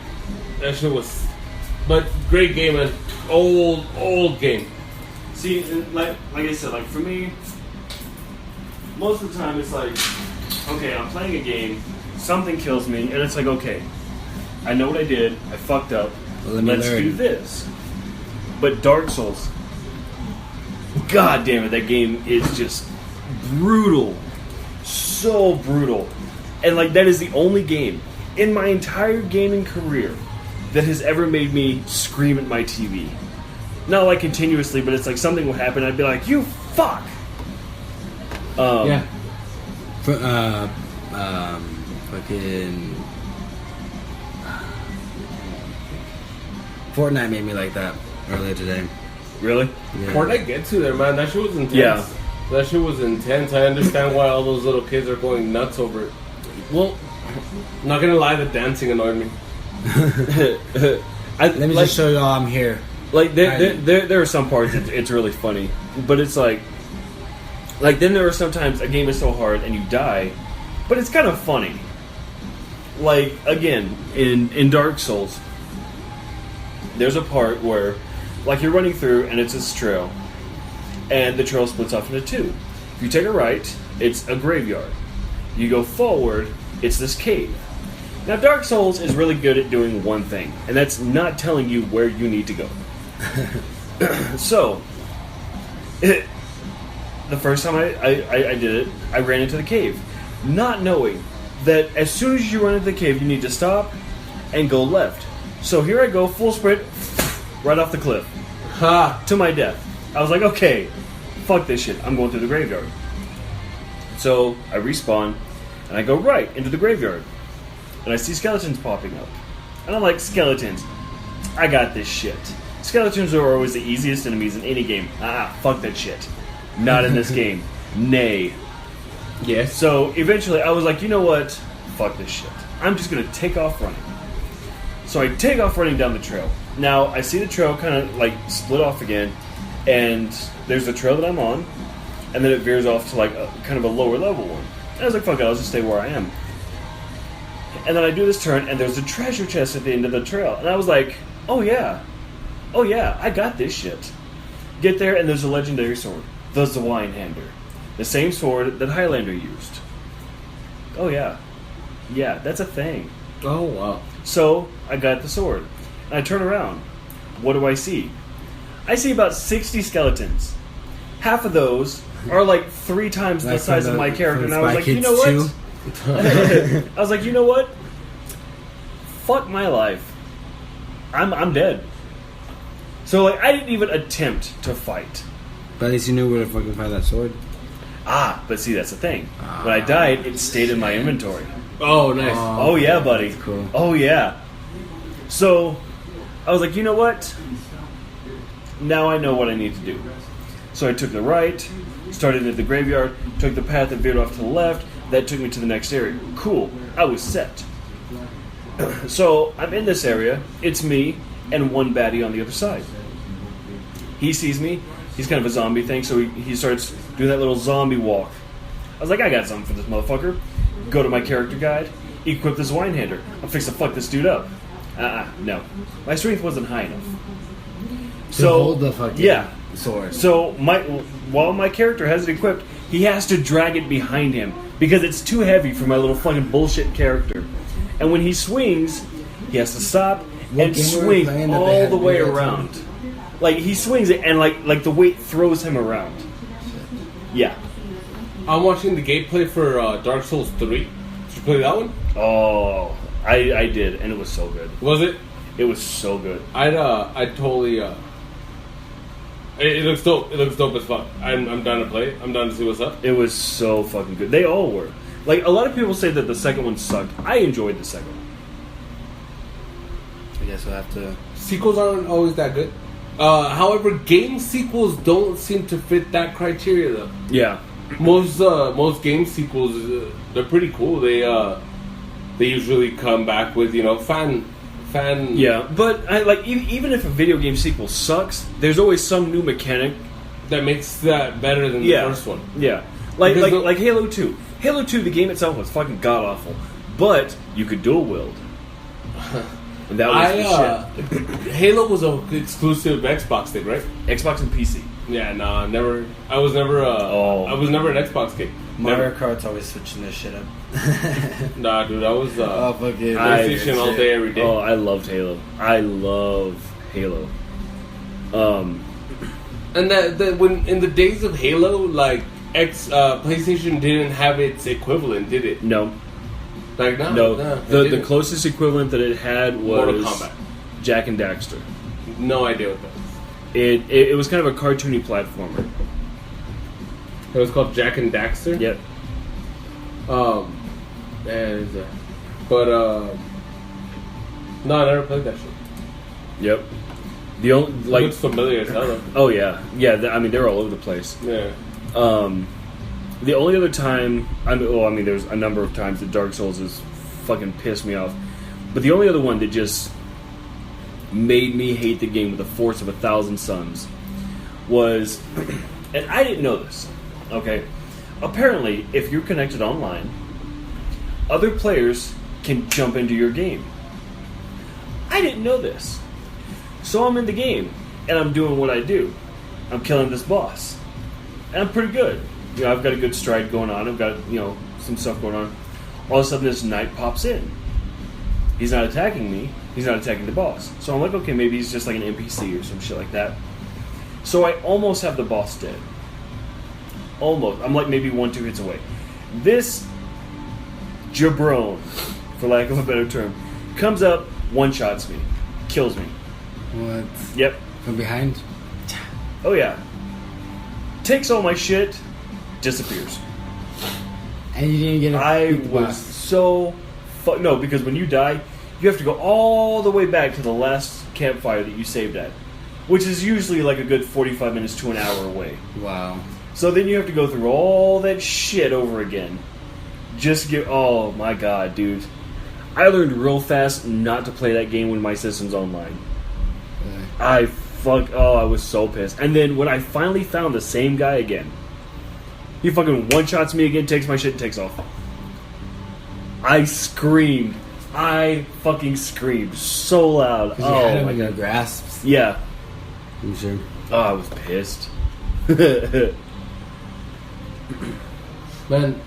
That shit was... But great game, man. Old game. See, like I said, like for me, most of the time it's like, okay, I'm playing a game, something kills me, and it's like, okay, I know what I did, I fucked up, Well, let me let's learn. do this. But Dark Souls, god damn it, that game is just brutal. So brutal. And like, that is the only game in my entire gaming career that has ever made me scream at my TV. Not like continuously, but it's like something will happen, I'd be like, you fuck! Yeah. For, fucking Fortnite made me like that earlier today. Really? Yeah. Fortnite gets you there, man. That shit was intense. Yeah. That shit was intense. I understand why all those little kids are going nuts over it. Well, Not gonna lie, the dancing annoyed me. Let me just show y'all I'm here. Like there are some parts it's really funny, but it's like then there are sometimes a game is so hard and you die, but it's kind of funny. Like again in Dark Souls, there's a part where like you're running through and it's this trail, and the trail splits off into two. If you take a right, it's a graveyard. You go forward, it's this cave. Now, Dark Souls is really good at doing one thing, and that's not telling you where you need to go. So, the first time I did it, I ran into the cave, not knowing that as soon as you run into the cave, you need to stop and go left. So here I go, full sprint, right off the cliff, to my death. I was like, okay, fuck this shit, I'm going through the graveyard. So, I respawn, and I go right into the graveyard. And I see skeletons popping up. And I'm like, skeletons, I got this shit. Skeletons are always the easiest enemies in any game. Fuck that shit. Not in this game. Nay. Yes. So eventually I was like, you know what? Fuck this shit. I'm just going to take off running. So I take off running down the trail. Now I see the trail kind of like split off again, and there's the trail that I'm on, and then it veers off to like a, kind of a lower level one. And I was like, fuck it, I'll just stay where I am. And then I do this turn, and there's a treasure chest at the end of the trail. And I was like, oh yeah, I got this shit. Get there, and there's a legendary sword, the Zweinhander. The same sword that Highlander used. Oh yeah, that's a thing. Oh wow. So I got the sword. And I turn around. What do I see? I see about 60 skeletons. Half of those are like 3 times the size of my character. And I was like, you know what? I was like, you know what? Fuck my life. I'm dead. So like I didn't even attempt to fight. But at least you knew where to fucking find that sword. But see, that's the thing. When I died, it stayed in my inventory. Oh, nice. Oh yeah, buddy. Cool. Oh yeah. So I was like, you know what? Now I know what I need to do. So I took the right, started at the graveyard, took the path that veered off to the left. That took me to the next area. Cool. I was set. So I'm in this area. It's me and one baddie on the other side. He sees me. He's kind of a zombie thing, so he starts doing that little zombie walk. I was like, I got something for this motherfucker. Go to my character guide, equip this Zweinhander. I'm fixing to fuck this dude up. No. My strength wasn't high enough. So hold the fucking sword. So while my character has it equipped, he has to drag it behind him because it's too heavy for my little fucking bullshit character. And when he swings, he has to stop and swing all the way around. Like he swings it and like the weight throws him around. Yeah. I'm watching the gameplay for Dark Souls 3. Did you play that one? Oh, I did, and it was so good. Was it? It was so good. I totally. It looks dope. It looks dope as fuck. I'm down to play. I'm down to see what's up. It was so fucking good. They all were. Like a lot of people say that the second one sucked. I enjoyed the second one. I guess we'll have to. Sequels aren't always that good. However, game sequels don't seem to fit that criteria though. Yeah. Most game sequels they're pretty cool. They usually come back with fan. Yeah, but even if a video game sequel sucks, there's always some new mechanic that makes that better than the first one. Yeah, like Halo 2. Halo 2, the game itself was fucking god awful, but you could dual wield. And that was the shit. Halo was an exclusive Xbox thing, right? Xbox and PC. Yeah, nah, never. I was never an Xbox kid. Mario Kart's always switching their shit up. Nah, dude, I was fucking PlayStation all day, every day. Oh, I loved Halo. I love Halo. And that when in the days of Halo, like PlayStation didn't have its equivalent, did it? No. Like no. The closest equivalent that it had was Mortal Kombat. Jak and Daxter. No idea what that was. It was kind of a cartoony platformer. It was called Jak and Daxter? Yep. No, I never played that shit. Yep. The only It looks familiar as hell though. Oh yeah. They're all over the place. Yeah. The only other time, there's a number of times that Dark Souls has fucking pissed me off, but the only other one that just made me hate the game with the force of 1,000 suns was, and I didn't know this, okay? Apparently, if you're connected online, other players can jump into your game. I didn't know this. So I'm in the game, and I'm doing what I do. I'm killing this boss. And I'm pretty good. I've got a good stride going on. I've got, some stuff going on. All of a sudden, this knight pops in. He's not attacking me. He's not attacking the boss. So I'm like, okay, maybe he's just like an NPC or some shit like that. So I almost have the boss dead. Almost. I'm like maybe 1-2 hits away. This jabron, for lack of a better term, comes up, one-shots me. Kills me. What? Yep. From behind? Oh, yeah. Takes all my shit, disappears. And you didn't get I was so... No, because when you die, you have to go all the way back to the last campfire that you saved at. Which is usually like a good 45 minutes to an hour away. Wow. So then you have to go through all that shit over again. Just get. Oh my god, dude. I learned real fast not to play that game when my system's online. I was so pissed. And then when I finally found the same guy again, he fucking one-shots me again, takes my shit, and takes off. I screamed. I fucking screamed so loud. You had him my in your grasps. Yeah. You sure? Oh, I was pissed. Man,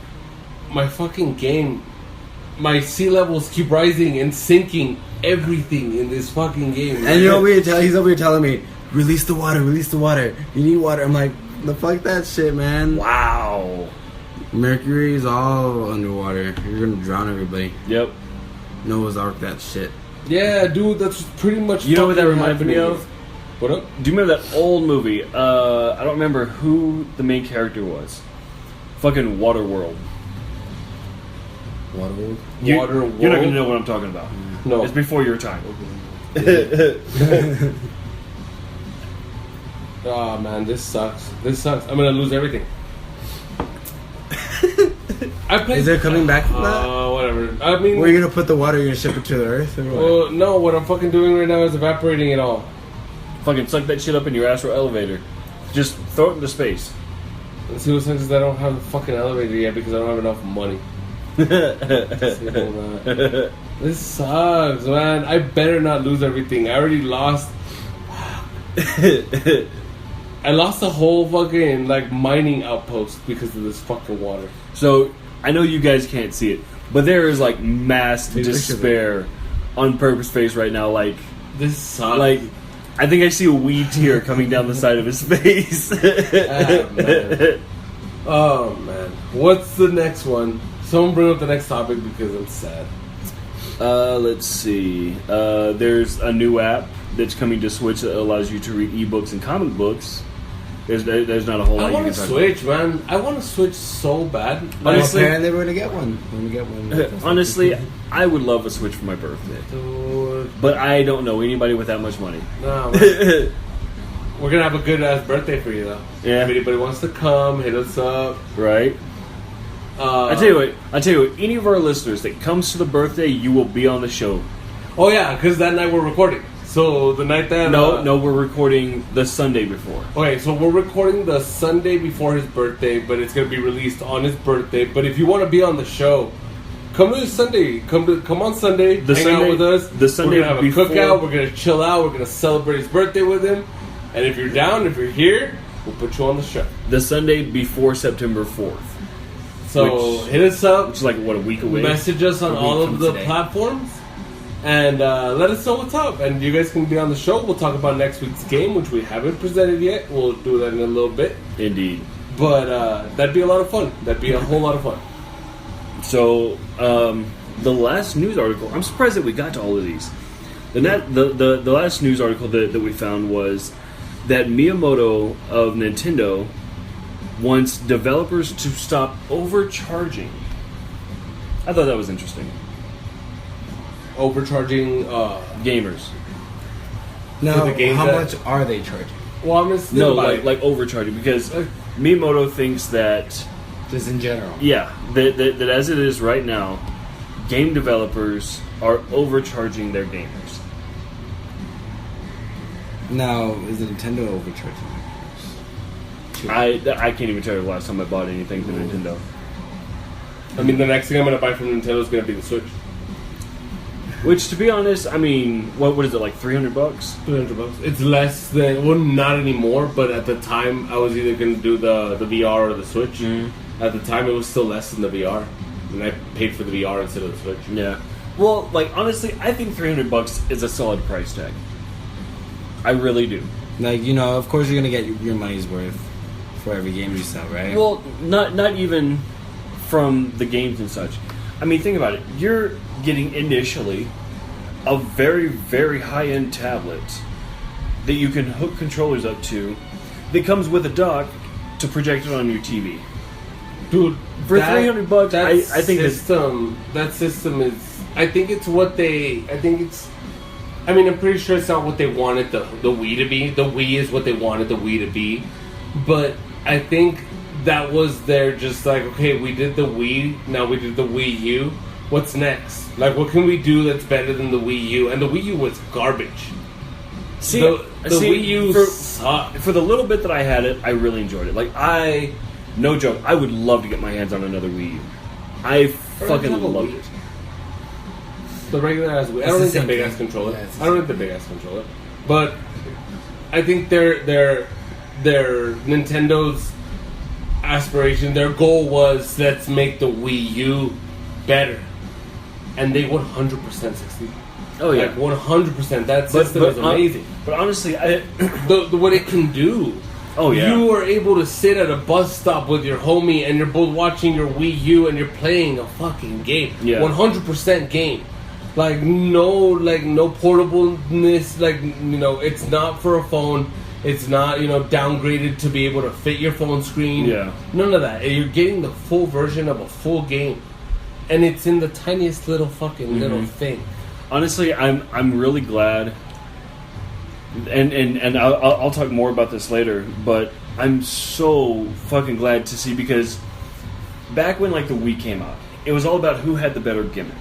my fucking game, my sea levels keep rising and sinking everything in this fucking game. And you're over here he's over here telling me, release the water, you need water. I'm like, the fuck that shit, man. Wow. Mercury is all underwater. You're gonna drown everybody. Yep. Noah's Ark that shit. Yeah, dude, that's pretty much. You know what that fucking reminded me happening. of? What up? Do you remember that old movie? I don't remember who the main character was. Fucking Waterworld. Waterworld? You're not Waterworld? gonna know what I'm talking about. No. It's before your time. Oh man, this sucks. I'm gonna lose everything. I played. Is there coming back from that? Whatever. I mean, Where are you gonna put the water? You're gonna ship it to the earth? Or what? well, no. What I'm fucking doing right now is evaporating it all. Fucking suck that shit up in your astral elevator. Just throw it into space. Let's see what sense is I don't have the fucking elevator yet because I don't have enough money. This sucks, man. I better not lose everything. I already lost. I lost a whole fucking mining outpost because of this fucking water. So I know you guys can't see it, but there is mass Maybe despair on Purpose face right now. This sucks. I think I see a wee tear coming down the side of his face. Man. Oh man, what's the next one? Someone bring up the next topic because I'm sad. Let's see. There's a new app that's coming to Switch that allows you to read ebooks and comic books. There's not a whole lot I you want can to talk Switch, man. I want to Switch so bad. Honestly- apparently we're gonna get one. about. Honestly, I would love a Switch for my birthday, Dude, but I don't know anybody with that much money. nah, man. We're gonna have a good ass birthday for you though. Yeah. If anybody wants to come, hit us up. Right? I tell you what. Any of our listeners that comes to the birthday, you will be on the show. Oh yeah, because that night we're recording. So the night that No, we're recording the Sunday before. Okay, so we're recording the Sunday before his birthday, but it's gonna be released on his birthday. But if you want to be on the show, come to the Sunday. Come on Sunday. Hang out with us. The Sunday we're gonna have before- a cookout. We're gonna chill out. We're gonna celebrate his birthday with him. And if you're down, if you're here, we'll put you on the show. The Sunday before September 4th. So Which- hit us up. Which is a week away. Message us on A week all of from the today. platforms. And let us know what's up. And you guys can be on the show. We'll talk about next week's game, which we haven't presented yet. We'll do that in a little bit. Indeed. But that'd be a lot of fun. That'd be a whole lot of fun. So, the last news article, I'm surprised that we got to all of these. The last news article that we found was that Miyamoto of Nintendo wants developers to stop overcharging. I thought that was interesting. Overcharging. Gamers. No, For the games how that- much are they charging? Well, I'm just No, like overcharging, because Miyamoto thinks that, Just in general. yeah, that as it is right now, game developers are overcharging their gamers. Now, is Nintendo overcharging? I can't even tell you the last time I bought anything from Nintendo. I mean, the next thing I'm gonna buy from Nintendo is gonna be the Switch. Which, to be honest, I mean, what is it, like $300? $300. It's less than, well, not anymore. But at the time, I was either gonna do the VR or the Switch. Mm-hmm. At the time, it was still less than the VR, and I paid for the VR instead of the Switch. Yeah. Well, honestly, I think $300 is a solid price tag. I really do. Like, of course you're gonna get your money's worth for every game you sell, right? Well, not even from the games and such. I mean, think about it. You're getting initially a very, very high-end tablet that you can hook controllers up to that comes with a dock to project it on your TV. Dude, For $300, that I think that system is. I think it's what they. I think it's. I mean, I'm pretty sure it's not what they wanted the Wii to be. The Wii is what they wanted the Wii to be, but I think that was their just like, okay, we did the Wii, now we did the Wii U. What's next? Like, what can we do that's better than the Wii U? And the Wii U was garbage. See, the Wii U sucked. for the little bit that I had it, I really enjoyed it. Like, no joke, I would love to get my hands on another Wii U. I fucking loved it. The regular ass Wii. I don't think the big ass controller. I don't think the big ass controller. But I think their Nintendo's aspiration, their goal was, let's make the Wii U better, and they 100% succeeded. Oh yeah, like 100%. That system is amazing. But honestly, what it can do. Oh yeah, you are able to sit at a bus stop with your homie, and you're both watching your Wii U, and you're playing a fucking game. Yeah, 100% game. Like no portableness. Like, you know, it's not for a phone. It's not, you know, downgraded to be able to fit your phone screen. Yeah, none of that. You're getting the full version of a full game, and it's in the tiniest little fucking little thing. Honestly, I'm really glad, and I'll talk more about this later. But I'm so fucking glad to see, because back when like the Wii came out, it was all about who had the better gimmick.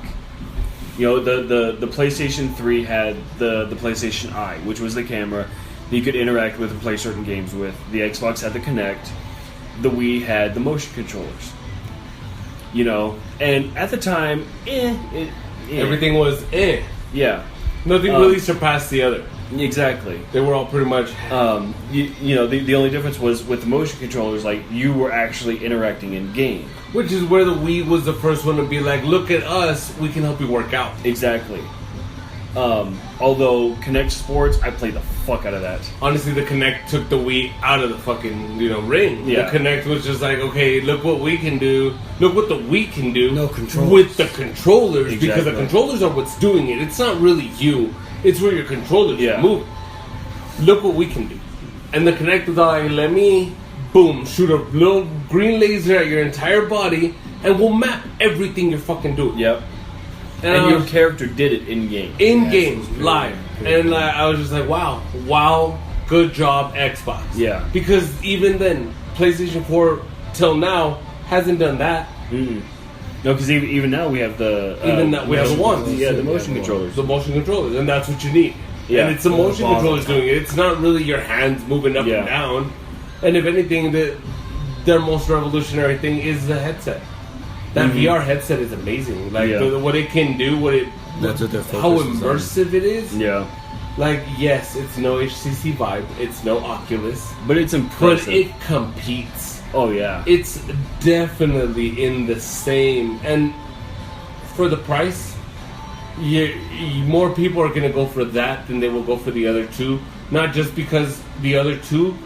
You know, the PlayStation 3 had the PlayStation Eye, which was the camera that you could interact with and play certain games with. The Xbox had the Kinect. The Wii had the motion controllers. You know, and at the time, everything was yeah. Nothing really surpassed the other. Exactly. They were all pretty much. You know, the only difference was with the motion controllers, like, you were actually interacting in game. Which is where the Wii was the first one to be like, look at us, we can help you work out. Exactly. Although Kinect Sports, I played the fuck out of that. Honestly, the Kinect took the Wii out of the fucking, you know, ring. Yeah. The Kinect was just like, okay, look what we can do. Look what the Wii can do. No controllers. With the controllers. Exactly. Because the controllers are what's doing it. It's not really you. It's where your controllers are moving. Look what we can do. And the Kinect was like, let me, boom, shoot a little green laser at your entire body, and we'll map everything you're fucking doing. Yep. And your character did it in game. In game, live. And I was just like, wow, good job, Xbox. Yeah. Because even then, PlayStation 4 till now hasn't done that. Mm-mm. No, because even now we have the we have the ones. Yeah, the motion controllers. The motion controllers, and that's what you need. Yeah. And it's the motion controllers doing it. It's not really your hands moving up and down. And if anything, their most revolutionary thing is the headset. That VR headset is amazing. Like what it can do, that's what they're how immersive it is. Yeah. Like, yes, it's no HTC Vive, it's no Oculus, but it's impressive. But it competes. Oh yeah, it's definitely in the same. And for the price, more people are going to go for that than they will go for the other two. Not just because the other two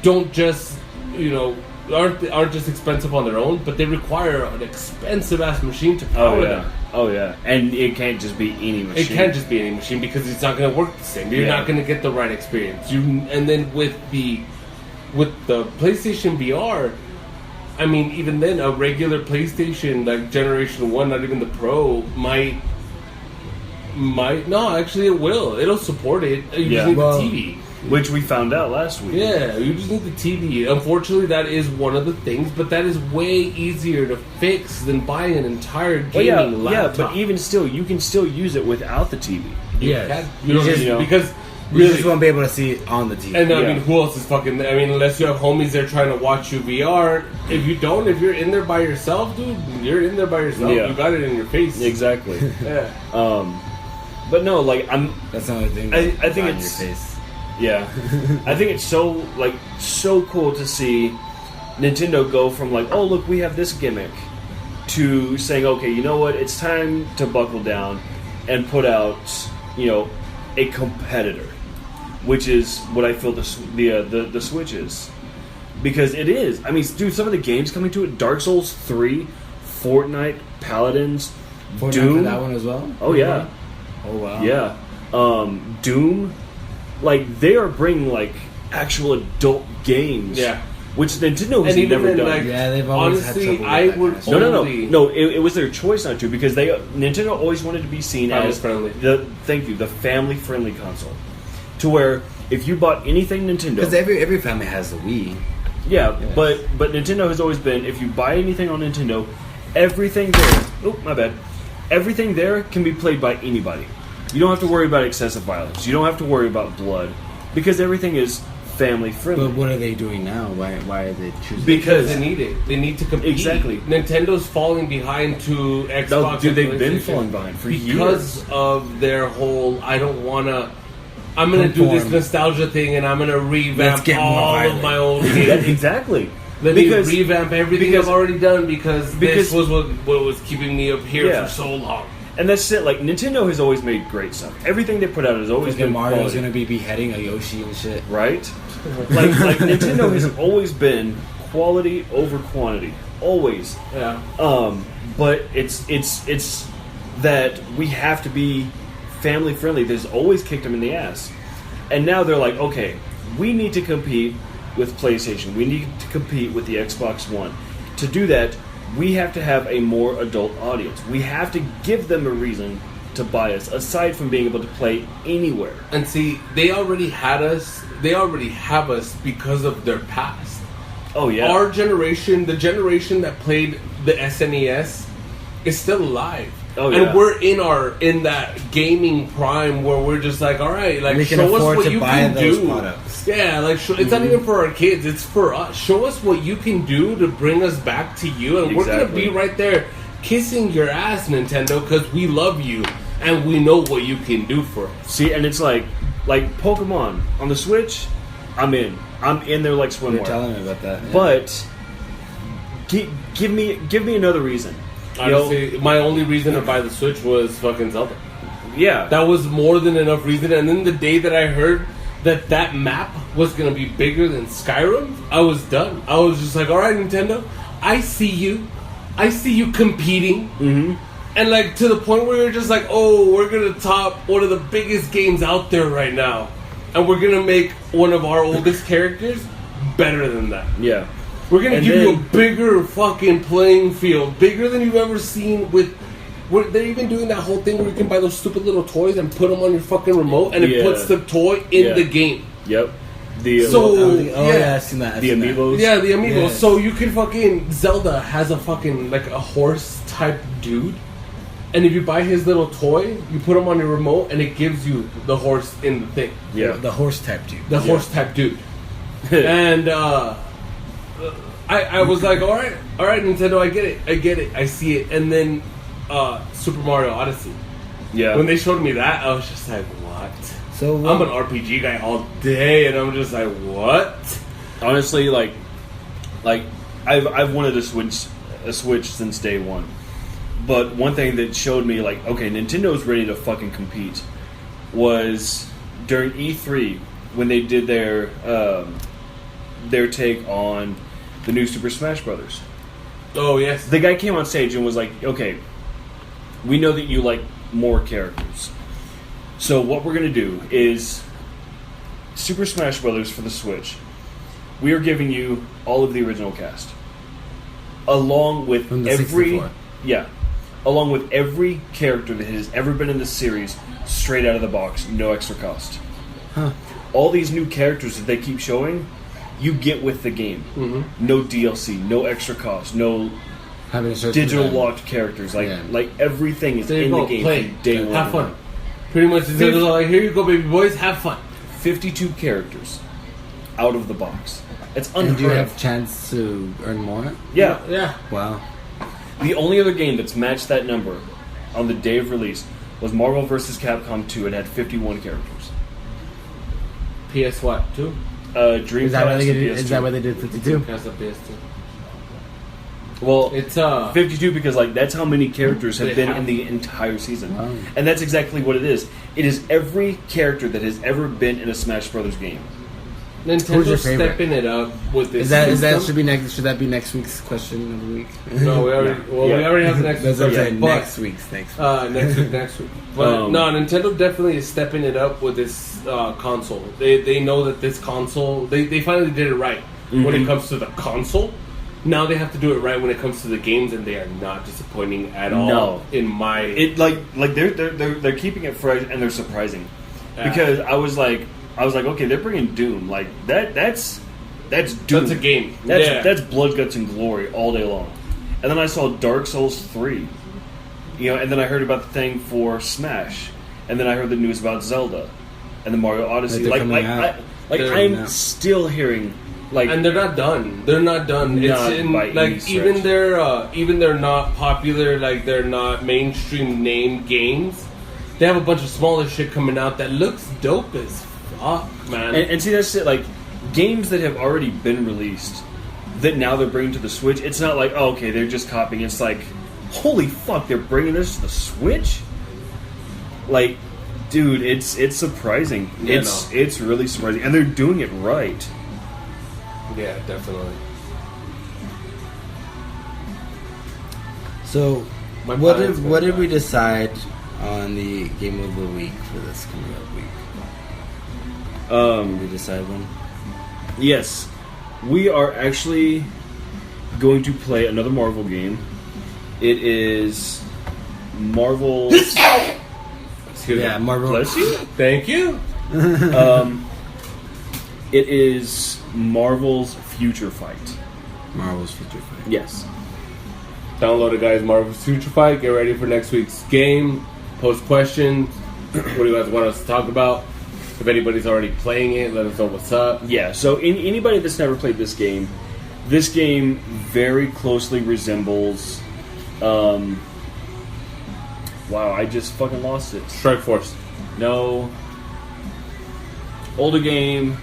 don't just, you know, aren't just expensive on their own, but they require an expensive ass machine to power them. Oh yeah, and it can't just be any machine. It can't just be any machine because it's not going to work the same. You're not going to get the right experience. And then with the PlayStation VR, I mean, even then, a regular PlayStation like Generation 1, not even the Pro, might no, actually it will. It'll support it. You just need the TV. Which we found out last week. Yeah, you just need the TV. Unfortunately, that is one of the things, but that is way easier to fix than buying an entire gaming laptop. Yeah, but even still, you can still use it without the TV. Yes. Because you just won't be able to see it on the TV. And I mean, who else is fucking... I mean, unless you have homies there trying to watch you VR. If you don't, if you're in there by yourself, dude, you're in there by yourself. Yeah. You got it in your face. Exactly. Yeah. But no, like, that's the only thing I think on it's... your face. Yeah. I think it's so cool to see Nintendo go from like, oh, look, we have this gimmick, to saying, okay, you know what, it's time to buckle down and put out, you know, a competitor, which is what I feel the Switch is. Because it is. I mean, dude, some of the games coming to it, Dark Souls 3, Fortnite, Paladins, Doom. For that one as well? Oh, yeah. Oh, wow. Yeah. Doom. Like, they are bringing, like, actual adult games. Yeah. Which Nintendo has never done. Like, yeah, they've always honestly, had trouble with that No. It was their choice not to, because Nintendo always wanted to be seen as friendly. the family-friendly console. To where, if you bought anything Nintendo... Because every family has a Wii. Yeah, Yes. but Nintendo has always been, if you buy anything on Nintendo, everything there, my bad, everything there can be played by anybody. You don't have to worry about excessive violence. You don't have to worry about blood, because everything is family friendly. But what are they doing now? Why are they choosing? Because they need it. They need to compete. Exactly. Nintendo's falling behind to Xbox. No, dude, and they've been PlayStation falling behind for because years. of their whole. I'm gonna do this Conform. nostalgia thing, and I'm gonna Let's revamp get more all of violent. my old Yeah, games. exactly. Let me revamp everything I've already done because this was what was keeping me up here Yeah. for so long. And that's it. Like, Nintendo has always made great stuff. Everything they put out has always Because been Mario's quality, gonna be beheading a Yoshi and shit. right? like Nintendo has always been quality over quantity, always. Yeah. But it's that we have to be family friendly. There's always kicked them in the ass, and now they're like, okay, we need to compete with PlayStation. We need to compete with the Xbox One. To do that, we have to have a more adult audience. We have to give them a reason to buy us, aside from being able to play anywhere. And see, they already had us. They already have us because of their past. Oh yeah, Our generation, the generation that played the SNES, is still alive. Oh, and yeah. we're in that gaming prime where we're just like, all right, like We can show us afford what to you buy can those do. products. Yeah, like it's not even for our kids; it's for us. Show us what you can do to bring us back to you, and we're gonna Exactly. be right there kissing your ass, Nintendo, because we love you and we know what you can do for us. see, and it's like Pokemon on the Switch. I'm in there like swimwear. You're telling me about that. Yeah. But give me another reason. You know, Honestly, my only reason to buy the Switch was fucking Zelda. yeah, That was more than enough reason. And then the day that I heard that map was gonna be bigger than Skyrim, I was done. I was just like, all right, Nintendo, I see you competing, and like to the point where you're just like, oh, we're gonna top one of the biggest games out there right now, and we're gonna make one of our oldest characters better than that. yeah. We're gonna And give you a then- bigger fucking playing field, bigger than you've ever seen. They're even doing that whole thing where you can buy those stupid little toys and put them on your fucking remote, and it Yeah. puts the toy in Yeah. the game. Yep. The So- yeah, I've seen that. I've the seen that. amiibos. Yeah, the amiibo. Yes. So you can fucking Zelda has a fucking like a horse type dude, and if you buy his little toy, you put him on your remote, and it gives you the horse in the thing. Yeah. The horse type dude. The horse type dude. And I was like, all right, Nintendo, I get it, I see it. And then Super Mario Odyssey, Yeah. when they showed me that, I was just like, what? So I'm an RPG guy all day, and I'm just like, what? Honestly, like I've wanted a Switch since day one. But one thing that showed me, like, okay, Nintendo's ready to fucking compete, was during E3 when they did their take on the new Super Smash Brothers. Oh yes, The guy came on stage and was like, okay, we know that you like more characters. So what we're going to do is Super Smash Brothers for the Switch. We are giving you all of the original cast. Along with From the every 64. along with every character that has ever been in the series straight out of the box, no extra cost. Huh. All these new characters that they keep showing, you get with the game. No DLC, no extra cost, no Having a search digital for them. locked characters. Like Yeah. like everything is there you in go. the game Play, from day one. have fun. Pretty much, Nintendo's like, here you go, baby boys, have fun. 52 characters out of the box. It's And unheard do you of. have chance to earn more? Yeah. Yeah. Wow. The only other game that's matched that number on the day of release was Marvel vs. Capcom 2. It had 51 characters. PS what? 2? Dreamcast Is that why they and did? PS2. Is that why they did 52? Cast of PS2. Well, It's 52 because like that's how many characters have They been have. in the entire season. Wow. And that's exactly what it is. It is every character that has ever been in a Smash Brothers game. Who's your Nintendo's favorite? stepping it up with this. Is that system. should be next? Should that be next week's question of the week? No, we already. Well, we Yeah. already have the next. That's what I'm subject, saying. but, Next week's. next week. But no, Nintendo definitely is stepping it up with this console. They know that this console. They finally did it right when it comes to the console. Now they have to do it right when it comes to the games, and they are not disappointing at all. No. In my It like they're keeping it fresh and they're surprising. Yeah. Because I was like okay, they're bringing Doom. Like that's That's Doom. That's a game. That's blood, guts, and glory all day long. And then I saw Dark Souls 3. And then I heard about the thing for Smash. And then I heard the news about Zelda. And the Mario Odyssey. I'm still hearing... and they're not done. They're not done. Even they're not popular, they're not mainstream named games. They have a bunch of smaller shit coming out that looks dope as fuck, man. And see, that's it. Games that have already been released that now they're bringing to the Switch. It's not like, oh, okay, they're just copying. It's like, holy fuck, they're bringing this to the Switch. Dude, it's surprising. Yeah, it's really surprising, and they're doing it right. Yeah, definitely. So, what did we decide on the game of the week for this coming up week? Did we decide one? Yes, we are actually going to play another Marvel game. It is Marvel. Marvel. Bless you. Thank you. It is Marvel's Future Fight. Marvel's Future Fight. Yes. Download it, guys. Marvel's Future Fight. Get ready for next week's game. Post questions. What do you guys want us to talk about? If anybody's already playing it, let us know what's up. Yeah, so anybody that's never played this game very closely resembles... wow, I just fucking lost it. Strike Force. No. Older game...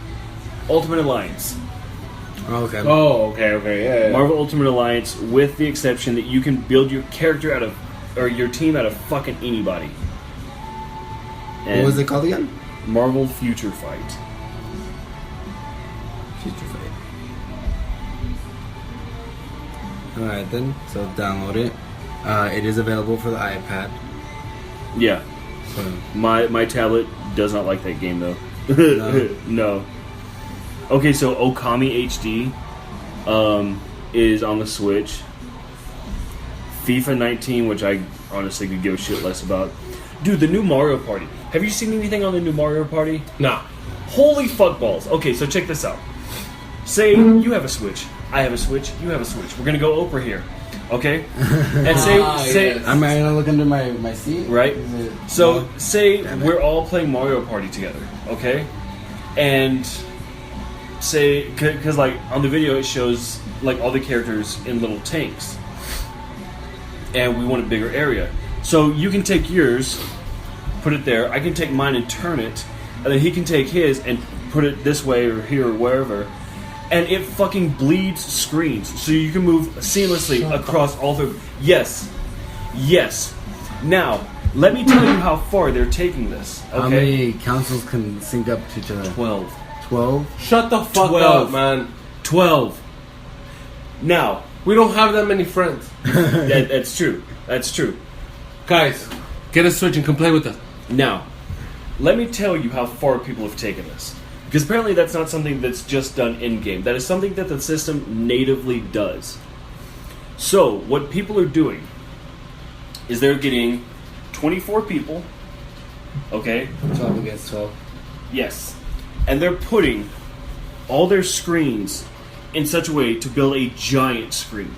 Ultimate Alliance. Oh, okay. Yeah. Marvel Ultimate Alliance, with the exception that you can build your character out of... or your team out of fucking anybody. And what was it called again? Marvel Future Fight. Future Fight. Alright then, so download it. It is available for the iPad. Yeah. So. My tablet does not like that game, though. No. Okay, so Okami HD is on the Switch. FIFA 19, which I honestly could give a shit less about. Dude, the new Mario Party. Have you seen anything on the new Mario Party? Nah. Holy fuck balls. Okay, so check this out. Say you have a Switch, I have a Switch, you have a Switch. We're gonna go Oprah here, okay? And say yes. I'm gonna look under my seat. Right. So say we're all playing Mario Party together, okay? And say, because on the video it shows all the characters in little tanks, and we want a bigger area. So you can take yours, put it there. I can take mine and turn it, and then he can take his and put it this way or here or wherever. And it fucking bleeds screens, so you can move seamlessly across all the... Yes. Now, let me tell you how far they're taking this. Okay? How many consoles can sync up to each other? 12. 12? Shut the fuck 12. up, man. 12. Now... We don't have that many friends. That's true. Guys, get a Switch and come play with us. Now, let me tell you how far people have taken this. Because apparently that's not something that's just done in-game. That is something that the system natively does. So, what people are doing is they're getting 24 people, okay? 12 against 12. Yes. And they're putting all their screens in such a way to build a giant screen.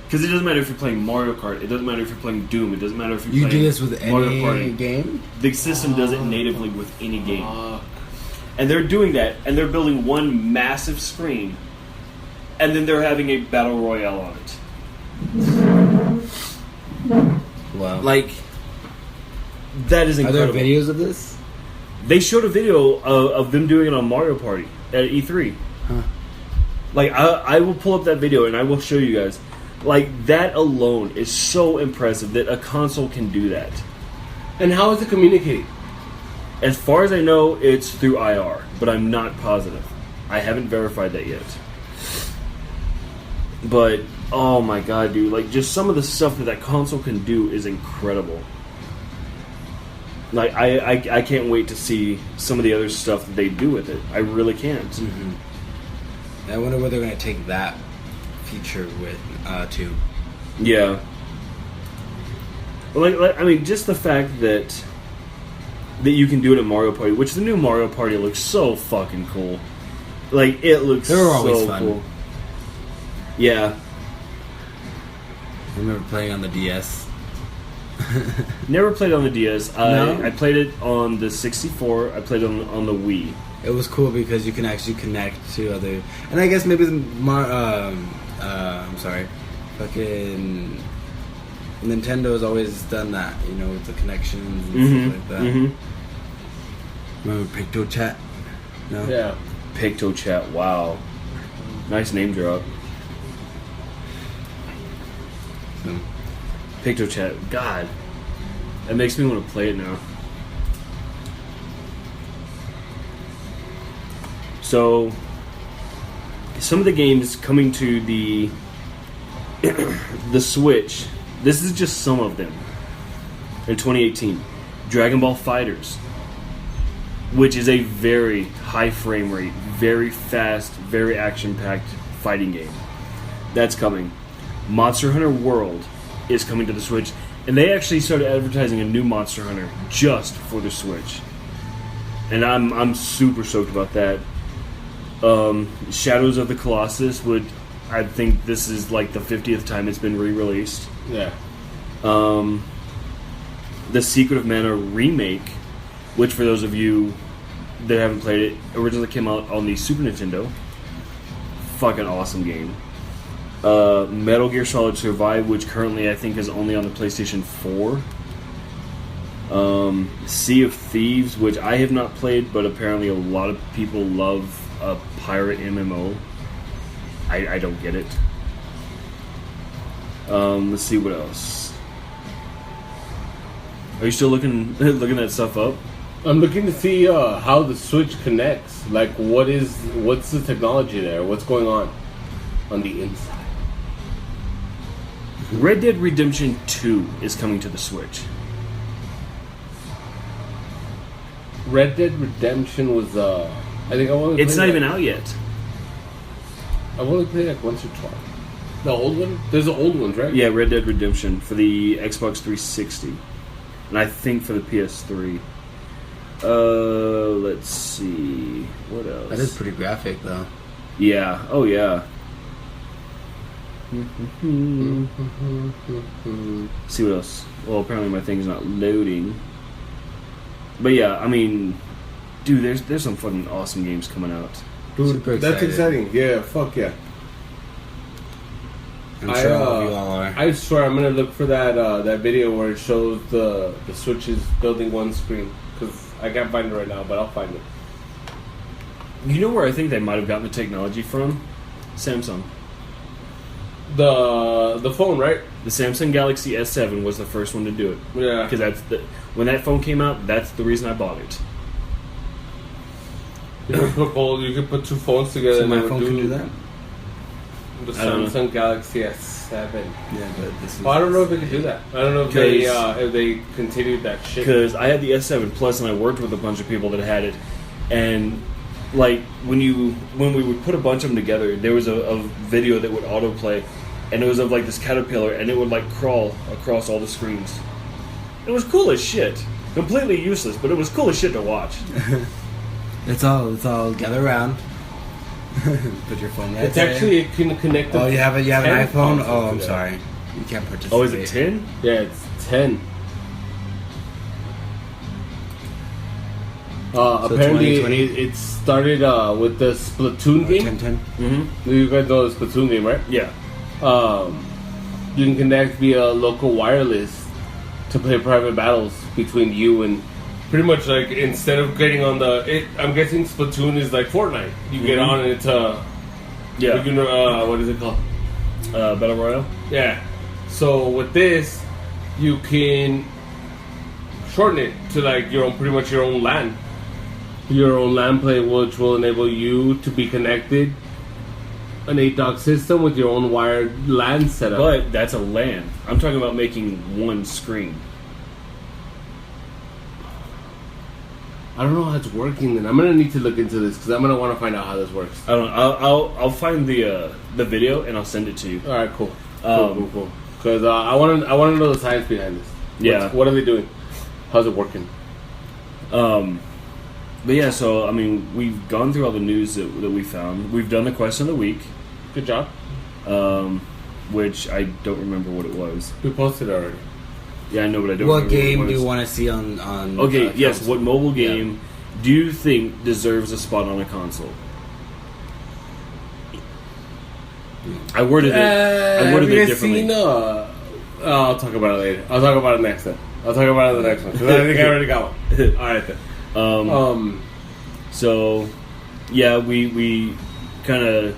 Because it doesn't matter if you're playing Mario Kart, it doesn't matter if you're playing Doom, it doesn't matter if you're playing do this with Mario any Party. game? The system does it natively with any game. And they're doing that, and they're building one massive screen, and then they're having a battle royale on it. Wow. That is incredible. Are there videos of this? They showed a video of them doing it on Mario Party at E3. Huh. I will pull up that video, and I will show you guys. That alone is so impressive that a console can do that. And how is it communicating? As far as I know, it's through IR, but I'm not positive. I haven't verified that yet. But, oh my god, dude. Just some of the stuff that console can do is incredible. I can't wait to see some of the other stuff that they do with it. I really can't. Mm-hmm. I wonder where they're going to take that feature with, too. Yeah. Just the fact that you can do it in Mario Party, which the new Mario Party looks so fucking cool. Like, it looks They were so always fun. cool. Yeah. I remember playing on the DS. Never played on the DS. No? I played it on the 64. I played it on the Wii. It was cool because you can actually connect to other, and I guess maybe I'm sorry, fucking Nintendo's always done that, you know, with the connections and stuff like that. Mm-hmm. Remember Picto Chat? No. Yeah. Picto Chat. Wow. Nice name drop. So, Picto Chat. God. That makes me want to play it now. So, some of the games coming to the the Switch. This is just some of them. In 2018, Dragon Ball Fighters, which is a very high frame rate, very fast, very action-packed fighting game. That's coming. Monster Hunter World is coming to the Switch, and they actually started advertising a new Monster Hunter just for the Switch. And I'm super stoked about that. Shadows of the Colossus I think this is like the 50th time it's been re-released. Yeah. The Secret of Mana remake, which for those of you that haven't played it, originally came out on the Super Nintendo. Fucking awesome game. Metal Gear Solid Survive, which currently I think is only on the PlayStation 4. Sea of Thieves, which I have not played, but apparently a lot of people love a pirate MMO. I don't get it. Let's see what else. Are you still looking that stuff up? I'm looking to see how the Switch connects. Like, what's the technology there? What's going on the inside? Red Dead Redemption 2 is coming to the Switch. Red Dead Redemption was I think I only. It's not even out yet. I've only played like once or twice. The old one? There's the old ones, right? Yeah, Red Dead Redemption for the Xbox 360. And I think for the PS3. Let's see. What else? that is pretty graphic, though. Yeah. Oh, yeah. See what else? Well, apparently my thing's not loading. But yeah, I mean, dude, there's some fucking awesome games coming out. Dude, Super that's excited. exciting. Yeah, fuck yeah. I'm sure all of you all are. I swear I'm gonna look for that video where it shows the Switches building one screen, because I can't find it right now, but I'll find it. You know where I think they might have gotten the technology from? Samsung. The phone, right? The Samsung Galaxy S7 was the first one to do it. Yeah. Because when that phone came out, that's the reason I bought it. You can put two phones together. So and my it would phone can do that? The I don't know. Samsung Galaxy S7. Yeah, but this is... Well, I don't know if they could do that. I don't know if they continued that shit. Because I had the S7 Plus and I worked with a bunch of people that had it, and like when we would put a bunch of them together, there was a video that would autoplay, and it was of like this caterpillar, and it would like crawl across all the screens. It was cool as shit. Completely useless, but it was cool as shit to watch. It's all gather around. Put your phone right It's there. actually, it can connect. Oh, you have an 10 iPhone? consoles Oh, I'm together. sorry. You can't participate. Oh, is it 10? Yeah, it's 10. Apparently, 2020? it started with the Splatoon game. 10. Mm-hmm. You guys know the Splatoon game, right? Yeah. You can connect via local wireless to play private battles between you and pretty much like instead of getting on I'm guessing Splatoon is like Fortnite. You get on and it's Yeah. you can, what is it called? Battle Royale? Yeah. So with this, you can shorten it to like pretty much your own LAN. Your own LAN play, which will enable you to be connected an 8-dock system with your own wired LAN setup. But that's a LAN. I'm talking about making one screen. I don't know how it's working. Then I'm gonna need to look into this because I'm gonna want to find out how this works. I don't know. I'll find the video and I'll send it to you. All right, cool. Cool. Because I want to know the science behind this. Yeah. What are they doing? How's it working? But yeah, so I mean, we've gone through all the news that we found. We've done the question of the week, Good job. which I don't remember what it was. We posted it already. Yeah, I know, but I don't. What remember game what it do you was. want to see on? Okay, yes. console? What mobile game do you think deserves a spot on a console? I worded it. I worded have it you guys differently. seen? I'll talk about it later. I'll talk about it next time. I'll talk about it the next one because I think I already got one. All right then. So, yeah, we kind of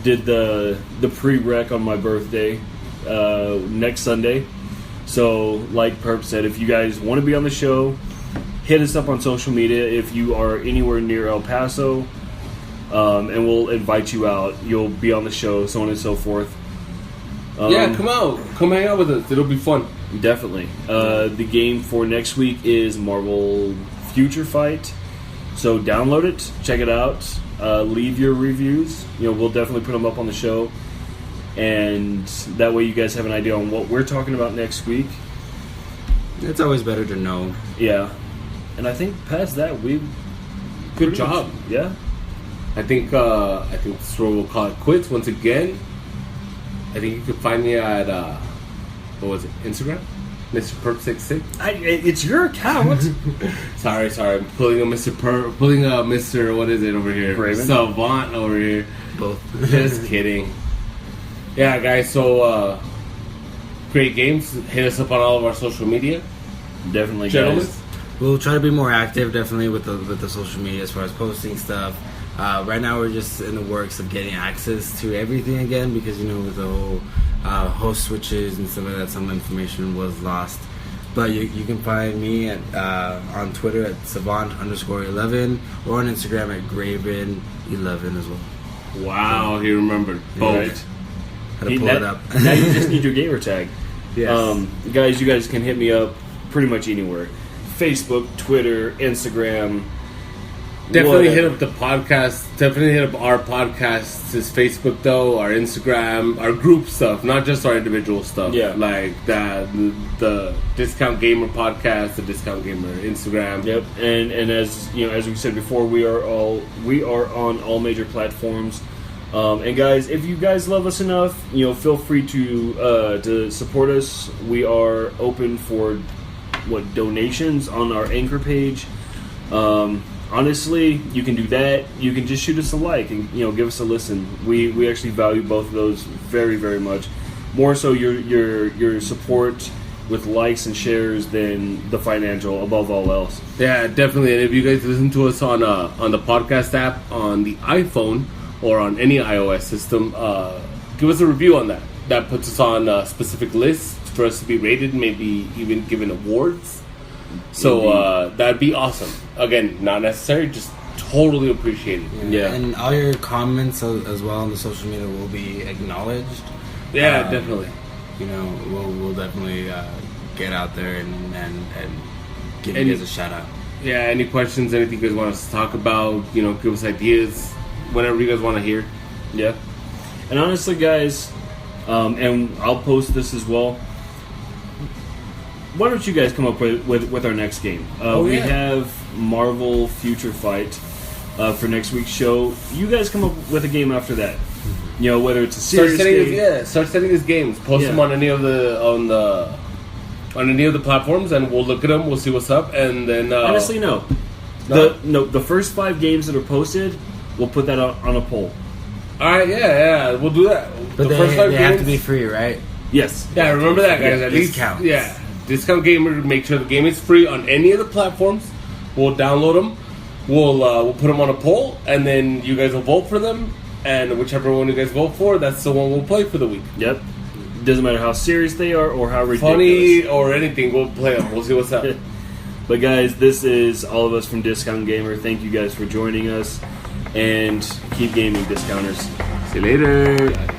did the pre-rec on my birthday next Sunday. So, like Perp said, if you guys want to be on the show, hit us up on social media. If you are anywhere near El Paso, and we'll invite you out. You'll be on the show, so on and so forth. Yeah, come out. Come hang out with us. It'll be fun. Definitely. The game for next week is Marvel Future Fight. So download it, check it out, leave your reviews. We'll definitely put them up on the show. And that way you guys have an idea on what we're talking about next week. It's always better to know. Yeah. And I think past that, Good job. Yeah. I think this is where we'll call it quits once again. I think you can find me at what was it? Instagram, Mr. Perp66. It's your account. Sorry, I'm pulling a Mr. What is it over here? Raven? Savant over here. Both. Just kidding. Yeah, guys. So great games. Hit us up on all of our social media, Definitely, gentlemen. guys. We'll try to be more active, definitely with the social media as far as posting stuff. Right now, we're just in the works of getting access to everything again because with the whole host switches and stuff like that, some information was lost. But you can find me at on Twitter at savant_11 or on Instagram at Graven11 as well. Wow, he remembered both. Right. Had to pull it up. Now you just need your gamer tag. Yes. Guys, you guys can hit me up pretty much anywhere. Facebook, Twitter, Instagram. Definitely whatever. hit up the podcast. Definitely hit up our podcast. His Facebook though, our Instagram, our group stuff, not just our individual stuff. Yeah. Like the Discount Gamer podcast, the Discount Gamer Instagram. Yep, and as as we said before, we are on all major platforms. And guys, if you guys love us enough, feel free to support us. We are open for donations on our Anchor page. Honestly, you can do that. You can just shoot us a like and give us a listen. We actually value both of those very, very much. More so your support with likes and shares than the financial above all else. Yeah, definitely. And if you guys listen to us on the podcast app on the iPhone or on any iOS system, give us a review on that. That puts us on specific lists for us to be rated, maybe even given awards. So that'd be awesome. Again, not necessary, just totally appreciated. Yeah. And all your comments as well on the social media will be acknowledged. Yeah, definitely. We'll definitely get out there and give And you guys a shout out. Yeah, any questions, anything you guys want us to talk about, give us ideas, whatever you guys want to hear. Yeah. And honestly, guys, and I'll post this as well. Why don't you guys come up with our next game? We yeah. have Marvel Future Fight for next week's show. You guys come up with a game after that. Whether it's a serious game. Start setting these games. Post them on any of the on any of the platforms, and we'll look at them. We'll see what's up, and then Honestly, no. The first 5 games that are posted, we'll put that on a poll. All right, yeah, we'll do that. But the they have games- to be free, right? Yes. Yeah, remember that, guys. At least, Discounts. yeah, Discount Gamer. Make sure the game is free on any of the platforms. We'll download them. We'll put them on a poll, and then you guys will vote for them. And whichever one you guys vote for, that's the one we'll play for the week. Yep. Doesn't matter how serious they are or how ridiculous. Funny or anything, we'll play them. We'll see what's up. But guys, this is all of us from Discount Gamer. Thank you guys for joining us, and keep gaming, discounters. See you later.